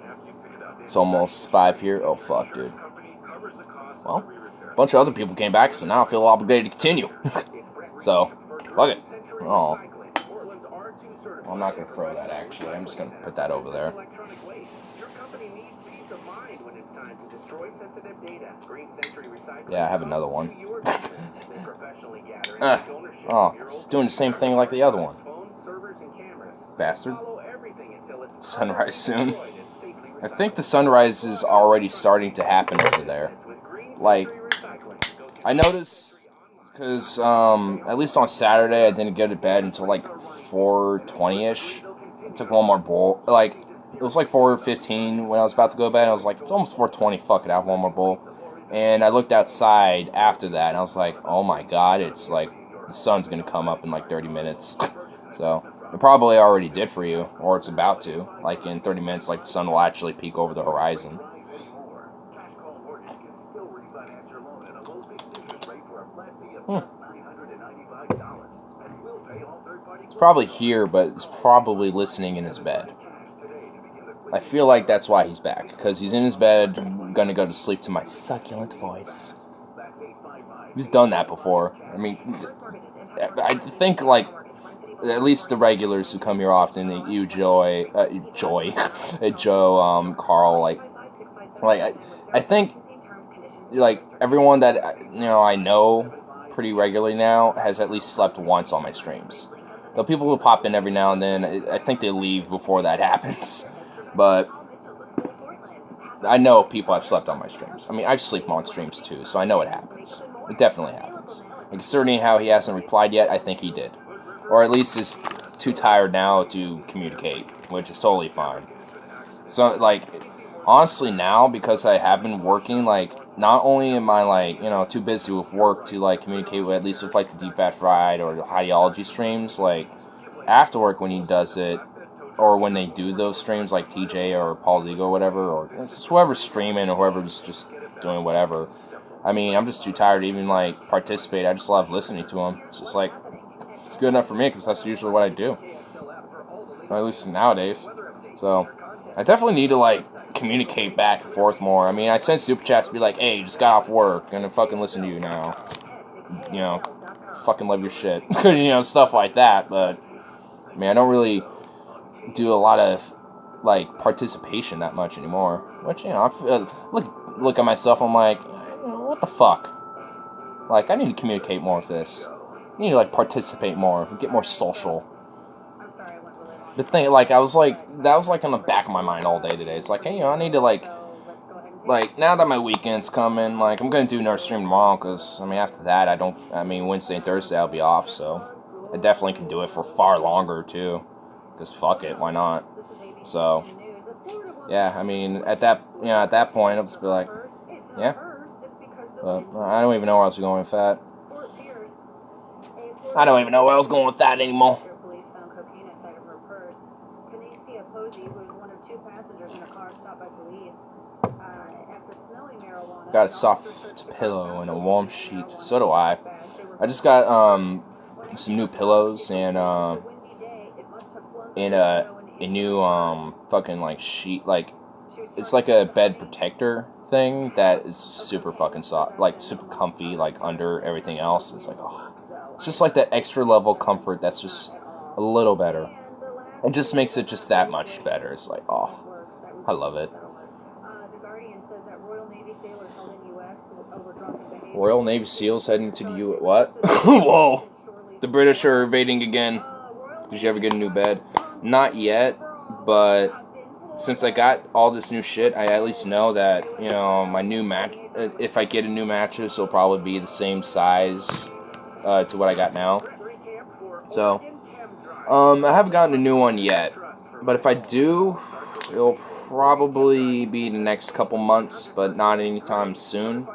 It's almost 5 here. Oh, fuck, dude. Well, a bunch of other people came back, so now I feel obligated to continue. So, fuck it. Oh. I'm not going to throw that, actually. I'm just going to put that over there. Yeah, I have another one. It's doing the same thing like the other one. Bastard. Sunrise soon. I think the sunrise is already starting to happen over there. Like, I noticed, because, at least on Saturday, I didn't go to bed until, like, 4:20-ish. I took one more bowl. Like, it was like 4:15 when I was about to go to bed. I was like, it's almost 4:20. Fuck it, I have one more bowl. And I looked outside after that, and I was like, oh my god, it's like the sun's gonna come up in like 30 minutes. So it probably already did for you, or it's about to. Like in 30 minutes, like the sun will actually peek over the horizon. It's probably here, but it's probably listening in his bed. I feel like that's why he's back, because he's in his bed, gonna go to sleep to my succulent voice. He's done that before. I mean, I think, like, at least the regulars who come here often, you, Joe, Carl, I think, like, everyone that, you know, I know pretty regularly now has at least slept once on my streams. Though people will pop in every now and then, I think they leave before that happens. But I know people have slept on my streams. I mean, I sleep on streams too, so I know it happens. It definitely happens. And considering how he hasn't replied yet, I think he did. Or at least is too tired now to communicate, which is totally fine. So, like, honestly now, because I have been working, like, not only am I, like, you know, too busy with work to, like, communicate with, at least with, like, the Deep Fat Fried or the Ideology streams, like, after work when he does it, or when they do those streams, like TJ or Paul's Ego or whatever, or just whoever's streaming or whoever's just doing whatever. I mean, I'm just too tired to even, like, participate. I just love listening to them. It's just, like, it's good enough for me, because that's usually what I do. Or at least nowadays. So, I definitely need to, like, communicate back and forth more. I mean, I send super chats to be like, hey, you just got off work, gonna fucking listen to you now. You know, fucking love your shit. You know, stuff like that, but, I mean, I don't really do a lot of, like, participation that much anymore. Which, you know, I feel, look at myself, I'm like, what the fuck? Like, I need to communicate more with this. I need to, like, participate more, get more social. The thing, like, I was like, that was, like, on the back of my mind all day today. It's like, hey, you know, I need to, like, now that my weekend's coming, like, I'm gonna do another stream tomorrow, because, I mean, after that, Wednesday and Thursday I'll be off, so I definitely can do it for far longer, too. Because fuck it, why not? So, yeah, I mean, at that point, I'll just be like, yeah. But I don't even know where I was going with that. I don't even know where I was going with that anymore. Got a soft pillow and a warm sheet. So do I. I just got some new pillows and a new fucking, like, sheet, like, it's like a bed protector thing that is super fucking soft, like, super comfy, like, under everything else. It's like, oh, it's just like that extra level comfort that's just a little better. It just makes it just that much better. It's like, oh, I love it. Royal Navy SEALs heading to the U.S. What? Whoa! The British are invading again. Did you ever get a new bed? Not yet, but since I got all this new shit, I at least know that, you know, my new if I get a new mattress, it'll probably be the same size to what I got now. So, I haven't gotten a new one yet, but if I do, it'll probably be the next couple months, but not anytime soon.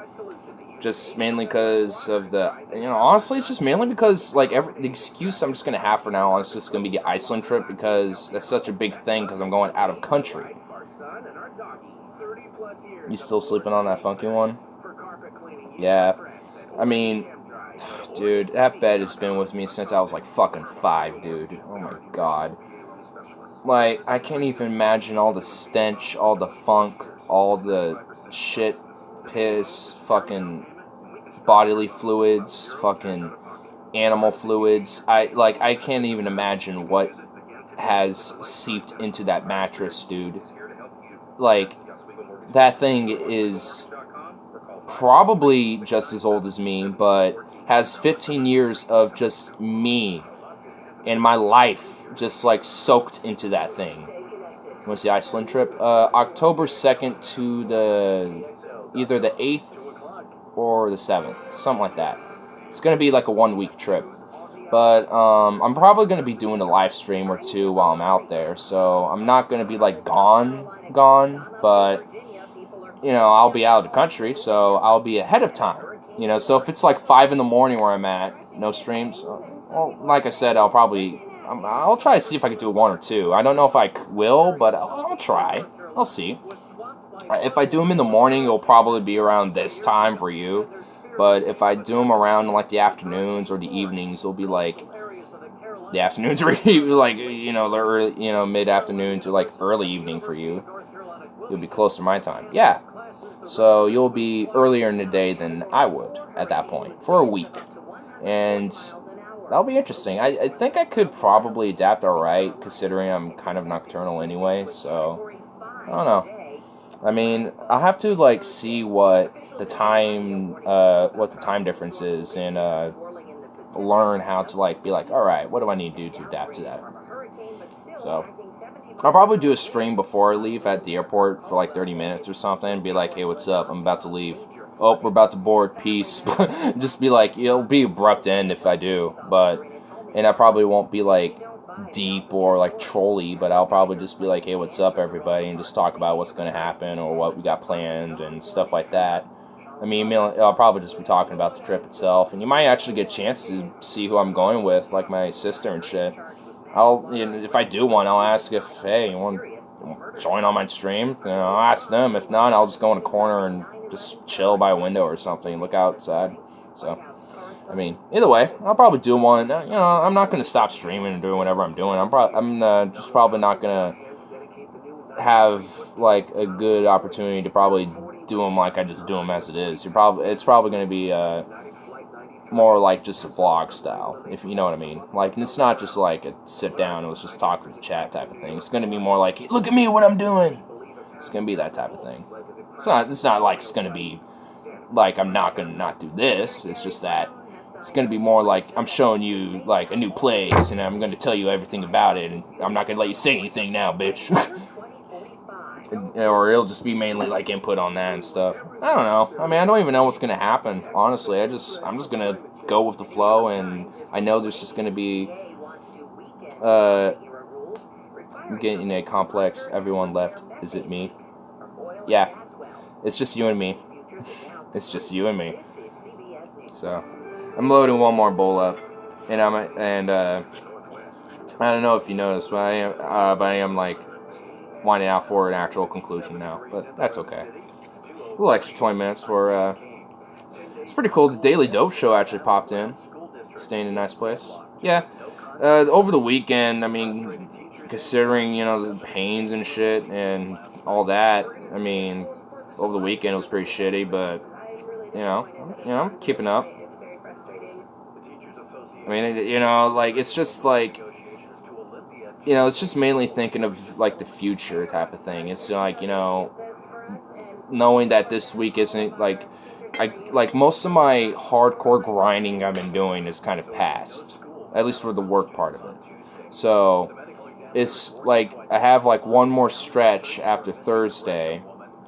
Just mainly because of the, you know, honestly, it's just mainly because, like, the excuse I'm just going to have for now on is just going to be the Iceland trip, because that's such a big thing, because I'm going out of country. You still sleeping on that funky one? Yeah. I mean, dude, that bed has been with me since I was, like, fucking 5, dude. Oh my god. Like, I can't even imagine all the stench, all the funk, all the shit, piss, fucking bodily fluids, fucking animal fluids. I can't even imagine what has seeped into that mattress, dude. Like, that thing is probably just as old as me, but has 15 years of just me and my life just, like, soaked into that thing. What's the Iceland trip? October 2nd to either the 8th or the 7th, something like that. It's going to be like a 1-week trip. But I'm probably gonna be doing a live stream or two while I'm out there, so I'm not gonna be like gone, but you know, I'll be out of the country, so I'll be ahead of time. You know, so if it's like 5 in the morning where I'm at, no streams, well, like I said, I'll try to see if I can do 1 or 2. I don't know if I will, but I'll try. I'll see. If I do them in the morning, it'll probably be around this time for you. But if I do them around like the afternoons or the evenings, it'll be like the afternoons are like, you know, the early, you know, mid-afternoon to like early evening for you. You'll be close to my time. Yeah. So you'll be earlier in the day than I would at that point for a week. And that'll be interesting. I think I could probably adapt alright, considering I'm kind of nocturnal anyway, so I don't know. I mean, I'll have to like see what the time difference is, and learn how to like be like, alright, what do I need to do to adapt to that? So I'll probably do a stream before I leave at the airport for like 30 minutes or something, and be like, hey, what's up? I'm about to leave. Oh, we're about to board. Peace. Just be like, it'll be abrupt end if I do, and I probably won't be like deep or like trolly, but I'll probably just be like, hey, what's up, everybody, and just talk about what's going to happen or what we got planned and stuff like that. I mean, I'll probably just be talking about the trip itself, and you might actually get a chance to see who I'm going with, like my sister and shit. If I do one, I'll ask if, hey, you want to join on my stream? You know, I'll ask them. If not, I'll just go in a corner and just chill by a window or something, look outside. So, I mean, either way, I'll probably do one. You know, I'm not going to stop streaming and doing whatever I'm doing. I'm just probably not going to have, like, a good opportunity to probably do them like I just do them as it is. It's probably going to be, more like just a vlog style, if you know what I mean. Like, it's not just like a sit down and let's just talk to the chat type of thing. It's gonna be more like, hey, look at me, what I'm doing. It's gonna be that type of thing. It's not like it's gonna be like I'm not gonna not do this. It's just that it's gonna be more like I'm showing you like a new place and I'm gonna tell you everything about it, and I'm not gonna let you say anything now, bitch. Or it'll just be mainly like input on that and stuff. I don't know. I mean, I don't even know what's gonna happen, honestly. I'm just gonna go with the flow, and I know there's just gonna be I'm getting a complex. Everyone left. Is it me? Yeah. It's just you and me. It's just you and me. So I'm loading one more bowl up, and I don't know if you noticed, but I am like winding out for an actual conclusion now, but that's okay. A little extra 20 minutes for, it's pretty cool. The Daily Dope Show actually popped in, staying in a nice place. Yeah, over the weekend, I mean, considering, you know, the pains and shit and all that, I mean, over the weekend it was pretty shitty, but, you know, I'm keeping up. I mean, you know, like, it's just like, you know, it's just mainly thinking of, like, the future type of thing. It's like, you know, knowing that this week isn't, like, most of my hardcore grinding I've been doing is kind of past. At least for the work part of it. So, it's, like, I have, like, one more stretch after Thursday,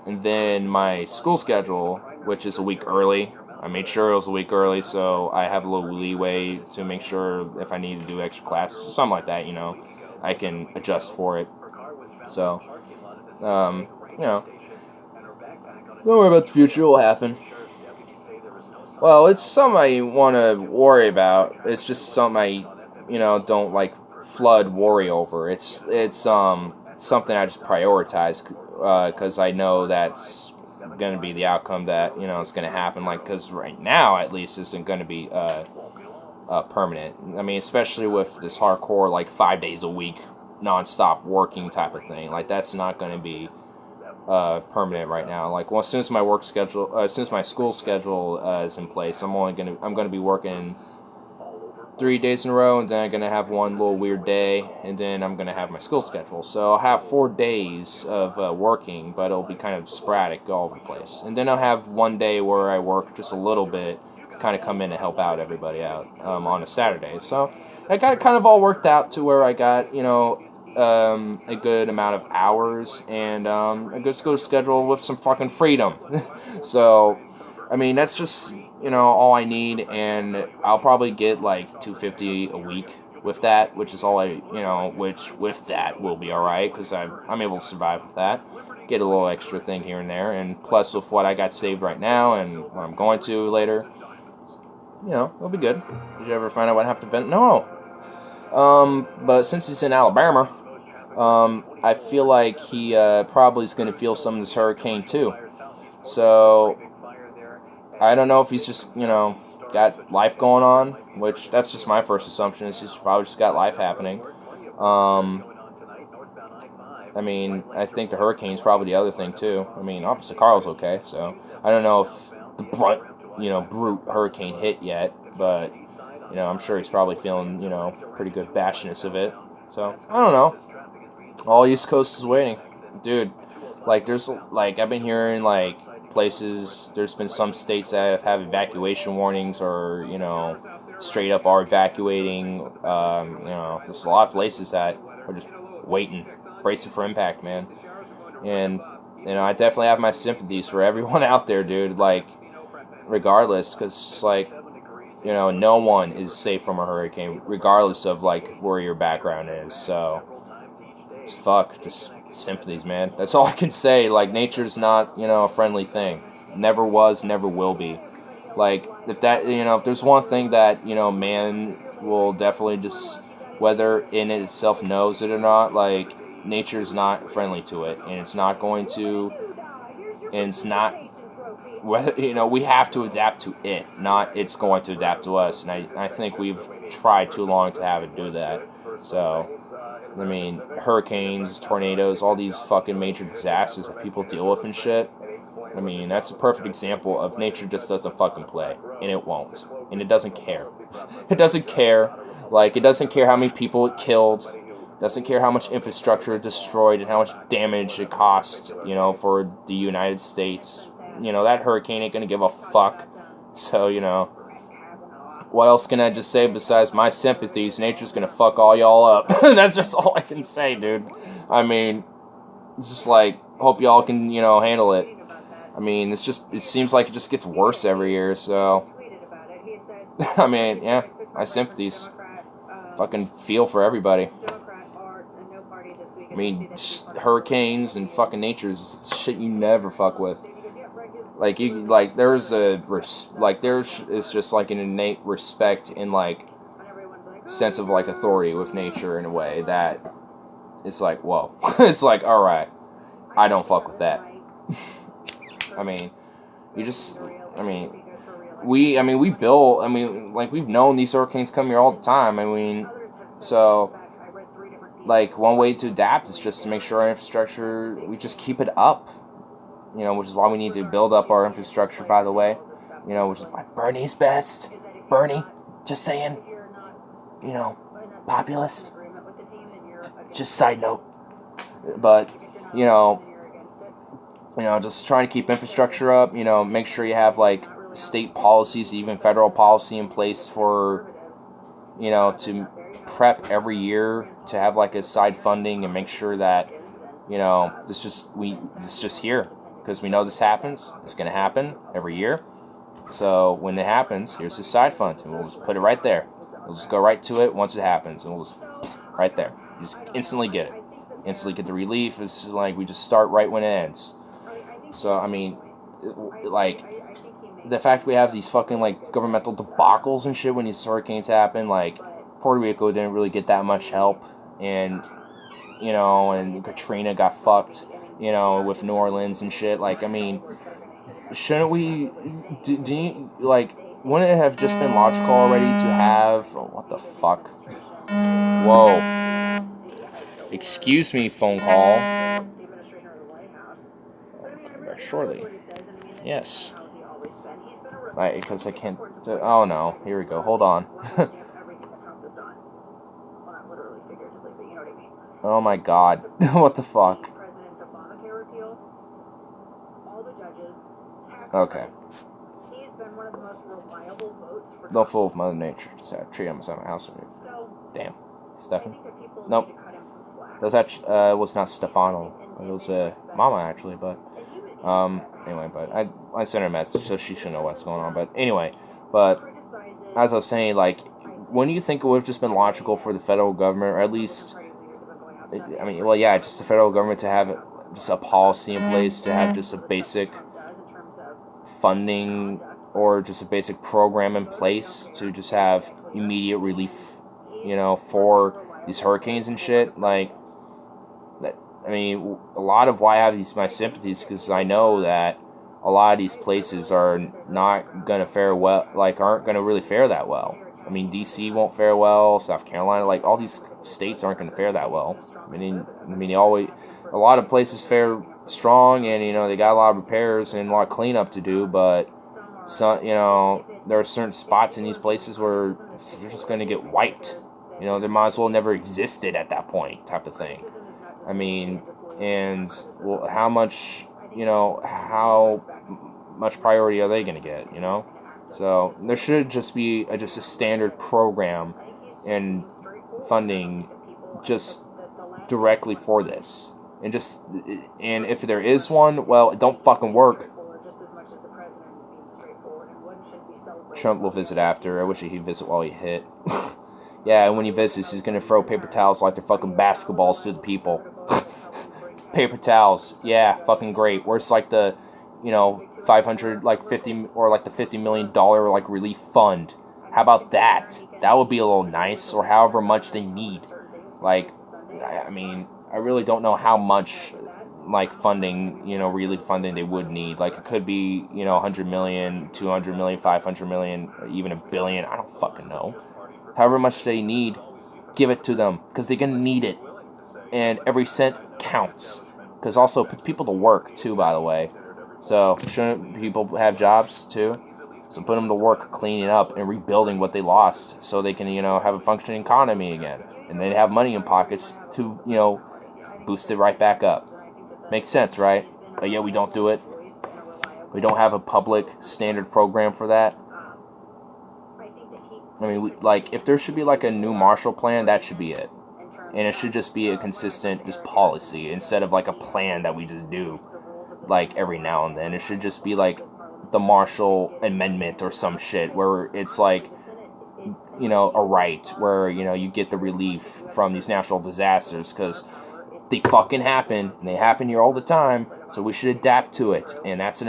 and then my school schedule, which is a week early. I made sure it was a week early, so I have a little leeway to make sure if I need to do extra classes or something like that, you know, I can adjust for it. So, you know, don't worry about the future, it will happen. Well, it's something I want to worry about. It's just something I, you know, don't, like, flood worry over. It's something I just prioritize, because I know that's going to be the outcome that, you know, it's going to happen. Like, because right now, at least, isn't going to be permanent. I mean, especially with this hardcore, like, 5 days a week, non-stop working type of thing. Like, that's not going to be permanent right now. Like, well, since my work schedule, since my school schedule is in place, I'm gonna be working 3 days in a row, and then I'm gonna have one little weird day, and then I'm gonna have my school schedule. So I'll have 4 days of working, but it'll be kind of sporadic all over the place. And then I'll have one day where I work just a little bit to kind of come in and help out everybody out on a Saturday. So I got it kind of all worked out to where I got, you know, a good amount of hours and a good school schedule with some fucking freedom. So I mean, that's just, you know, all I need, and I'll probably get like $250 a week with that, which is all I, you know, which with that will be alright, because I'm able to survive with that. Get a little extra thing here and there, and plus with what I got saved right now and what I'm going to later, you know, it'll be good. Did you ever find out what happened to Ben? No. But since he's in Alabama, I feel like he probably is going to feel some of this hurricane too. So I don't know if he's just, you know, got life going on, which that's just my first assumption. Is he's probably just got life happening. I mean, I think the hurricane's probably the other thing too. I mean, Officer Carl's okay, so I don't know if the brute hurricane hit yet, but you know, I'm sure he's probably feeling, you know, pretty good bashiness of it. So I don't know. All East Coast is waiting, dude. Like, there's like I've been hearing like places. There's been some states that have evacuation warnings, or you know, straight up are evacuating. You know, there's a lot of places that are just waiting, bracing for impact, man. And you know, I definitely have my sympathies for everyone out there, dude. Like, regardless, because it's just like, you know, no one is safe from a hurricane, regardless of like where your background is. So, fuck, just sympathies, man. That's all I can say. Like, nature's not, you know, a friendly thing. Never was, never will be. Like, if that, you know, if there's one thing that, you know, man will definitely just, whether in it itself knows it or not, like, nature's not friendly to it, and it's not going to, and it's not, whether, you know, we have to adapt to it, not it's going to adapt to us, and I think we've tried too long to have it do that. So, I mean, hurricanes, tornadoes, all these fucking major disasters that people deal with and shit, I mean, that's a perfect example of nature just doesn't fucking play, and it won't, and it doesn't care. It doesn't care. Like, it doesn't care how many people it killed, doesn't care how much infrastructure it destroyed and how much damage it cost, you know, for the United States. You know, that hurricane ain't gonna give a fuck. So, you know, what else can I just say besides my sympathies? Nature's gonna fuck all y'all up. That's just all I can say, dude. I mean, it's just like, hope y'all can, you know, handle it. I mean, it seems like it just gets worse every year, so. I mean, yeah, my sympathies. Fucking feel for everybody. I mean, hurricanes and fucking nature's shit you never fuck with. Like, there's just like an innate respect and like sense of like authority with nature in a way that it's like, whoa. It's like, alright, I don't fuck with that. I mean, we build, like, we've known these hurricanes come here all the time. I mean, so, like, one way to adapt is just to make sure our infrastructure, we just keep it up. You know, which is why we need to build up our infrastructure, by the way. You know, which is why Bernie's best. Bernie, just saying. You know, populist. Just side note. But, you know, just trying to keep infrastructure up. You know, make sure you have, like, state policies, even federal policy in place for, you know, to prep every year to have, like, a side funding and make sure that, you know, this just here. Because we know this happens. It's going to happen every year. So when it happens, here's the side fund. And we'll just put it right there. We'll just go right to it once it happens. And we'll just, right there. You just instantly get it. Instantly get the relief. It's just like we just start right when it ends. So, I mean, like, the fact we have these fucking, like, governmental debacles and shit when these hurricanes happen, like, Puerto Rico didn't really get that much help. And, you know, and Katrina got fucked. You know, with New Orleans and shit. Like, I mean, shouldn't we, do you, like, wouldn't it have just been logical already to have, oh, what the fuck? Whoa. Excuse me, phone call. Okay, shortly. Yes. Because I can't, oh no, here we go, hold on. Oh my god, what the fuck? Okay. Don't fool with Mother Nature. Just treat him as my house removed. Damn. Stefan? Nope. That was not Stefano. It was Mama, actually, but Anyway, but I sent her a message, so she should know what's going on. But anyway, but as I was saying, like, when do you think it would have just been logical for the federal government, or at least, I mean, well, yeah, just the federal government to have just a policy in place, to have just a basic funding or just a basic program in place to just have immediate relief, you know, for these hurricanes and shit. Like, that, I mean, a lot of why I have my sympathies, because I know that a lot of these places are not gonna fare well, like, aren't gonna really fare that well. I mean, DC won't fare well, South Carolina, like, all these states aren't gonna fare that well. I mean, a lot of places fare strong, and, you know, they got a lot of repairs and a lot of cleanup to do, but some, you know, there are certain spots in these places where they're just gonna get wiped. You know, they might as well never existed at that point, type of thing. I mean, and, well, how much, you know, how much priority are they going to get, you know? So there should just be just a standard program and funding just directly for this. And if there is one, well, it don't fucking work. Trump will visit after. I wish he'd visit while he hit. Yeah, and when he visits, he's going to throw paper towels like they're fucking basketballs to the people. Paper towels, yeah, fucking great. Where's like the, you know, 500, like 50, or like the $50 million like relief fund? How about that? That would be a little nice, or however much they need. Like, I mean, I really don't know how much, like, funding, you know, relief funding they would need. Like, it could be, you know, 100 million, 200 million, 500 million, or even $1 billion. I don't fucking know. However much they need, give it to them, because they're gonna need it. And every cent counts. Because also, it puts people to work, too, by the way. So, shouldn't people have jobs, too? So, put them to work cleaning up and rebuilding what they lost, so they can, you know, have a functioning economy again. And then have money in pockets to, you know, boost it right back up. Makes sense, right? But yet we don't do it. We don't have a public standard program for that. I mean, like, if there should be, like, a new Marshall Plan, that should be it. And it should just be a consistent just policy instead of, like, a plan that we just do, like, every now and then. It should just be, like, the Marshall Amendment or some shit where it's, like, you know, a right where, you know, you get the relief from these natural disasters, because they fucking happen, and they happen here all the time, so we should adapt to it. And that's an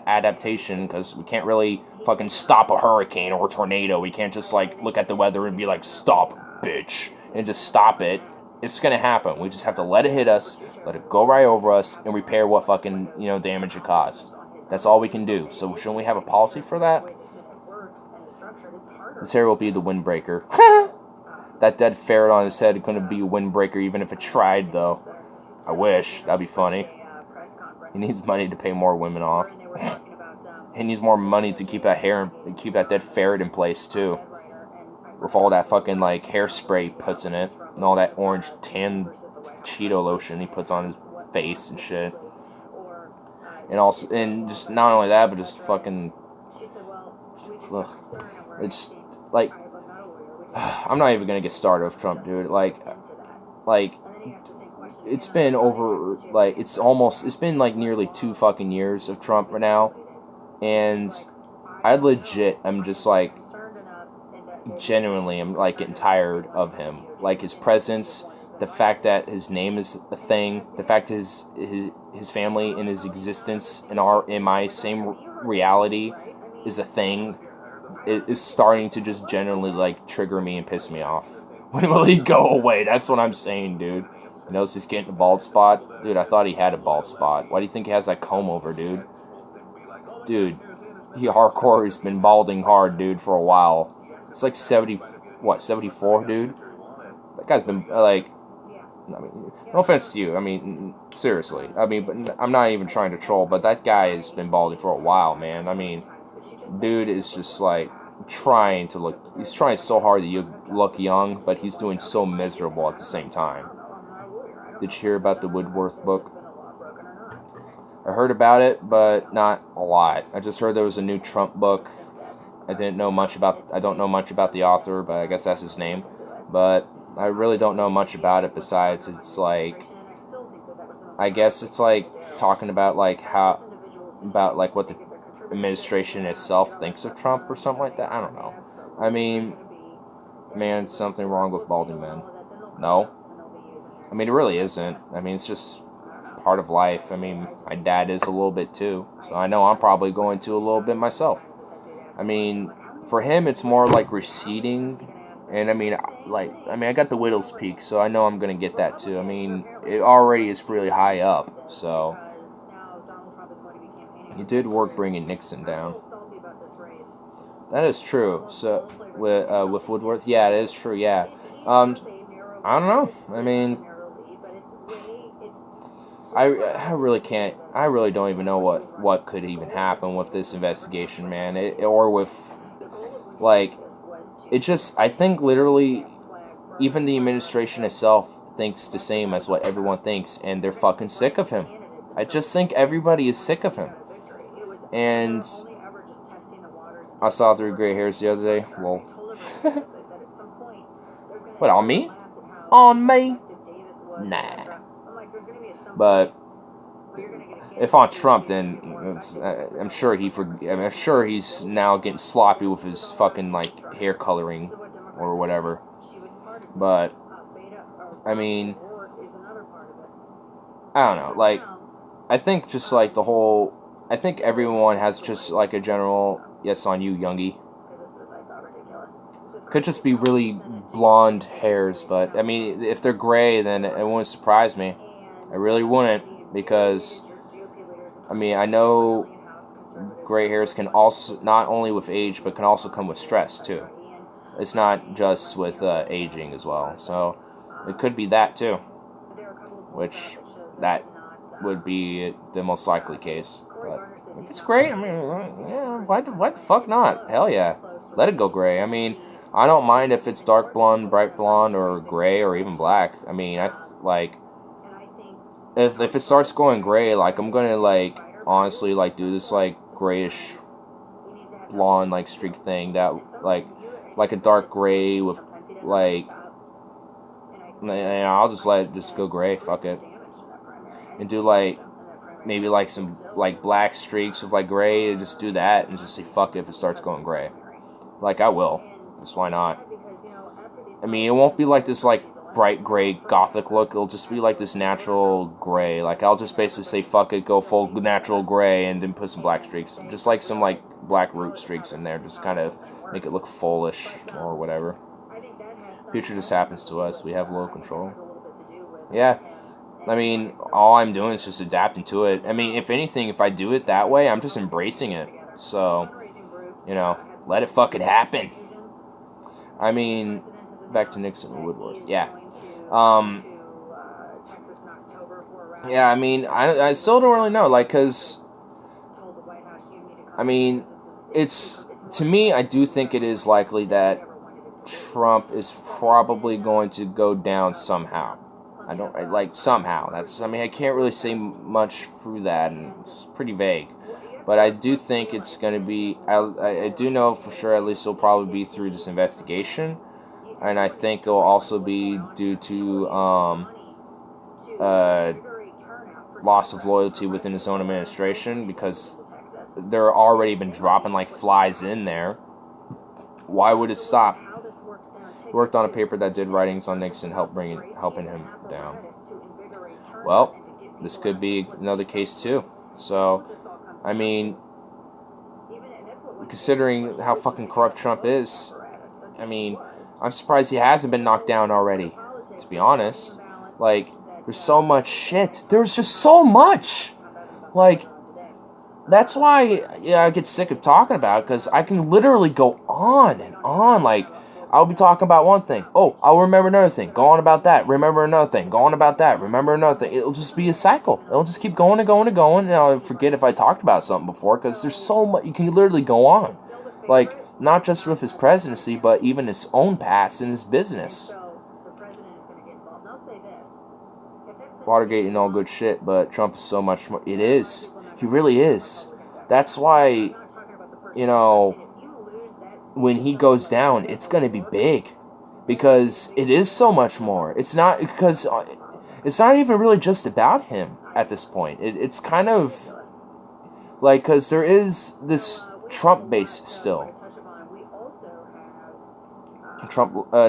adaptation, because we can't really fucking stop a hurricane or a tornado. We can't just, like, look at the weather and be like, stop, bitch, and just stop it. It's gonna happen. We just have to let it hit us, let it go right over us, and repair what fucking, you know, damage it caused. That's all we can do. So shouldn't we have a policy for that? This here will be the windbreaker. That dead ferret on his head couldn't be a windbreaker even if it tried, though. I wish. That'd be funny. He needs money to pay more women off. He needs more money to keep that dead ferret in place, too. With all that fucking, like, hairspray he puts in it. And all that orange tan Cheeto lotion he puts on his face and shit. And also, and just not only that, but just fucking... Ugh. It's, like... I'm not even gonna get started with Trump, dude. Like, it's been over, like, it's been, like, nearly 2 fucking years of Trump right now, and I'm just, like, genuinely, I'm, like, getting tired of him. Like, his presence, the fact that his name is a thing, the fact that his family and his existence in my same reality is a thing, it is starting to just generally, like, trigger me and piss me off. When will he go away? That's what I'm saying, dude. You notice he's getting a bald spot? Dude, I thought he had a bald spot. Why do you think he has that comb over, dude? Dude, he's been balding hard, dude, for a while. It's like 74, dude? That guy's been, like... I mean, no offense to you. I mean, seriously. I mean, but I'm not even trying to troll, but that guy has been balding for a while, man. I mean... Dude is just, like, he's trying so hard to look young, but he's doing so miserable at the same time. Did you hear about the Woodworth book? I heard about it, but not a lot. I just heard there was a new Trump book. I don't know much about the author, but I guess that's his name. But I really don't know much about it besides it's, like, I guess it's like talking about like how about like what the administration itself thinks of Trump or something like that. I don't know. I mean, man, something wrong with balding men. No. I mean, it really isn't. I mean, it's just part of life. I mean, my dad is a little bit too, so I know I'm probably going to a little bit myself. I mean, for him, it's more like receding, and I mean, I got the widow's peak, so I know I'm gonna get that too. I mean, it already is really high up, so it did work bringing Nixon down. That is true. So with Woodworth, yeah, it is true. Yeah, I don't know. I mean, I really can't. I really don't even know what could even happen with this investigation, man. Or with like, it just. I think literally, even the administration itself thinks the same as what everyone thinks, and they're fucking sick of him. I just think everybody is sick of him. And I saw 3 gray hairs the other day. Well, what, on me? On me? Nah. But if on Trump, then I'm sure he's now getting sloppy with his fucking like hair coloring or whatever. But I mean, I don't know. Like, I think just like the whole. I think everyone has just like a general yes on you, Youngie. Could just be really blonde hairs, but I mean, if they're gray, then it wouldn't surprise me. I really wouldn't, because I mean, I know gray hairs can also, not only with age, but can also come with stress too. It's not just with aging as well, so it could be that too, which that would be the most likely case. But if it's gray, I mean, yeah, why the fuck not? Hell yeah, let it go gray. I mean, I don't mind if it's dark blonde, bright blonde, or gray, or even black. I mean, if it starts going gray, like, I'm gonna, like, honestly, like, do this, like, grayish blonde, like, streak thing that, like a dark gray with, like, and I'll just let it just go gray, fuck it. And do, like, maybe, like, some, like, black streaks with, like, gray, and just do that, and just say fuck it if it starts going gray. Like, I will. Just why not? I mean, it won't be like this, like, bright gray gothic look. It'll just be like this natural gray. Like, I'll just basically say fuck it, go full natural gray, and then put some black streaks, just like some like black root streaks in there, just kind of make it look foolish or whatever. Future just happens to us. We have low control. Yeah, I mean, all I'm doing is just adapting to it. I mean, if anything, if I do it that way, I'm just embracing it. So, you know, let it fucking happen. I mean, back to Nixon and Woodworth. Yeah. Yeah, I mean, I still don't really know, like, because, I mean, it's, to me, I do think it is likely that Trump is probably going to go down somehow. Somehow. That's, I mean, I can't really say much through that, and it's pretty vague. But I do think it's going to be, I do know for sure, at least it'll probably be through this investigation. And I think it'll also be due to loss of loyalty within his own administration, because they're already been dropping like flies in there. Why would it stop? He worked on a paper that did writings on Nixon, helping him down. Well, this could be another case too. So, I mean, considering how fucking corrupt Trump is, I mean, I'm surprised he hasn't been knocked down already, to be honest. Like, there's so much shit. There's just so much. Like, that's why, yeah, I get sick of talking about it, because I can literally go on and on. Like, I'll be talking about one thing. Oh, I'll remember another thing. Go on about that. Remember another thing. Go on about that. Remember another thing. It'll just be a cycle. It'll just keep going and going and going, and I'll forget if I talked about something before, because there's so much. You can literally go on. Like, not just with his presidency, but even his own past and his business. Watergate and all good shit, but Trump is so much more. It is. He really is. That's why, you know, when he goes down, it's going to be big. Because it is so much more. It's not, because it's not even really just about him. at this point. It's kind of like, because there is this Trump base still.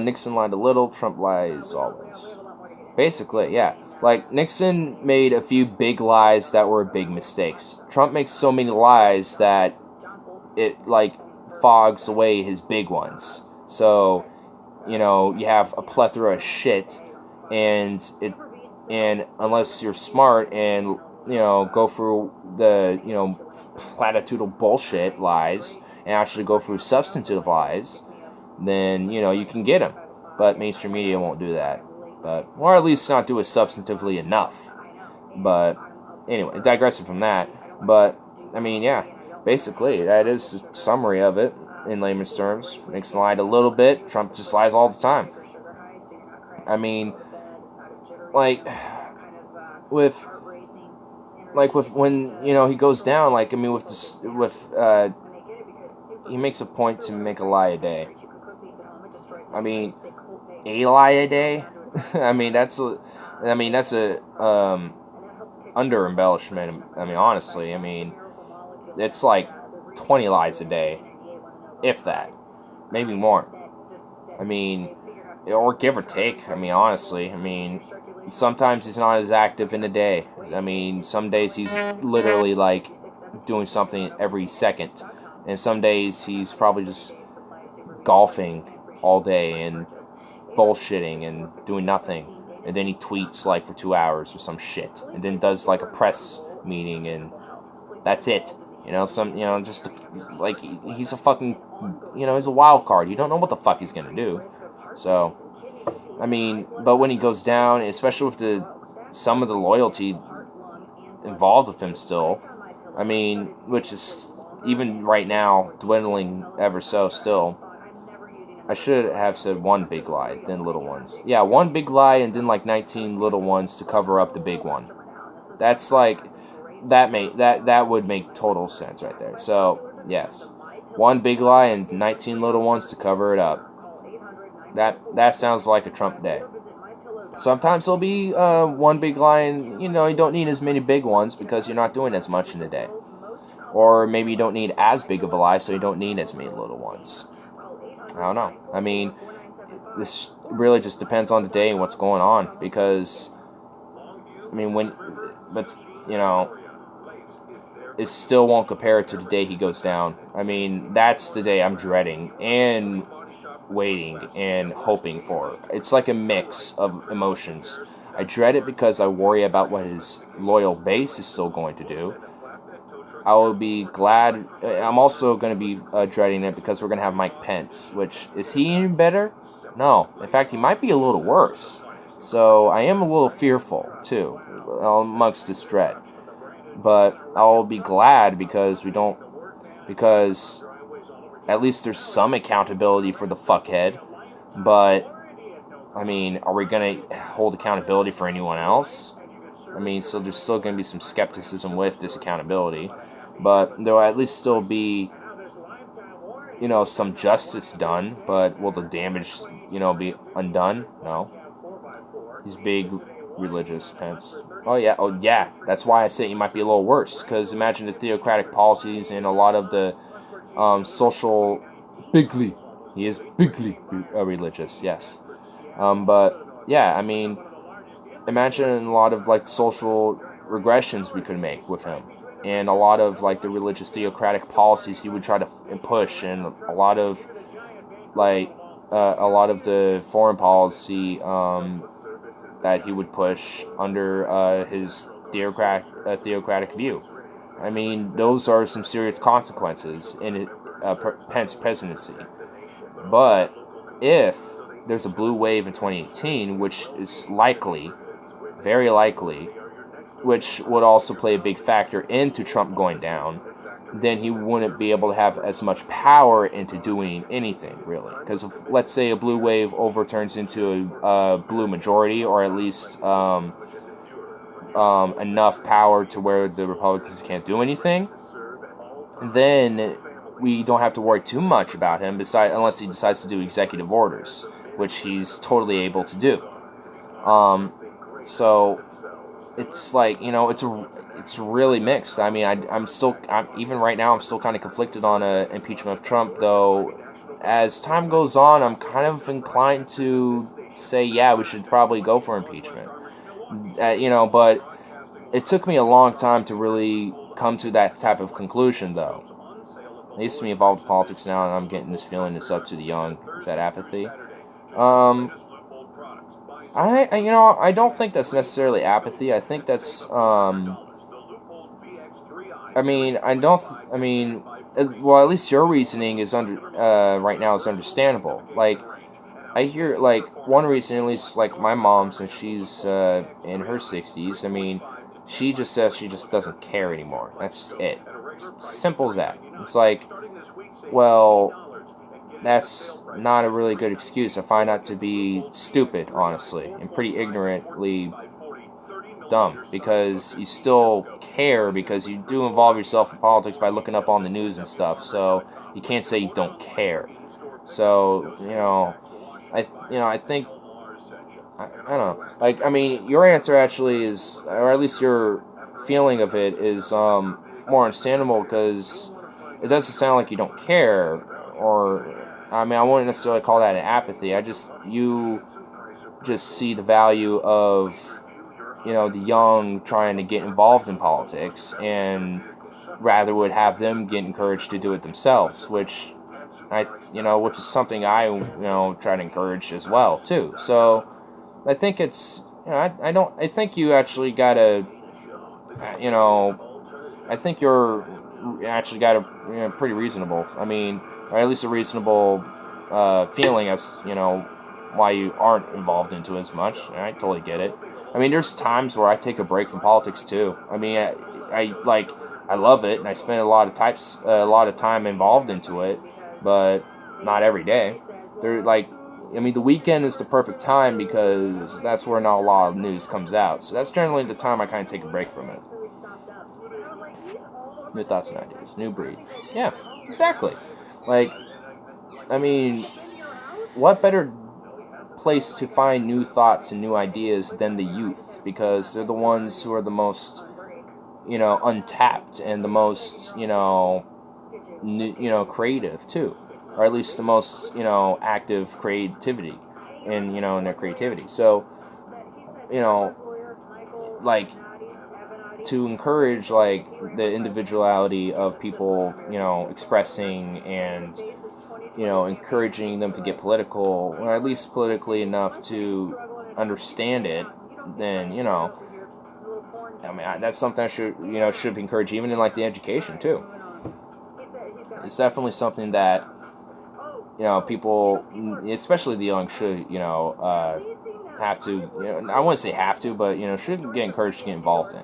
Nixon lied a little, Trump lies always. Basically, yeah. Like, Nixon made a few big lies that were big mistakes. Trump makes so many lies that it, like, fogs away his big ones. So, you know, you have a plethora of shit, and unless you're smart and, you know, go through the, you know, platitudinal bullshit lies and actually go through substantive lies, then, you know, you can get him. But mainstream media won't do that. But, or at least not do it substantively enough. But, anyway, digressing from that. But, I mean, yeah, basically, that is the summary of it in layman's terms. Nixon lied a little bit. Trump just lies all the time. I mean, like, with when, you know, he goes down, like, I mean, he makes a point to make a lie a day. I mean, a lie a day? I mean, that's a under embellishment. I mean, honestly, I mean, it's like 20 lies a day, if that, maybe more. I mean, or give or take. I mean, honestly, I mean, sometimes he's not as active in a day. I mean, some days he's literally like doing something every second, and some days he's probably just golfing all day and bullshitting and doing nothing, and then he tweets like for 2 hours or some shit, and then does like a press meeting, and that's it. You know, just like he's a fucking, you know, he's a wild card. You don't know what the fuck he's gonna do. So, I mean, but when he goes down, especially with some of the loyalty involved with him still, I mean, which is even right now dwindling ever so still. I should have said one big lie, then little ones. Yeah, one big lie and then like 19 little ones to cover up the big one. That's like, that would make total sense right there. So, yes. One big lie and 19 little ones to cover it up. That sounds like a Trump day. Sometimes there'll be one big lie and, you know, you don't need as many big ones because you're not doing as much in a day. Or maybe you don't need as big of a lie, so you don't need as many little ones. I don't know. I mean, this really just depends on the day and what's going on, because, I mean, you know, it still won't compare to the day he goes down. I mean, that's the day I'm dreading and waiting and hoping for. It's like a mix of emotions. I dread it because I worry about what his loyal base is still going to do. I will be glad. I'm also going to be dreading it because we're going to have Mike Pence, which, is he any better? No. In fact, he might be a little worse. So I am a little fearful, too, amongst this dread. But I'll be glad because at least there's some accountability for the fuckhead. But, I mean, are we going to hold accountability for anyone else? I mean, so there's still going to be some skepticism with this accountability. But there'll at least still be, you know, some justice done. But will the damage, you know, be undone? No. He's big religious, Pence. Oh yeah. That's why I say he might be a little worse. Because imagine the theocratic policies and a lot of the social... Bigly. He is bigly religious, yes. But, yeah, I mean, imagine a lot of, like, social regressions we could make with him. And a lot of, like, the religious theocratic policies he would try to push, and a lot of the foreign policy that he would push under his theocratic view. I mean, those are some serious consequences in Pence presidency. But if there's a blue wave in 2018, which is likely, very likely, which would also play a big factor into Trump going down, then he wouldn't be able to have as much power into doing anything, really. Because if, let's say, a blue wave overturns into a blue majority, or at least enough power to where the Republicans can't do anything, then we don't have to worry too much about him, unless he decides to do executive orders, which he's totally able to do. So, it's like, it's really mixed. I mean, I'm even right now, I'm still kind of conflicted on impeachment of Trump, though. As time goes on, I'm kind of inclined to say, yeah, we should probably go for impeachment. But it took me a long time to really come to that type of conclusion, though. I used to be involved in politics now, and I'm getting this feeling it's up to the young. Is that apathy? I don't think that's necessarily apathy. I think that's, well, at least your reasoning is right now is understandable. Like, I hear, like, one reason, at least, like, my mom, since she's in her 60s, I mean, she just says she just doesn't care anymore. That's just it. Simple as that. It's like, well, that's not a really good excuse. I find that to be stupid, honestly, and pretty ignorantly dumb, because you still care, because you do involve yourself in politics by looking up on the news and stuff, so you can't say you don't care. So, I think, I don't know, like, I mean, your answer actually is, or at least your feeling of it is more understandable, because it doesn't sound like you don't care, or, I mean, I wouldn't necessarily call that an apathy. You just see the value of, the young trying to get involved in politics, and rather would have them get encouraged to do it themselves, which which is something I, try to encourage as well, too. So, I think it's, I think you actually gotta, I think you're actually got pretty reasonable. I mean, or at least a reasonable feeling as, why you aren't involved into it as much. I totally get it. I mean, there's times where I take a break from politics too. I mean, I love it, and I spend a lot of time involved into it, but not every day. The weekend is the perfect time, because that's where not a lot of news comes out. So that's generally the time I kind of take a break from it. New thoughts and ideas, new breed. Yeah, exactly. Like, I mean, what better place to find new thoughts and new ideas than the youth, because they're the ones who are the most, untapped, and the most, creative too, or at least the most, active creativity in their creativity. So, like, to encourage, like, the individuality of people, expressing and, encouraging them to get political, or at least politically enough to understand it, then, I mean, that's something I should be encouraged, even in, like, the education, too. It's definitely something that, people, especially the young, should, have to, I wouldn't say have to, but, should get encouraged to get involved in.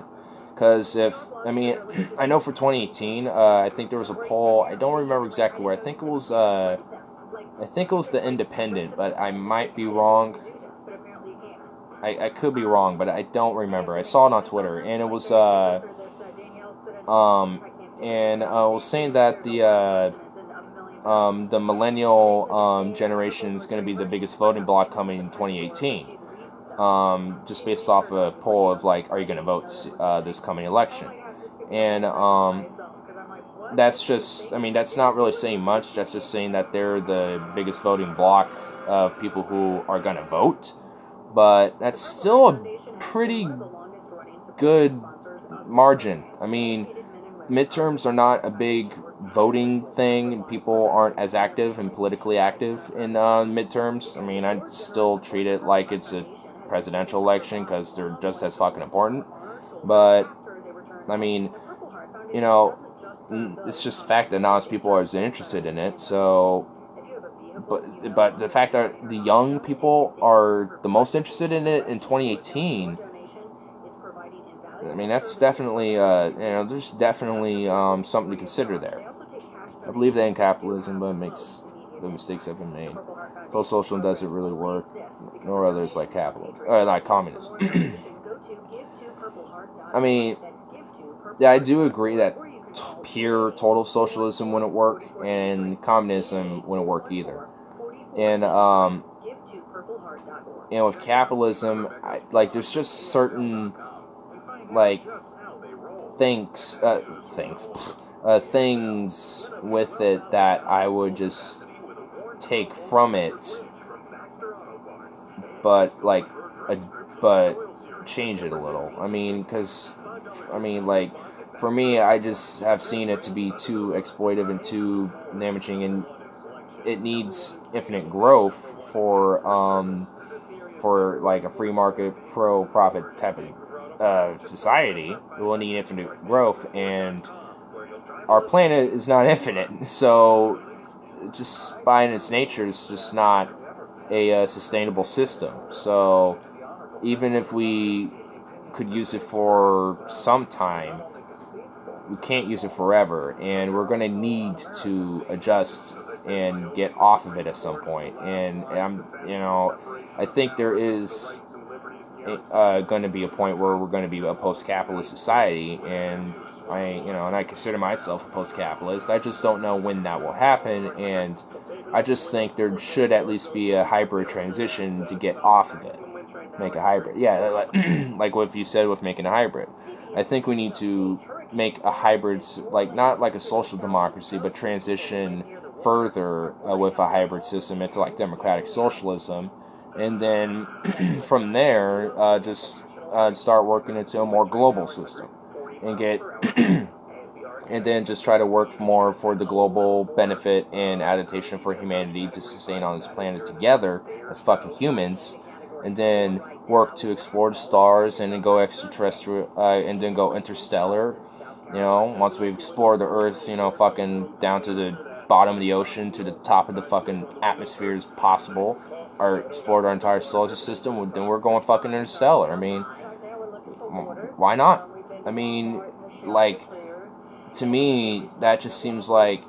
Because I know for 2018, I think there was a poll, I don't remember exactly where, I think it was The Independent, but I might be wrong. I could be wrong, but I don't remember. I saw it on Twitter, and it was, I was saying that the millennial generation is going to be the biggest voting bloc coming in 2018. Just based off a poll of, like, are you going to vote this coming election? And that's just, that's not really saying much. That's just saying that they're the biggest voting bloc of people who are going to vote. But that's still a pretty good margin. I mean, midterms are not a big voting thing. People aren't as active and politically active in midterms. I mean, I'd still treat it like it's a presidential election, because they're just as fucking important. But, I mean, it's just a fact that not as people are as interested in it. So, but the fact that the young people are the most interested in it in 2018, I mean, that's definitely, there's definitely something to consider there. I believe that in capitalism, but it makes the mistakes have been made. So socialism doesn't really work, nor others like capitalism, or like communism. I mean, yeah, I do agree that pure total socialism wouldn't work, and communism wouldn't work either. And with capitalism, there's just certain like, things with it that I would just take from it, but change it a little. I mean, like, for me, I just have seen it to be too exploitive and too damaging, and it needs infinite growth for like a free market, pro-profit type of society. It will need infinite growth, and our planet is not infinite, so just by its nature, it's just not a sustainable system. So even if we could use it for some time, we can't use it forever, and we're going to need to adjust and get off of it at some point. And I think there is going to be a point where we're going to be a post-capitalist society, and I consider myself a post-capitalist. I just don't know when that will happen, and I just think there should at least be a hybrid transition to get off of it. Make a hybrid. Yeah, like what you said with making a hybrid. I think we need to make a hybrid, like not like a social democracy, but transition further with a hybrid system into like democratic socialism, and then from there just start working into a more global system, and get and then just try to work more for the global benefit and adaptation for humanity to sustain on this planet together as fucking humans, and then work to explore the stars and then go extraterrestrial and then go interstellar. Once we've explored the Earth, fucking down to the bottom of the ocean, to the top of the fucking atmosphere as possible, or explored our entire solar system, then we're going fucking interstellar. I mean, why not? I mean, like, to me, that just seems like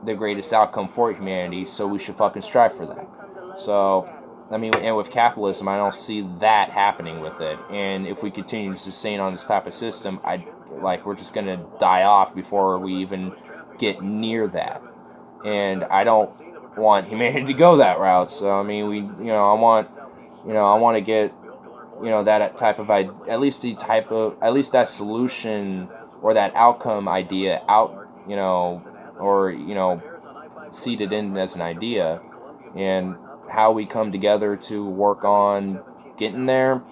the greatest outcome for humanity, so we should fucking strive for that. So, I mean, and with capitalism, I don't see that happening with it. And if we continue to sustain on this type of system, we're just going to die off before we even get near that. And I don't want humanity to go that route. So, I mean, I want to get, that type of, at least that solution or that outcome idea out, or, seated in as an idea, and how we come together to work on getting there,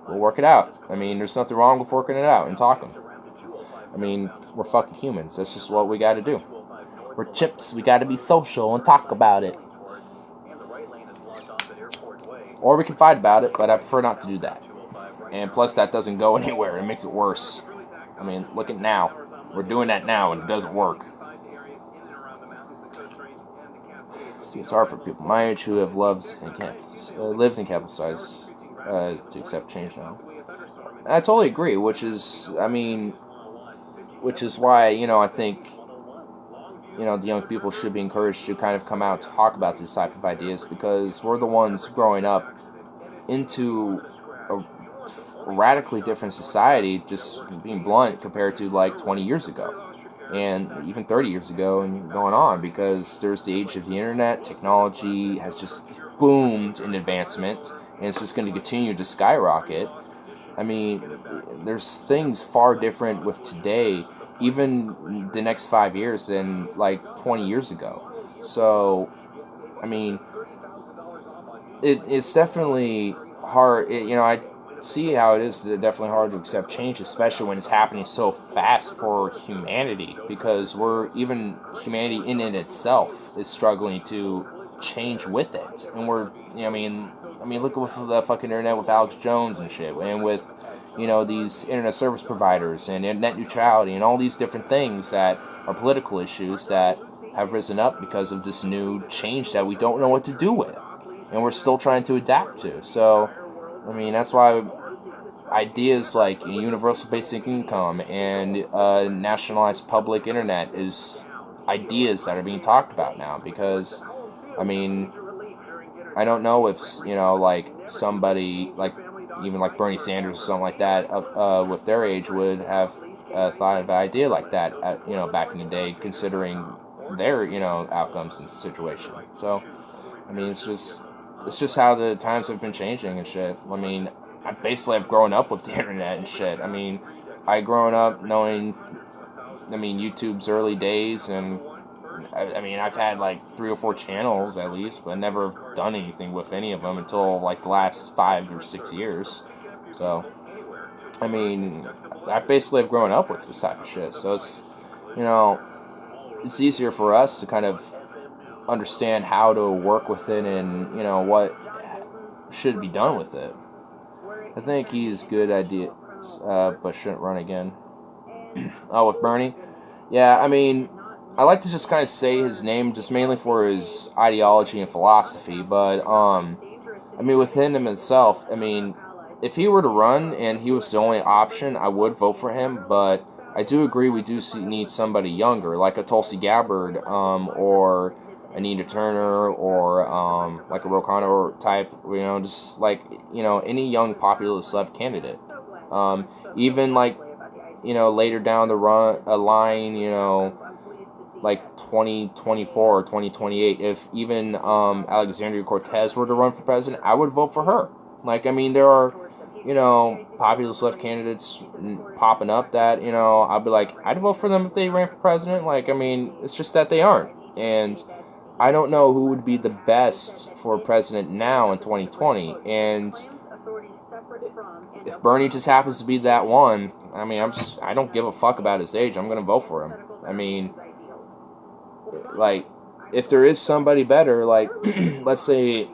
we'll work it out. I mean, there's nothing wrong with working it out and talking. I mean, we're fucking humans. That's just what we got to do. We're chips. We got to be social and talk about it. Or we can fight about it, but I prefer not to do that. And plus, that doesn't go anywhere. It makes it worse. I mean, look at now. We're doing that now, and it doesn't work. See, it's hard for people my age who have lived in capital size to accept change now. And I totally agree, which is why, I think, the young people should be encouraged to kind of come out to talk about this type of ideas, because we're the ones growing up into a radically different society, just being blunt, compared to like 20 years ago. And even 30 years ago and going on, because there's the age of the internet. Technology has just boomed in advancement, and it's just going to continue to skyrocket. I mean, there's things far different with today, even the next 5 years, than like 20 years ago. So, I mean, it's definitely hard. I see how it is definitely hard to accept change, especially when it's happening so fast for humanity, because humanity in and itself is struggling to change with it. And we're, I mean, look at the fucking internet with Alex Jones and shit, and with, these internet service providers and net neutrality and all these different things that are political issues that have risen up because of this new change that we don't know what to do with, and we're still trying to adapt to. So, I mean, that's why ideas like universal basic income and nationalized public internet is ideas that are being talked about now, because, I mean, I don't know if, like somebody like even like Bernie Sanders or something like that with their age would have thought of an idea like that back in the day, considering their outcomes and situation. So, I mean, it's just how the times have been changing and shit. I mean, I basically have grown up with the internet and shit. I mean, I grown up knowing, YouTube's early days, and I mean, I've had like 3 or 4 channels at least, but never done anything with any of them until like the last 5 or 6 years. So, I mean, I basically have grown up with this type of shit. So it's, it's easier for us to kind of understand how to work with it and, what should be done with it. I think he's good ideas, but shouldn't run again. Oh, with Bernie? Yeah, I mean, I like to just kind of say his name just mainly for his ideology and philosophy, but, within him himself, if he were to run and he was the only option, I would vote for him, but I do agree we do need somebody younger, like a Tulsi Gabbard, or Anita Turner, or like a Ro Khanna type, just like, any young populist left candidate. Even like, later down the line, like 2024 or 2028, if even Alexandria Cortez were to run for president, I would vote for her. Like, there are, populist left candidates popping up that, I'd be like, I'd vote for them if they ran for president. Like, it's just that they aren't. And I don't know who would be the best for president now in 2020. And if Bernie just happens to be that one, I don't give a fuck about his age. I'm going to vote for him. Like, if there is somebody better, like, let's say,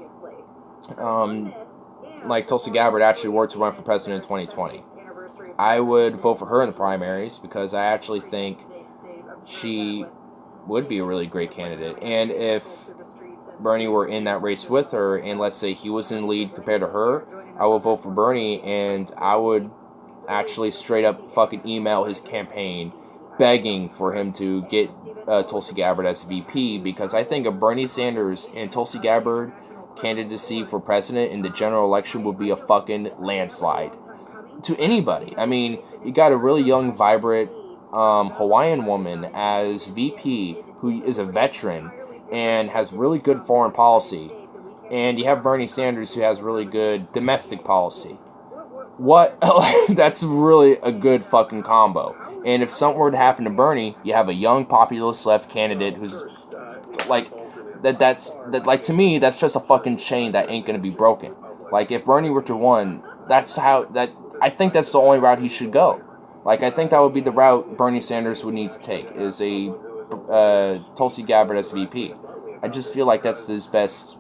like Tulsi Gabbard actually were to run for president in 2020, I would vote for her in the primaries because I actually think she would be a really great candidate. And if Bernie were in that race with her, and let's say he was in the lead compared to her, I would vote for Bernie, and I would actually straight up fucking email his campaign begging for him to get Tulsi Gabbard as VP, because I think a Bernie Sanders and Tulsi Gabbard candidacy for president in the general election would be a fucking landslide to anybody. You got a really young, vibrant Hawaiian woman as VP who is a veteran and has really good foreign policy, and you have Bernie Sanders who has really good domestic policy. What? That's really a good fucking combo. And if something were to happen to Bernie, you have a young populist left candidate who's like that to me, that's just a fucking chain that ain't gonna be broken. Like, if Bernie were to run, I think that's the only route he should go. Like, I think that would be the route Bernie Sanders would need to take, is a Tulsi Gabbard as VP. I just feel like that's his best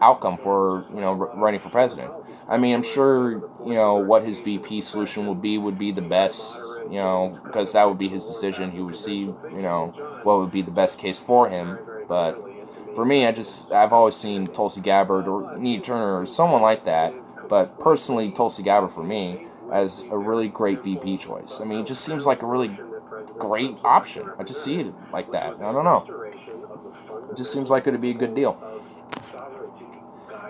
outcome for, running for president. I'm sure, what his VP solution would be the best, because that would be his decision. He would see, what would be the best case for him. But for me, I've always seen Tulsi Gabbard or Anita Turner or someone like that, but personally, Tulsi Gabbard for me as a really great VP choice. It just seems like a really great option. I just see it like that. I don't know. It just seems like it would be a good deal.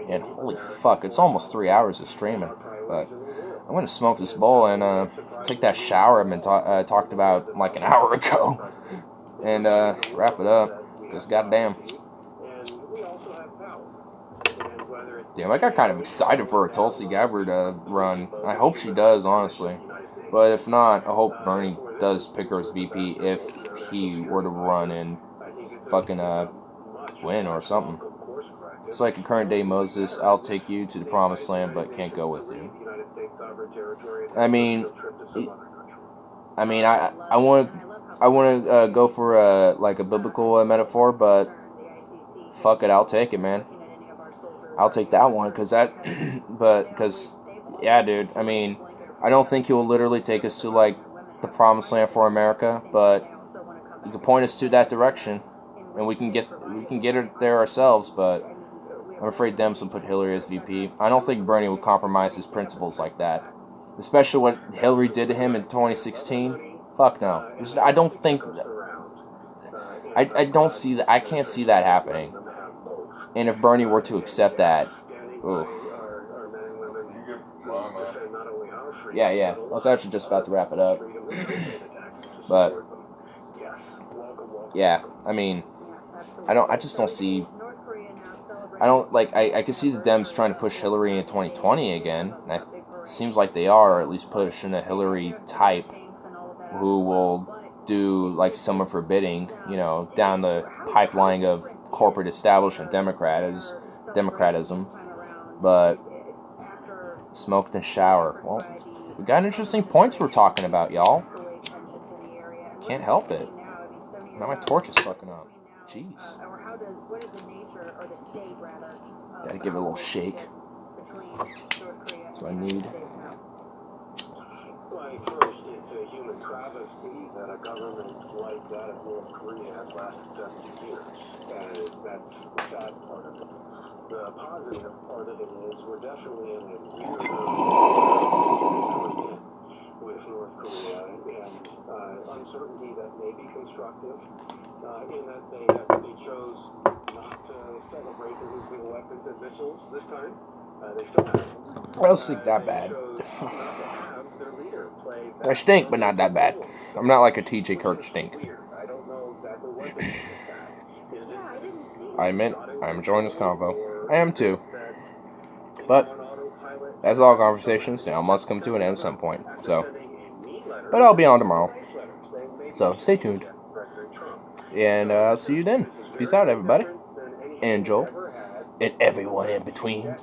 And holy fuck, it's almost 3 hours of streaming. But I'm going to smoke this bowl and take that shower I've been talked about like an hour ago. And wrap it up. Because goddamn. Damn, I got kind of excited for a Tulsi Gabbard run. I hope she does, honestly. But if not, I hope Bernie does pick her as VP if he were to run and fucking win or something. It's like a current day Moses, I'll take you to the promised land but can't go with you. I want to go for a biblical metaphor, but fuck it, I'll take it, man. I'll take that one, because yeah, dude, I don't think he will literally take us to, like, the promised land for America, but he can point us to that direction, and we can get it there ourselves, but I'm afraid Dems will put Hillary as VP. I don't think Bernie would compromise his principles like that, especially what Hillary did to him in 2016. Fuck no. I don't think... I don't see that. I can't see that happening. And if Bernie were to accept that, oof. Yeah. I was actually just about to wrap it up. But yeah, I just don't see I don't like. I can see the Dems trying to push Hillary in 2020 again. And it seems like they are, or at least pushing a Hillary type who will do like some of her bidding, you know, down the pipeline of corporate establishment democratism. But smoked and shower. Well, we got interesting points we're talking about, y'all. Can't help it. Now my torch is fucking up. Jeez. Gotta give it a little shake. That's what I need. First, it's a human travesty that a government like that of North Korea has lasted 70 years. And that's the sad part of it. The positive part of it is we're definitely in a weird with North Korea and uncertainty that may be constructive in that they chose not to celebrate the nuclear weapons and missiles this time. They still have them. I don't think that bad. I stink, but not that bad. I'm not like a TJ Kirk stink. I admit, I'm enjoying this convo. I am too. But, as all conversations, they all must come to an end at some point. So, but I'll be on tomorrow. So, stay tuned. And I'll see you then. Peace out, everybody. And Joel. And everyone in between.